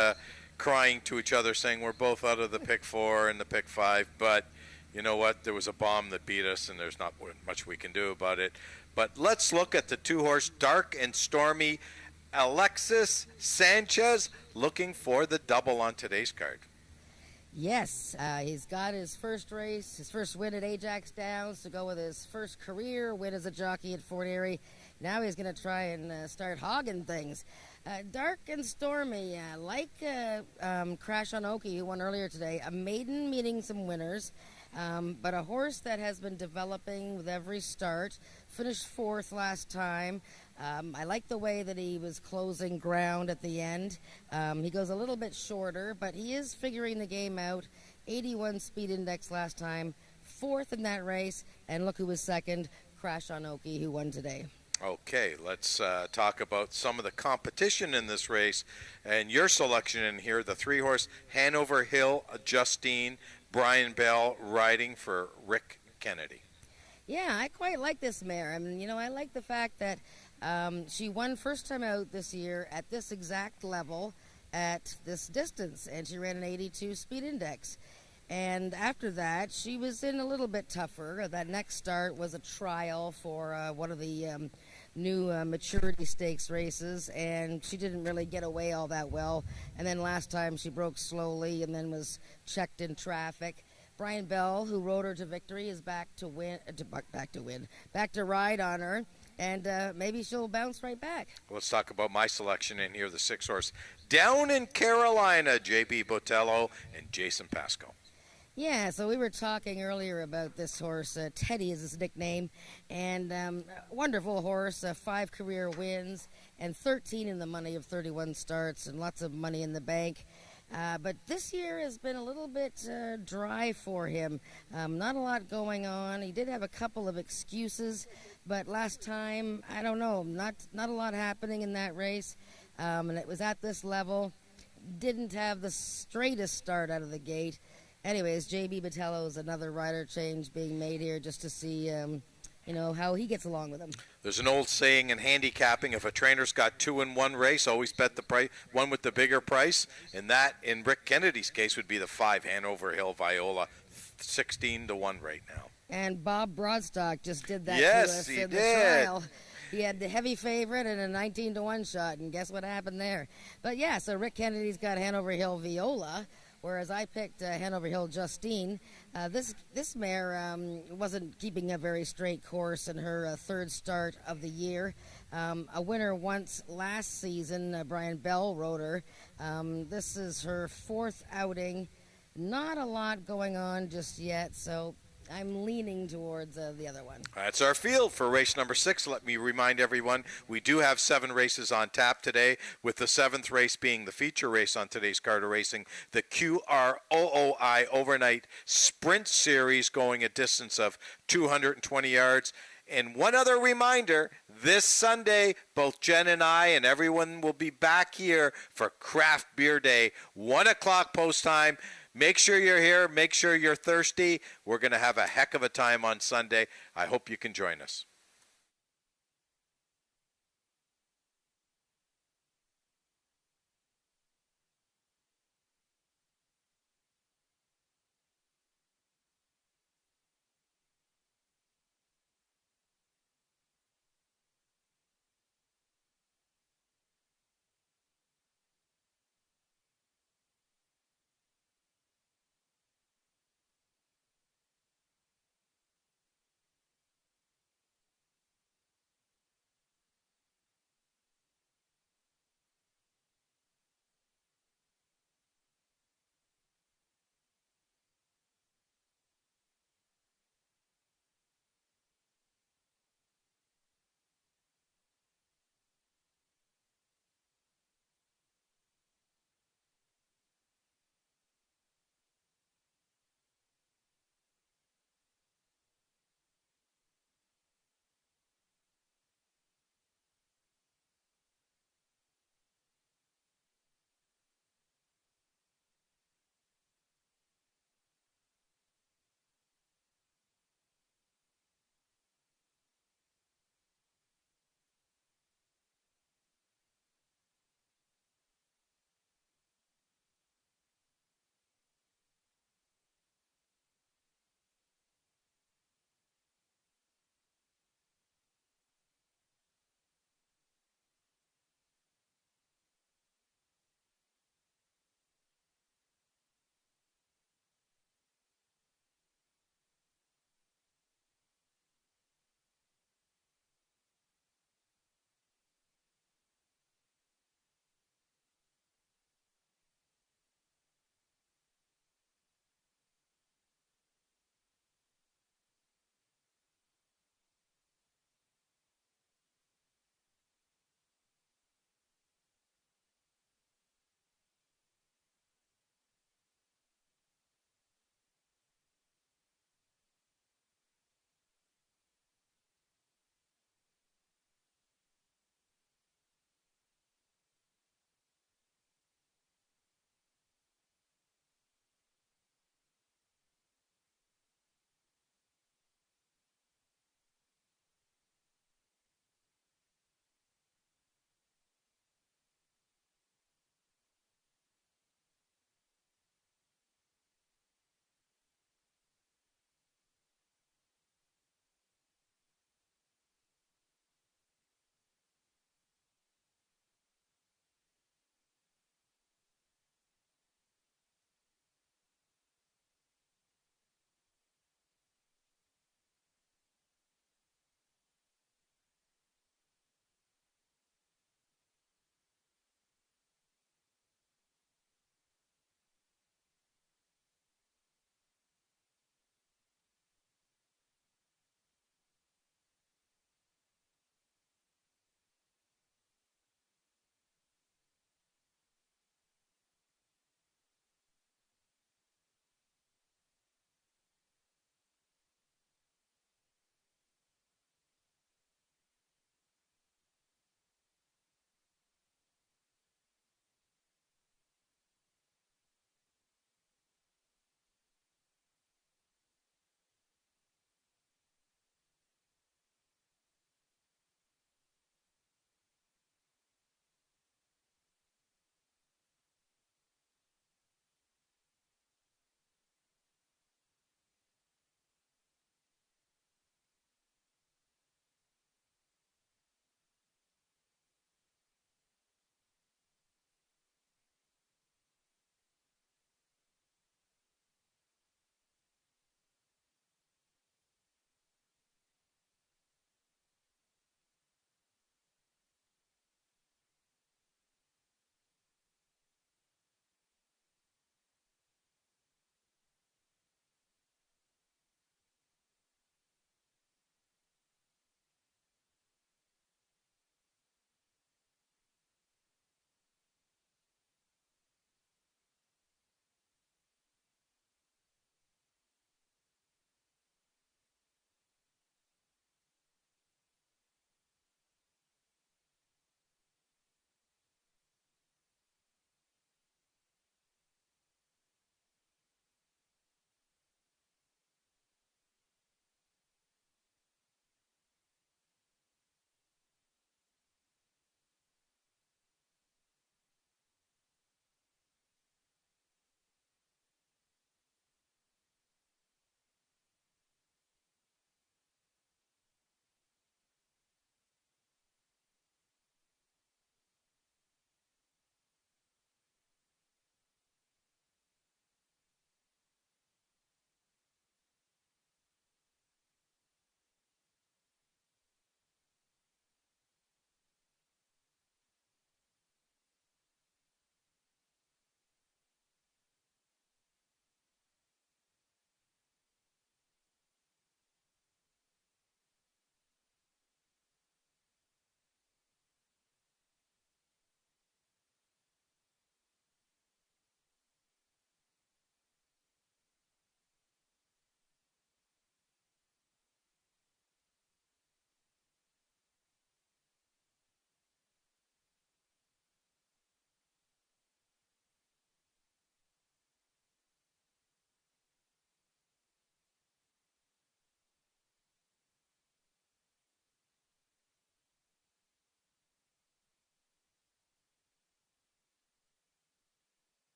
Speaker 2: crying to each other saying we're both out of the pick 4 and the pick 5, but you know what? There was a bomb that beat us, and there's not much we can do about it. But let's look at the 2-horse Dark and Stormy. Alexis Sanchez looking for the double on today's card.
Speaker 1: Yes, he's got his first race, his first win at Ajax Downs to go with his first career win as a jockey at Fort Erie. Now he's going to try and start hogging things. Dark and Stormy, like Crash on Oki, who won earlier today, a maiden meeting some winners, but a horse that has been developing with every start. Finished 4th last time. I like the way that he was closing ground at the end. He goes a little bit shorter, but he is figuring the game out. 81 speed index last time, 4th in that race, and look who was second, Crash on Oki, who won today.
Speaker 2: Okay, let's talk about some of the competition in this race. And your selection in here, the 3-horse Hanover Hill Justine, Brian Bell riding for Rick Kennedy.
Speaker 1: Yeah, I quite like this mare. I mean, I like the fact that she won first time out this year at this exact level at this distance, and she ran an 82 speed index. And after that, she was in a little bit tougher. That next start was a trial for one of the new maturity stakes races, and she didn't really get away all that well. And then last time she broke slowly and then was checked in traffic. Brian Bell, who rode her to victory, is back to ride on her, and maybe she'll bounce right back.
Speaker 2: Let's talk about my selection in here, the 6-horse Down in Carolina, J.B. Botello and Jason Pasco.
Speaker 1: Yeah, so we were talking earlier about this horse. Teddy is his nickname, and wonderful horse, 5 career wins, and 13 in the money of 31 starts, and lots of money in the bank. But this year has been a little bit dry for him. Not a lot going on. He did have a couple of excuses, but last time, I don't know, not a lot happening in that race. And it was at this level. Didn't have the straightest start out of the gate. Anyways, J.B. Botello is another rider change being made here just to see, how he gets along with him.
Speaker 2: There's an old saying in handicapping, if a trainer's got 2 in one race, always bet the one with the bigger price. And that, in Rick Kennedy's case, would be the 5 Hanover Hill Viola, 16-1 right now.
Speaker 1: And Bob Broadstock just did that
Speaker 2: yes,
Speaker 1: to us
Speaker 2: he
Speaker 1: in the
Speaker 2: did.
Speaker 1: trial. He had the heavy favorite and a 19-1 shot, and guess what happened there? But yeah, so Rick Kennedy's got Hanover Hill Viola, whereas I picked Hanover Hill Justine. This mare wasn't keeping a very straight course in her 3rd start of the year. A winner once last season, Brian Bell rode her. This is her 4th outing. Not a lot going on just yet, so I'm leaning towards the other one.
Speaker 2: That's our field for race number 6. Let me remind everyone, we do have 7 races on tap today, with the 7th race being the feature race on today's card of racing, the QROOI Overnight Sprint Series, going a distance of 220 yards. And one other reminder, this Sunday, both Jen and I and everyone will be back here for Craft Beer Day, 1 o'clock post time. Make sure you're here. Make sure you're thirsty. We're going to have a heck of a time on Sunday. I hope you can join us.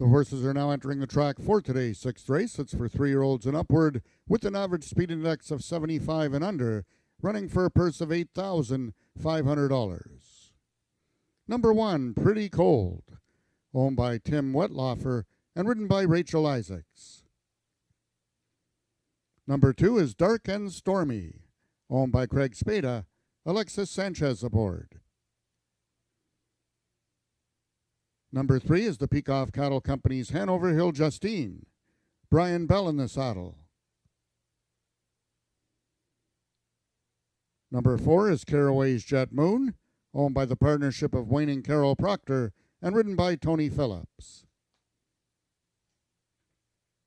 Speaker 3: the horses are now entering the track for today's sixth race. It's for 3-year-olds and upward with an average speed index of 75 and under, running for a purse of $8,500. Number 1, Pretty Cold, owned by Tim Wetlaufer and ridden by Rachel Isaacs. Number 2 is Dark and Stormy, owned by Craig Spada, Alexis Sanchez aboard. Number 3 is the Peacock Cattle Company's Hanover Hill Justine, Brian Bell in the saddle. Number 4 is Caraway's Jet Moon, owned by the partnership of Wayne and Carol Proctor and ridden by Tony Phillips.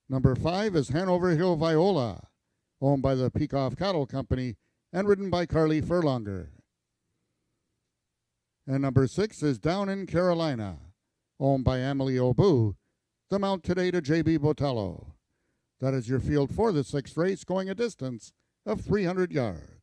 Speaker 3: Number 5 is Hanover Hill Viola, owned by the Peacock Cattle Company and ridden by Carly Furlonger. And number 6 is Down in Carolina, owned by Emily Obu, the mount today to J.B. Botello. That is your field for the sixth race, going a distance of 300 yards.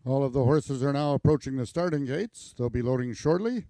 Speaker 3: All of the horses are now approaching the starting gates. They'll be loading shortly.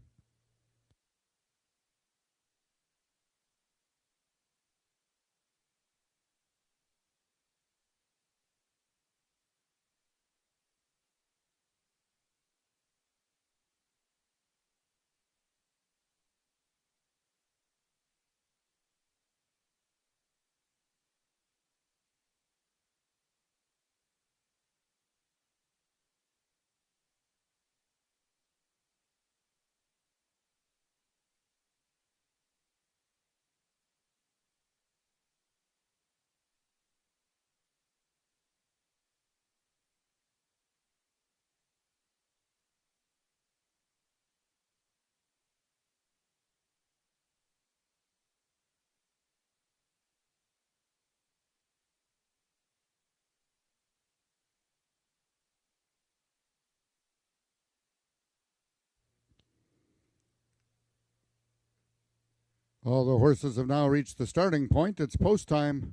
Speaker 3: All the horses have now reached the starting point. It's post time.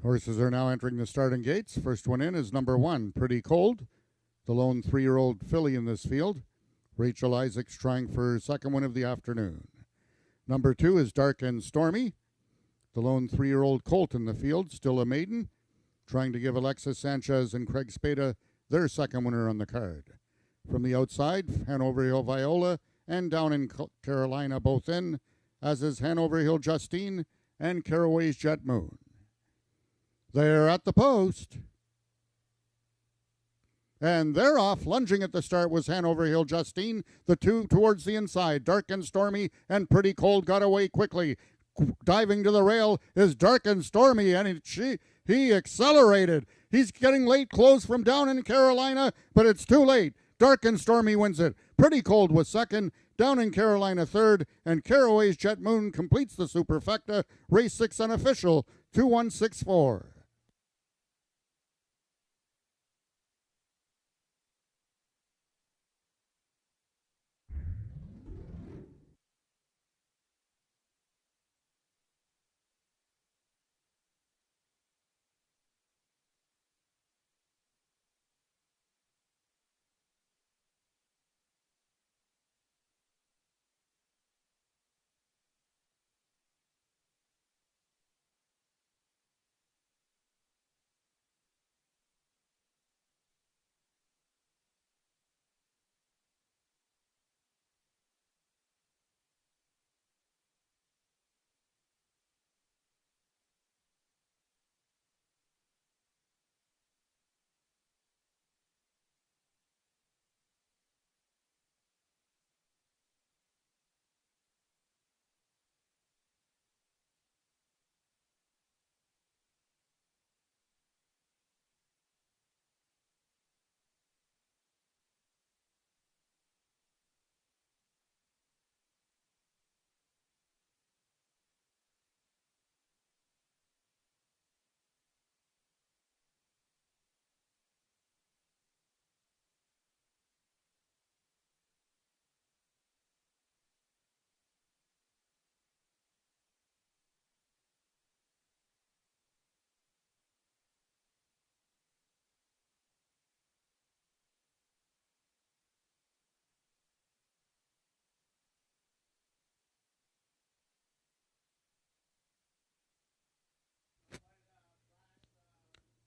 Speaker 3: Horses are now entering the starting gates. First one in is number 1, Pretty Cold, the lone 3-year-old filly in this field. Rachel Isaacs trying for her second win of the afternoon. Number 2 is Dark and Stormy, the lone 3-year-old colt in the field, still a maiden, trying to give Alexis Sanchez and Craig Spada their second winner on the card. From the outside, Hanover Hill Viola and Down in Carolina both in, as is Hanover Hill Justine and Caraway's Jet Moon. They're at the post. And they're off. Lunging at the start was Hanover Hill Justine. The two towards the inside. Dark and Stormy and Pretty Cold got away quickly. Diving to the rail is Dark and Stormy, and he accelerated. He's getting late close from Down in Carolina, but it's too late. Dark and Stormy wins it. Pretty Cold was second. Down in Carolina third, and Caraway's Jet Moon completes the superfecta. Race 6 unofficial, 2164.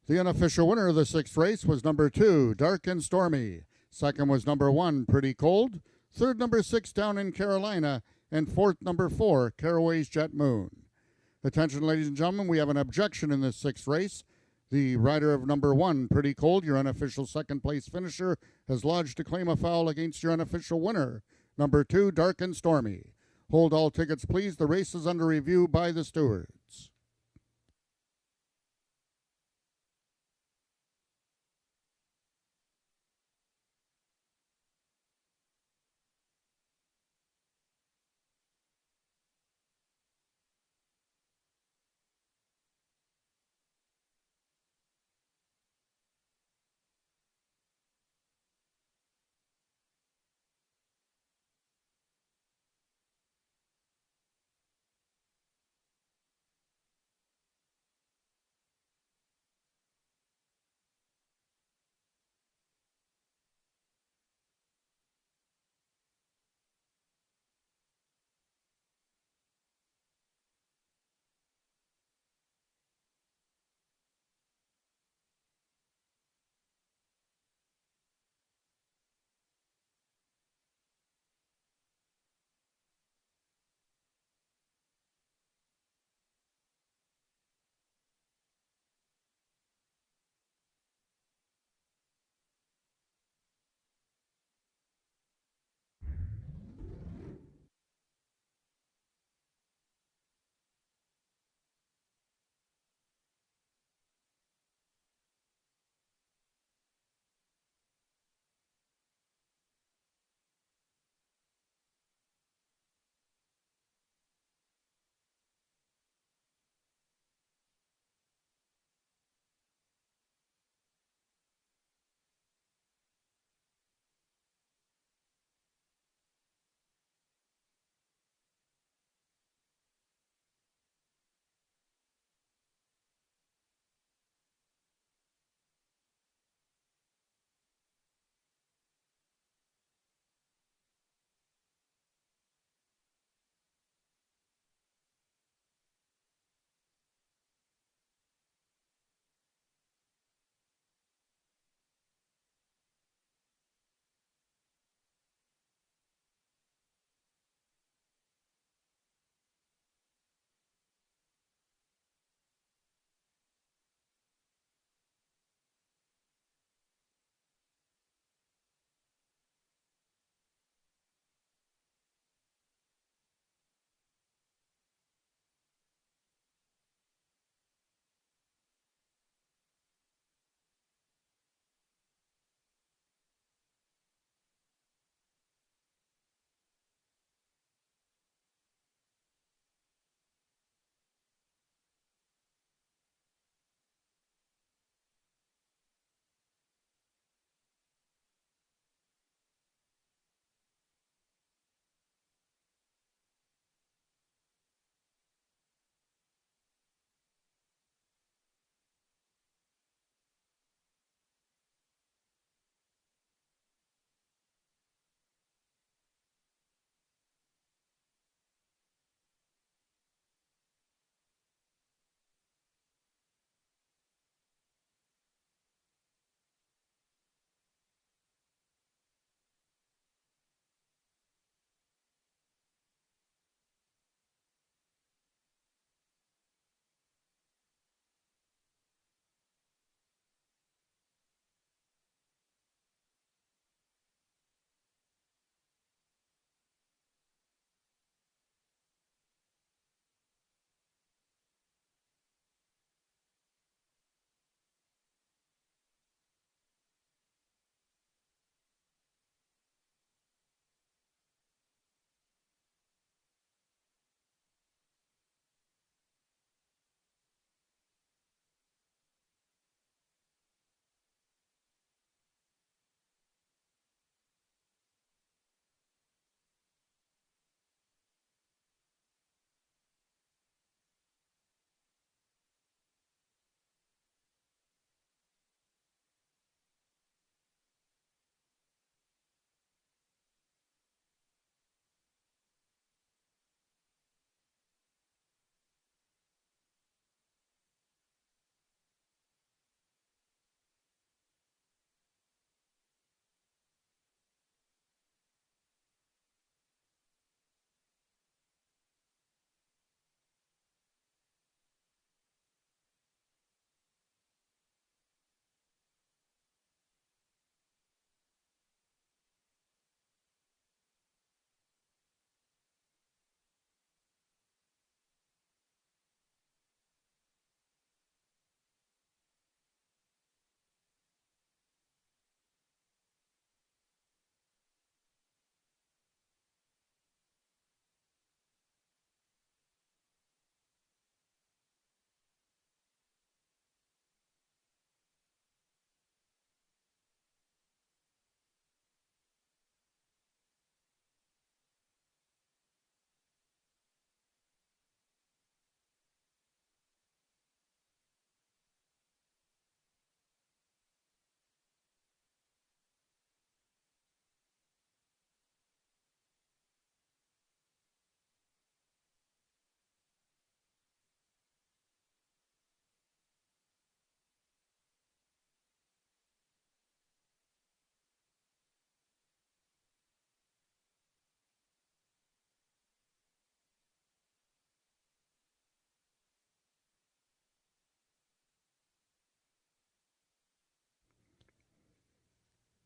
Speaker 3: The unofficial winner of the 6th race was number 2, Dark and Stormy. Second was number 1, Pretty Cold. Third, number 6, Down in Carolina. And fourth, number 4, Caraway's Jet Moon. Attention, ladies and gentlemen, we have an objection in this 6th race. The rider of number 1, Pretty Cold, your unofficial second place finisher, has lodged a claim of foul against your unofficial winner, number 2, Dark and Stormy. Hold all tickets, please. The race is under review by the stewards.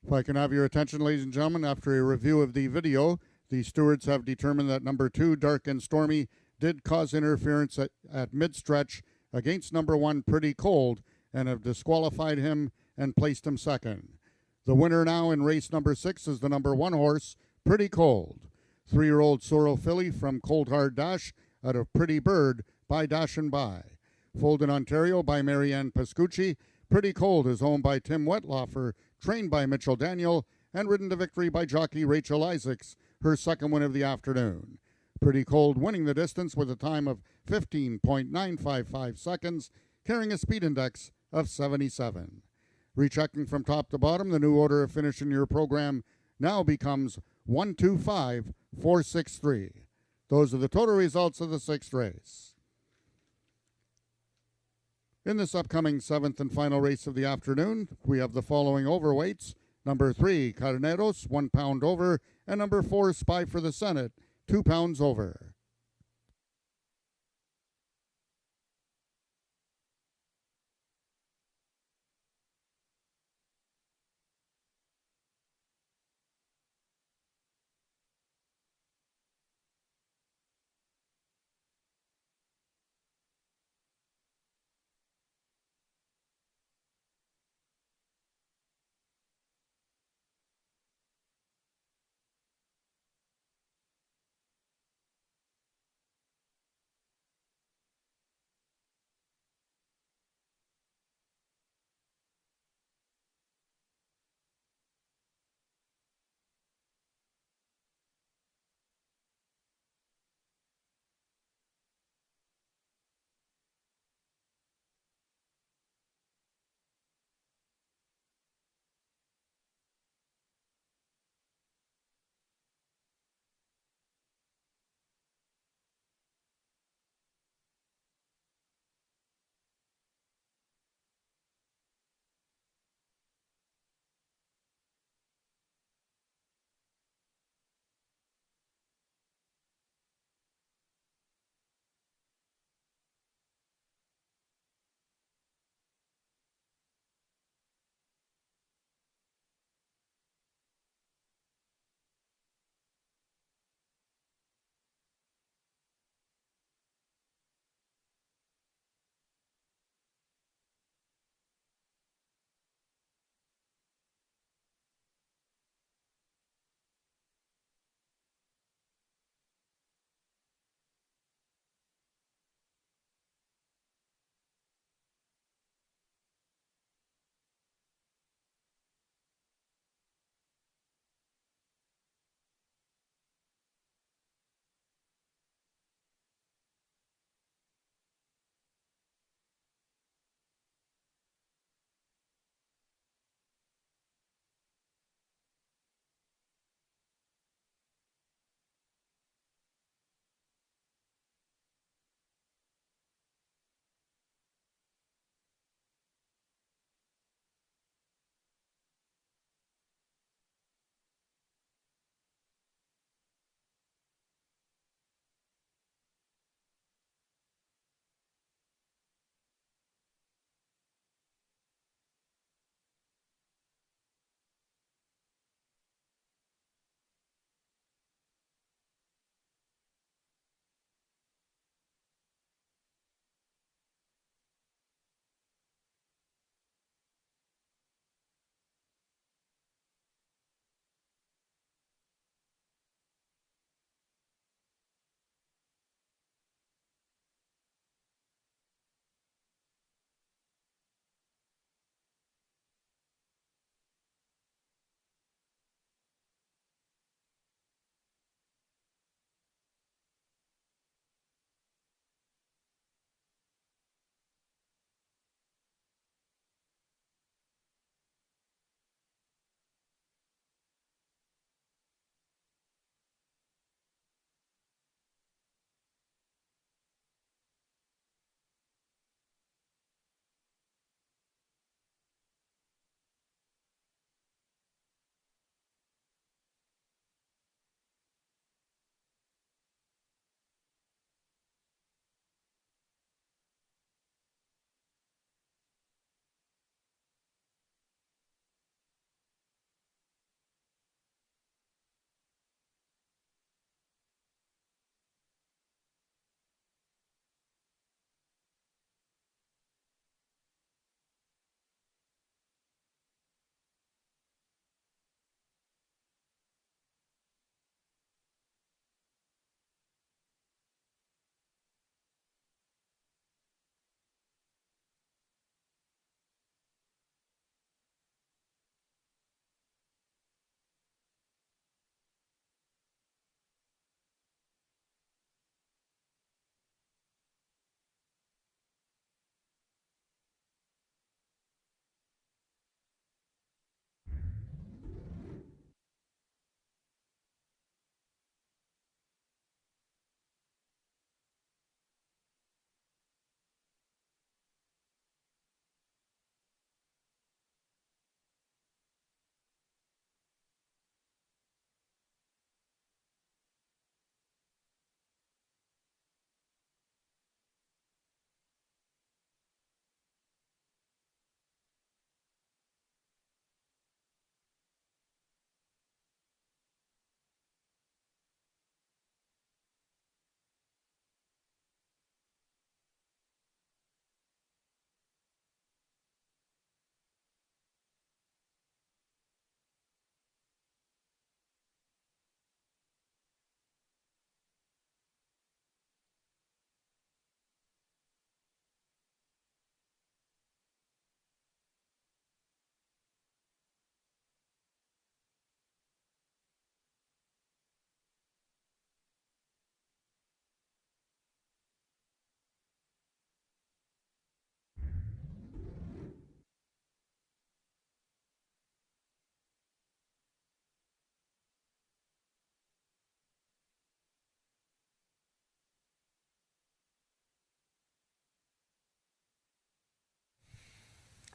Speaker 3: If I can have your attention, ladies and gentlemen, after a review of the video, the stewards have determined that number 2, Dark and Stormy, did cause interference at mid-stretch against number 1, Pretty Cold, and have disqualified him and placed him second. The winner now in race number 6 is the number 1 horse, Pretty Cold. 3-year-old Sorrel filly from Cold Hard Dash out of Pretty Bird by Dash and By. Foaled in Ontario by Marianne Pascucci, Pretty Cold is owned by Tim Wetlaufer, trained by Mitchell Daniel, and ridden to victory by jockey Rachel Isaacs, her second win of the afternoon. Pretty Cold winning the distance with a time of 15.955 seconds, carrying a speed index of 77. Rechecking from top to bottom, the new order of finish in your program now becomes 125-463. Those are the total results of the 6th race. In this upcoming 7th and final race of the afternoon, we have the following overweights. Number 3, Carneros, 1 pound over, and number 4, Spy for the Senate, 2 pounds over.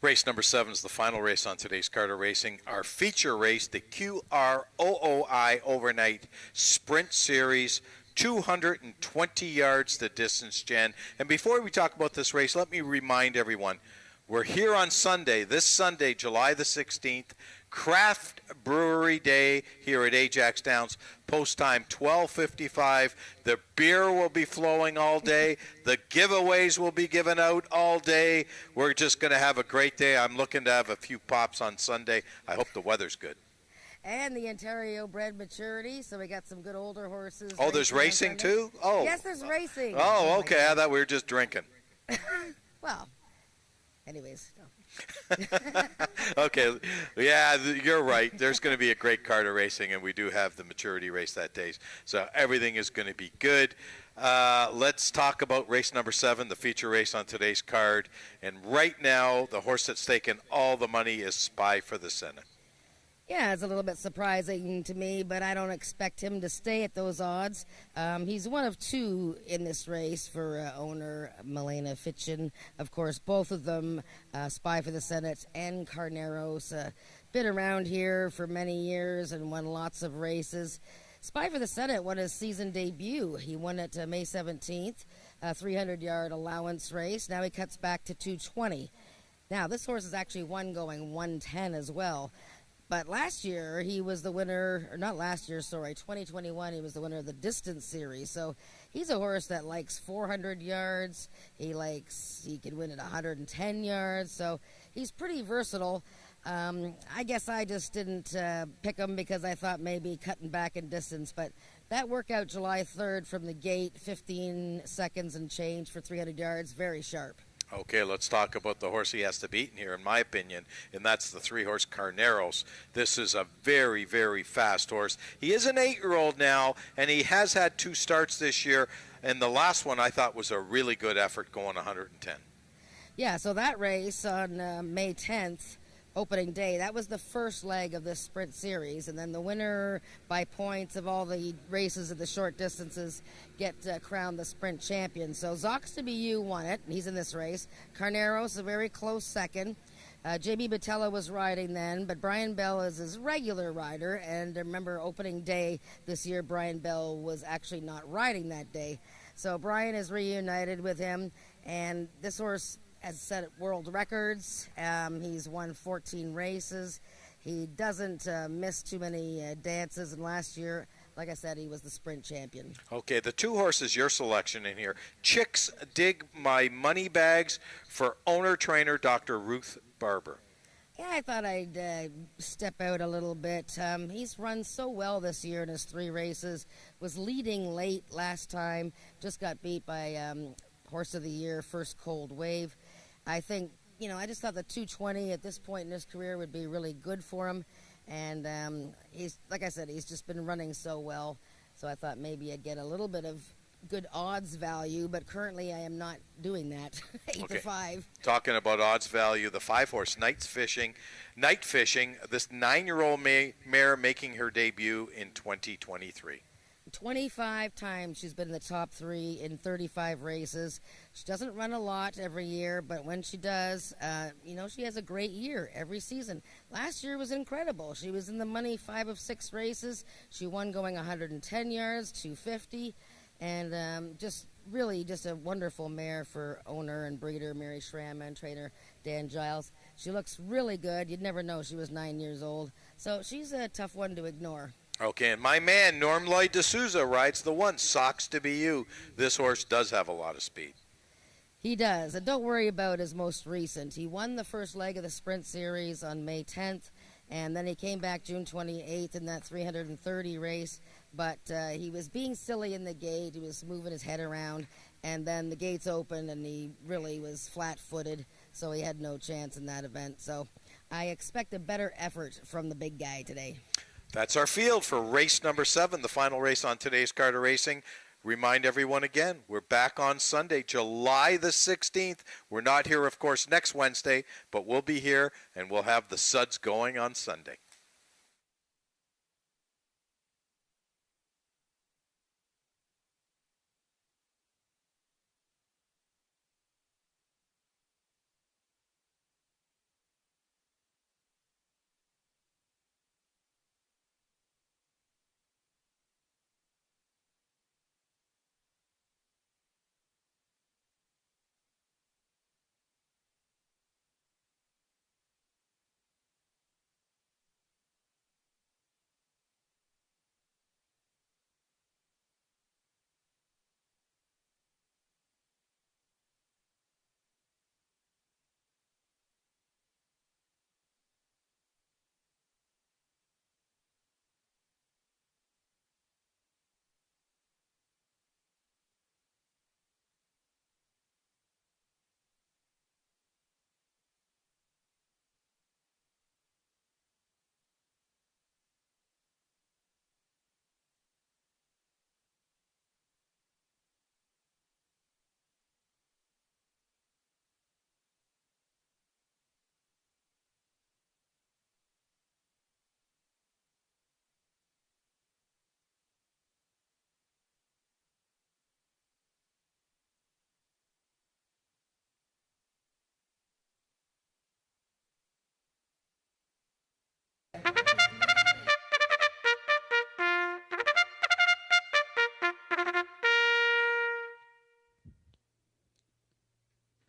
Speaker 2: Race number 7 is the final race on today's Carter Racing. Our feature race, the QROOI Overnight Sprint Series. 220 yards the distance, Jen. And before we talk about this race, let me remind everyone, we're here on Sunday, this Sunday, July the 16th, Craft Brewery Day here at Ajax Downs. Post time 12:55. The beer will be flowing all day. The giveaways will be given out all day. We're just going to have a great day. I'm looking to have a few pops on Sunday. I hope the weather's good.
Speaker 1: And the Ontario bred maturity, so we got some good older horses.
Speaker 2: Oh, there's racing too? Oh.
Speaker 1: Yes, there's racing.
Speaker 2: Oh, okay. I thought we were just drinking.
Speaker 1: Well, anyways. No.
Speaker 2: Okay, yeah, you're right. There's going to be a great Carter Racing, and we do have the maturity race that day, so everything is going to be good. Let's talk about race number 7, the feature race on today's card. And right now, the horse that's taken all the money is Spy for the Senate.
Speaker 1: Yeah, it's a little bit surprising to me, but I don't expect him to stay at those odds. He's one of 2 in this race for owner Milena Fitchin. Of course, both of them, Spy for the Senate and Carneros, been around here for many years and won lots of races. Spy for the Senate won his season debut. He won it May 17th, a 300-yard allowance race. Now he cuts back to 220. Now, this horse has actually won going 110 as well. But last year, he was the winner, or not last year, sorry, 2021, he was the winner of the Distance Series. So he's a horse that likes 400 yards. He can win at 110 yards. So he's pretty versatile. I guess I just didn't pick him because I thought maybe cutting back in distance. But that workout July 3rd from the gate, 15 seconds and change for 300 yards, very sharp.
Speaker 2: Okay, let's talk about the horse he has to beat in here, in my opinion, and that's the 3-horse Carneros. This is a very, very fast horse. He is an 8-year-old now, and he has had 2 starts this year, and the last one I thought was a really good effort going 110.
Speaker 1: Yeah, so that race on May 10th, opening day, that was the first leg of this sprint series, and then the winner by points of all the races at the short distances get crowned the sprint champion. So Zox to Be You won it, and he's in this race. Carneros a very close second. JB Batella was riding then, but Brian Bell is his regular rider, and remember opening day this year Brian Bell was actually not riding that day. So Brian is reunited with him, and this horse has set world records. He's won 14 races. He doesn't miss too many dances, and last year, like I said, he was the sprint champion.
Speaker 2: Okay, the 2 horses, your selection in here. Chicks Dig My Money Bags for owner-trainer Dr. Ruth Barber.
Speaker 1: Yeah, I thought I'd step out a little bit. He's run so well this year in his 3 races, was leading late last time, just got beat by Horse of the Year, First Cold Wave. I think, I just thought the 220 at this point in his career would be really good for him. And he's, like I said, he's just been running so well. So I thought maybe I'd get a little bit of good odds value, but currently I am not doing that. 8-5.
Speaker 2: Talking about odds value, the 5-horse Night Fishing, this 9-year-old mare making her debut in 2023.
Speaker 1: 25 times she's been in the top 3 in 35 races. She doesn't run a lot every year, but when she does, she has a great year every season. Last year was incredible. She was in the money 5 of 6 races. She won going 110 yards, 250, and just a wonderful mare for owner and breeder Mary Schramm and trainer Dan Giles. She looks really good. You'd never know she was 9 years old. So she's a tough one to ignore.
Speaker 2: Okay, and my man, Norm Lloyd D'Souza, rides the 1, Socks to Be You. This horse does have a lot of speed.
Speaker 1: He does, and don't worry about his most recent. He won the first leg of the Sprint Series on May 10th, and then he came back June 28th in that 330 race, but he was being silly in the gate. He was moving his head around, and then the gates opened, and he really was flat-footed, so he had no chance in that event. So I expect a better effort from the big guy today.
Speaker 2: That's our field for race number 7, the final race on today's Carter Racing. Remind everyone again, we're back on Sunday, July the 16th. We're not here, of course, next Wednesday, but we'll be here, and we'll have the suds going on Sunday.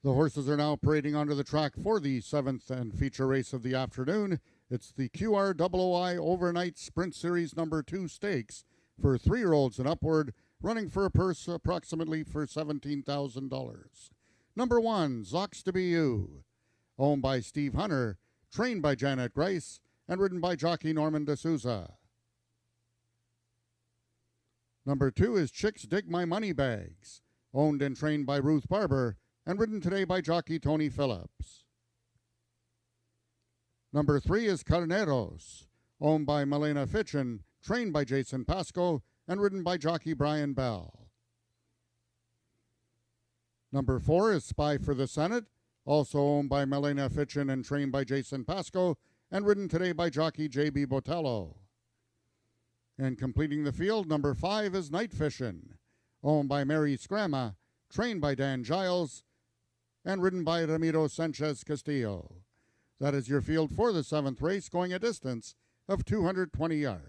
Speaker 3: The horses are now parading onto the track for the 7th and feature race of the afternoon. It's the QROOI Overnight Sprint Series number 2 stakes for 3-year-olds and upward, running for a purse approximately for $17,000. Number 1, Zox to Be You, owned by Steve Hunter, trained by Janet Grice, and ridden by jockey Norman D'Souza. Number 2 is Chicks Dig My Money Bags, owned and trained by Ruth Barber, and ridden today by jockey Tony Phillips. Number 3 is Carneros, owned by Milena Fitchin, trained by Jason Pasco, and ridden by jockey Brian Bell. Number 4 is Spy for the Senate, also owned by Milena Fitchin and trained by Jason Pasco, and ridden today by jockey J.B. Botello. And completing the field, number 5 is Night Fishin', owned by Mary Scrama, trained by Dan Giles, and ridden by Ramiro Sanchez Castillo. That is your field for the 7th race, going a distance of 220 yards.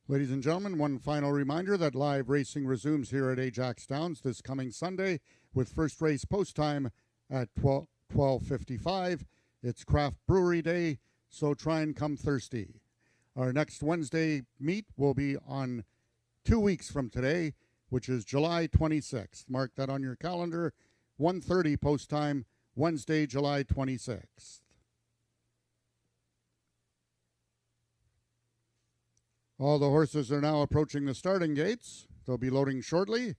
Speaker 3: Ladies and gentlemen, one final reminder that live racing resumes here at Ajax Downs this coming Sunday with first race post time at 12:55. It's Craft Brewery Day, so try and come thirsty. Our next Wednesday meet will be on 2 weeks from today, which is July 26th. Mark that on your calendar, 1:30 post time, Wednesday, July 26th. All the horses are now approaching the starting gates. They'll be loading shortly.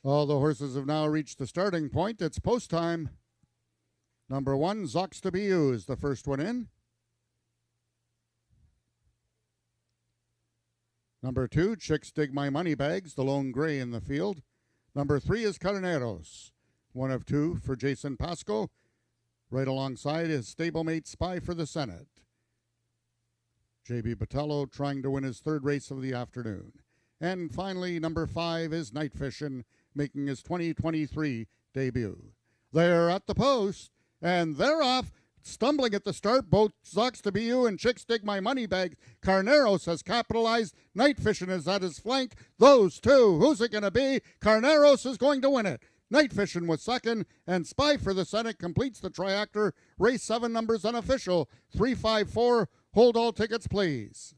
Speaker 3: All the horses have now reached the starting point. It's post time. Number 1, Zox to Be You is the first one in. Number 2, Chicks Dig My Money Bags, the lone gray in the field. Number 3 is Carneros, one of 2 for Jason Pasco. Right alongside his stablemate Spy for the Senate. J.B. Botello trying to win his 3rd race of the afternoon. And finally, number 5 is Night Fishin', making his 2023 debut. There at the post, And they're off. Stumbling at the start, both Sucks to Be You and Chicks Dig My Money Bag. Carneros has capitalized. Night Fishing is at his flank. Those two, who's it going to be? Carneros is going to win it. Night Fishing was second, and Spy for the Senate completes the triactor. Race 7 numbers unofficial. 354. Hold all tickets, please.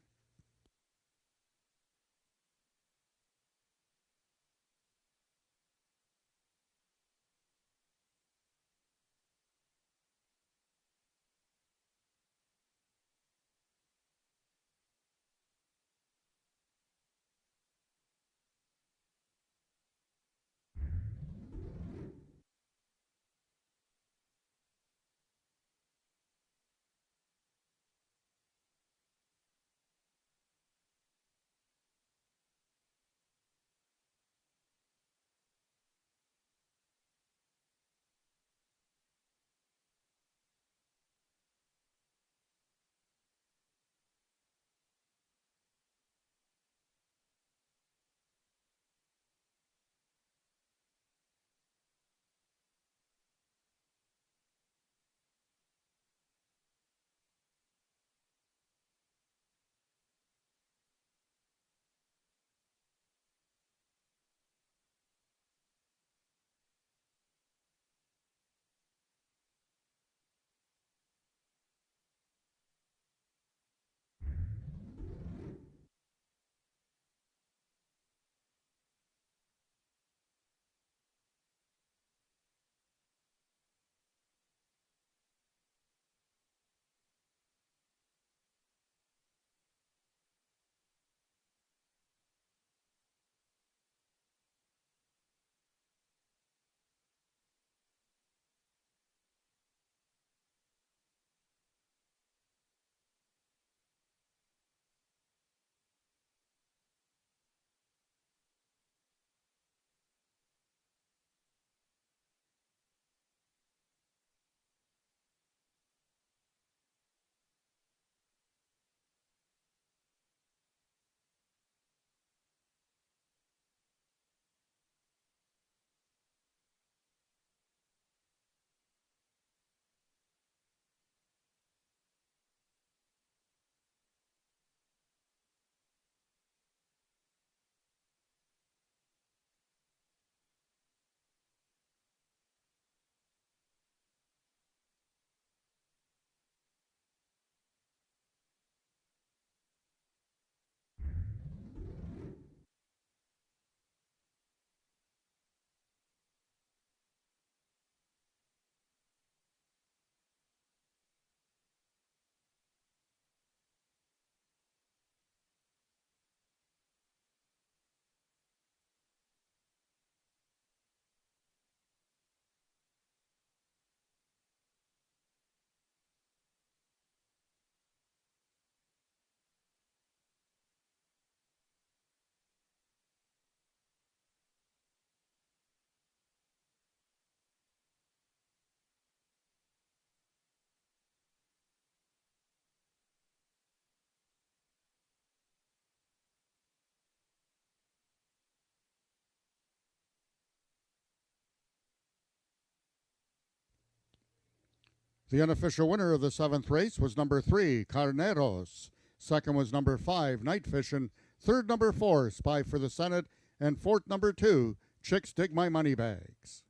Speaker 3: The unofficial winner of the 7th race was number 3, Carneros. Second was number 5, Night Fishing. Third, number 4, Spy for the Senate. And fourth, number 2, Chicks Dig My Money Bags.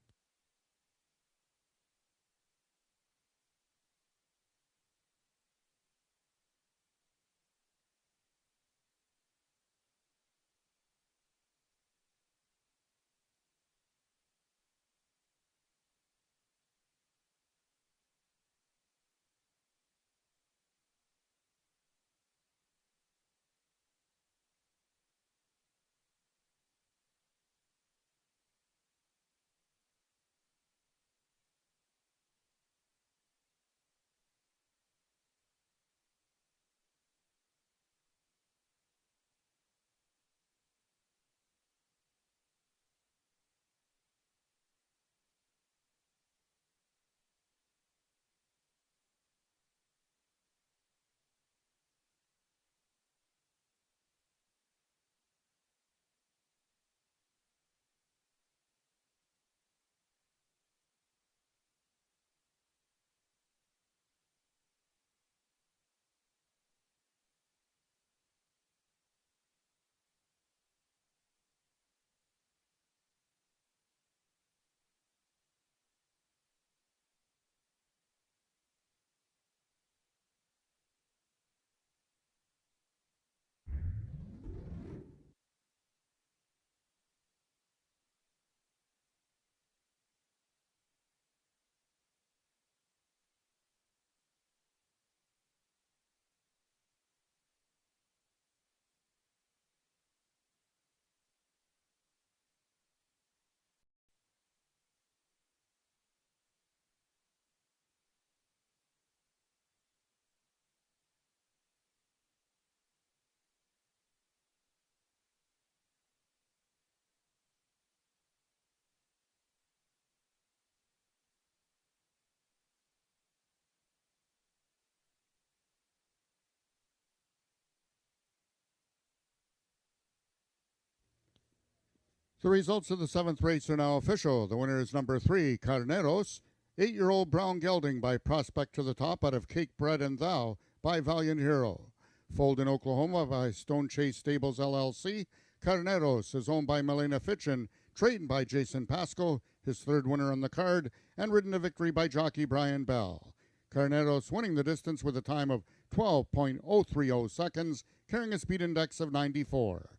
Speaker 3: The results of the 7th race are now official. The winner is number 3, Carneros, 8-year-old brown gelding by Prospect to the Top out of Cake Bread and Thou by Valiant Hero. Foaled in Oklahoma by Stone Chase Stables LLC, Carneros is owned by Milena Fitchin, trained by Jason Pasco, his 3rd winner on the card, and ridden to victory by jockey Brian Bell. Carneros winning the distance with a time of 12.030 seconds, carrying a speed index of 94.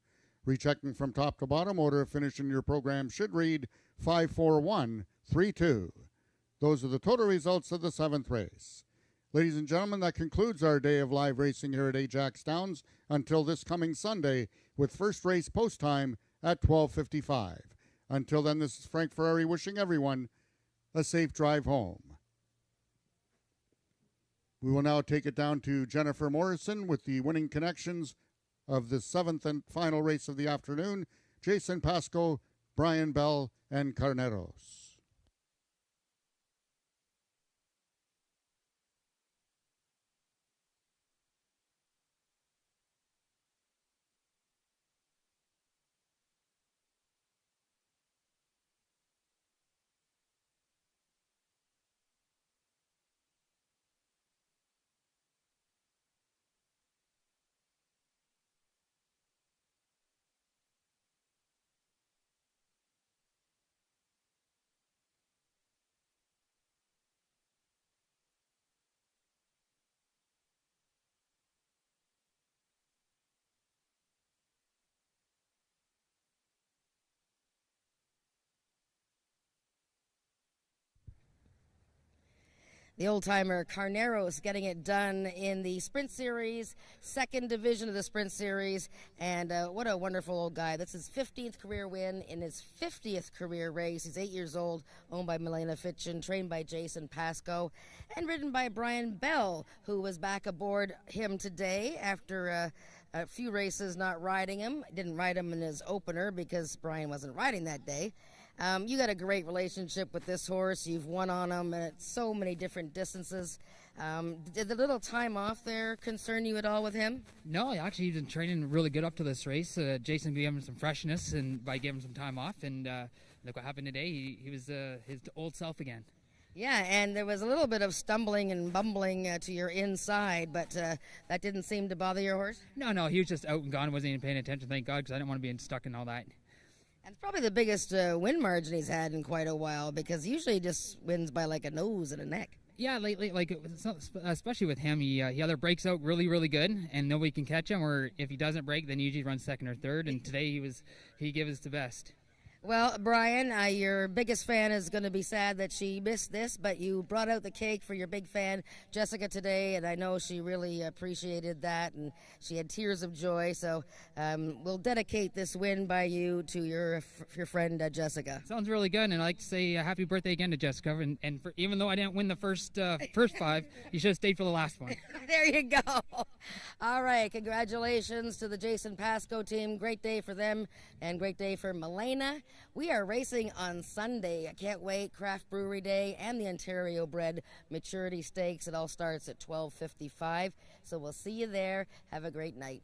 Speaker 3: Rechecking from top to bottom, order of finish in your program should read 54132. Those are the total results of the 7th race. Ladies and gentlemen, that concludes our day of live racing here at Ajax Downs until this coming Sunday with first race post time at 12:55. Until then, this is Frank Ferrari wishing everyone a safe drive home. We will now take it down to Jennifer Morrison with the winning connections of the 7th and final race of the afternoon, Jason Pasco, Brian Bell, and Carneros.
Speaker 1: The old-timer Carneros getting it done in the Sprint Series, 2nd division of the Sprint Series, and what a wonderful old guy. That's his 15th career win in his 50th career race. He's 8 years old, owned by Milena Fitchin, trained by Jason Pasco, and ridden by Brian Bell, who was back aboard him today after a few races not riding him. Didn't ride him in his opener because Brian wasn't riding that day. You got a great relationship with this horse. You've won on him at so many different distances. Did the little time off there concern you at all with him?
Speaker 7: No, actually, he's been training really good up to this race. Jason gave him some freshness and by giving him some time off. And look what happened today. He was his old self again.
Speaker 1: Yeah, and there was a little bit of stumbling and bumbling to your inside, but that didn't seem to bother your horse?
Speaker 7: No, he was just out and gone. Wasn't even paying attention, thank God, because I didn't want to be stuck in all that.
Speaker 1: And it's probably the biggest win margin he's had in quite a while, because usually he just wins by like a nose and a neck.
Speaker 7: Yeah, lately, especially with him, he either breaks out really, really good and nobody can catch him, or if he doesn't break, then he usually runs 2nd or 3rd. And today he gave us the best.
Speaker 1: Well, Brian, your biggest fan is going to be sad that she missed this, but you brought out the cake for your big fan, Jessica, today, and I know she really appreciated that, and she had tears of joy. So we'll dedicate this win by you to your friend, Jessica.
Speaker 7: Sounds really good, and I'd like to say happy birthday again to Jessica. And even though I didn't win the first 5, you should have stayed for the last one.
Speaker 1: There you go. All right, congratulations to the Jason Pasco team. Great day for them, and great day for Milena. We are racing on Sunday. I can't wait. Craft Brewery Day and the Ontario Bred Maturity Stakes. It all starts at 12:55. So we'll see you there. Have a great night.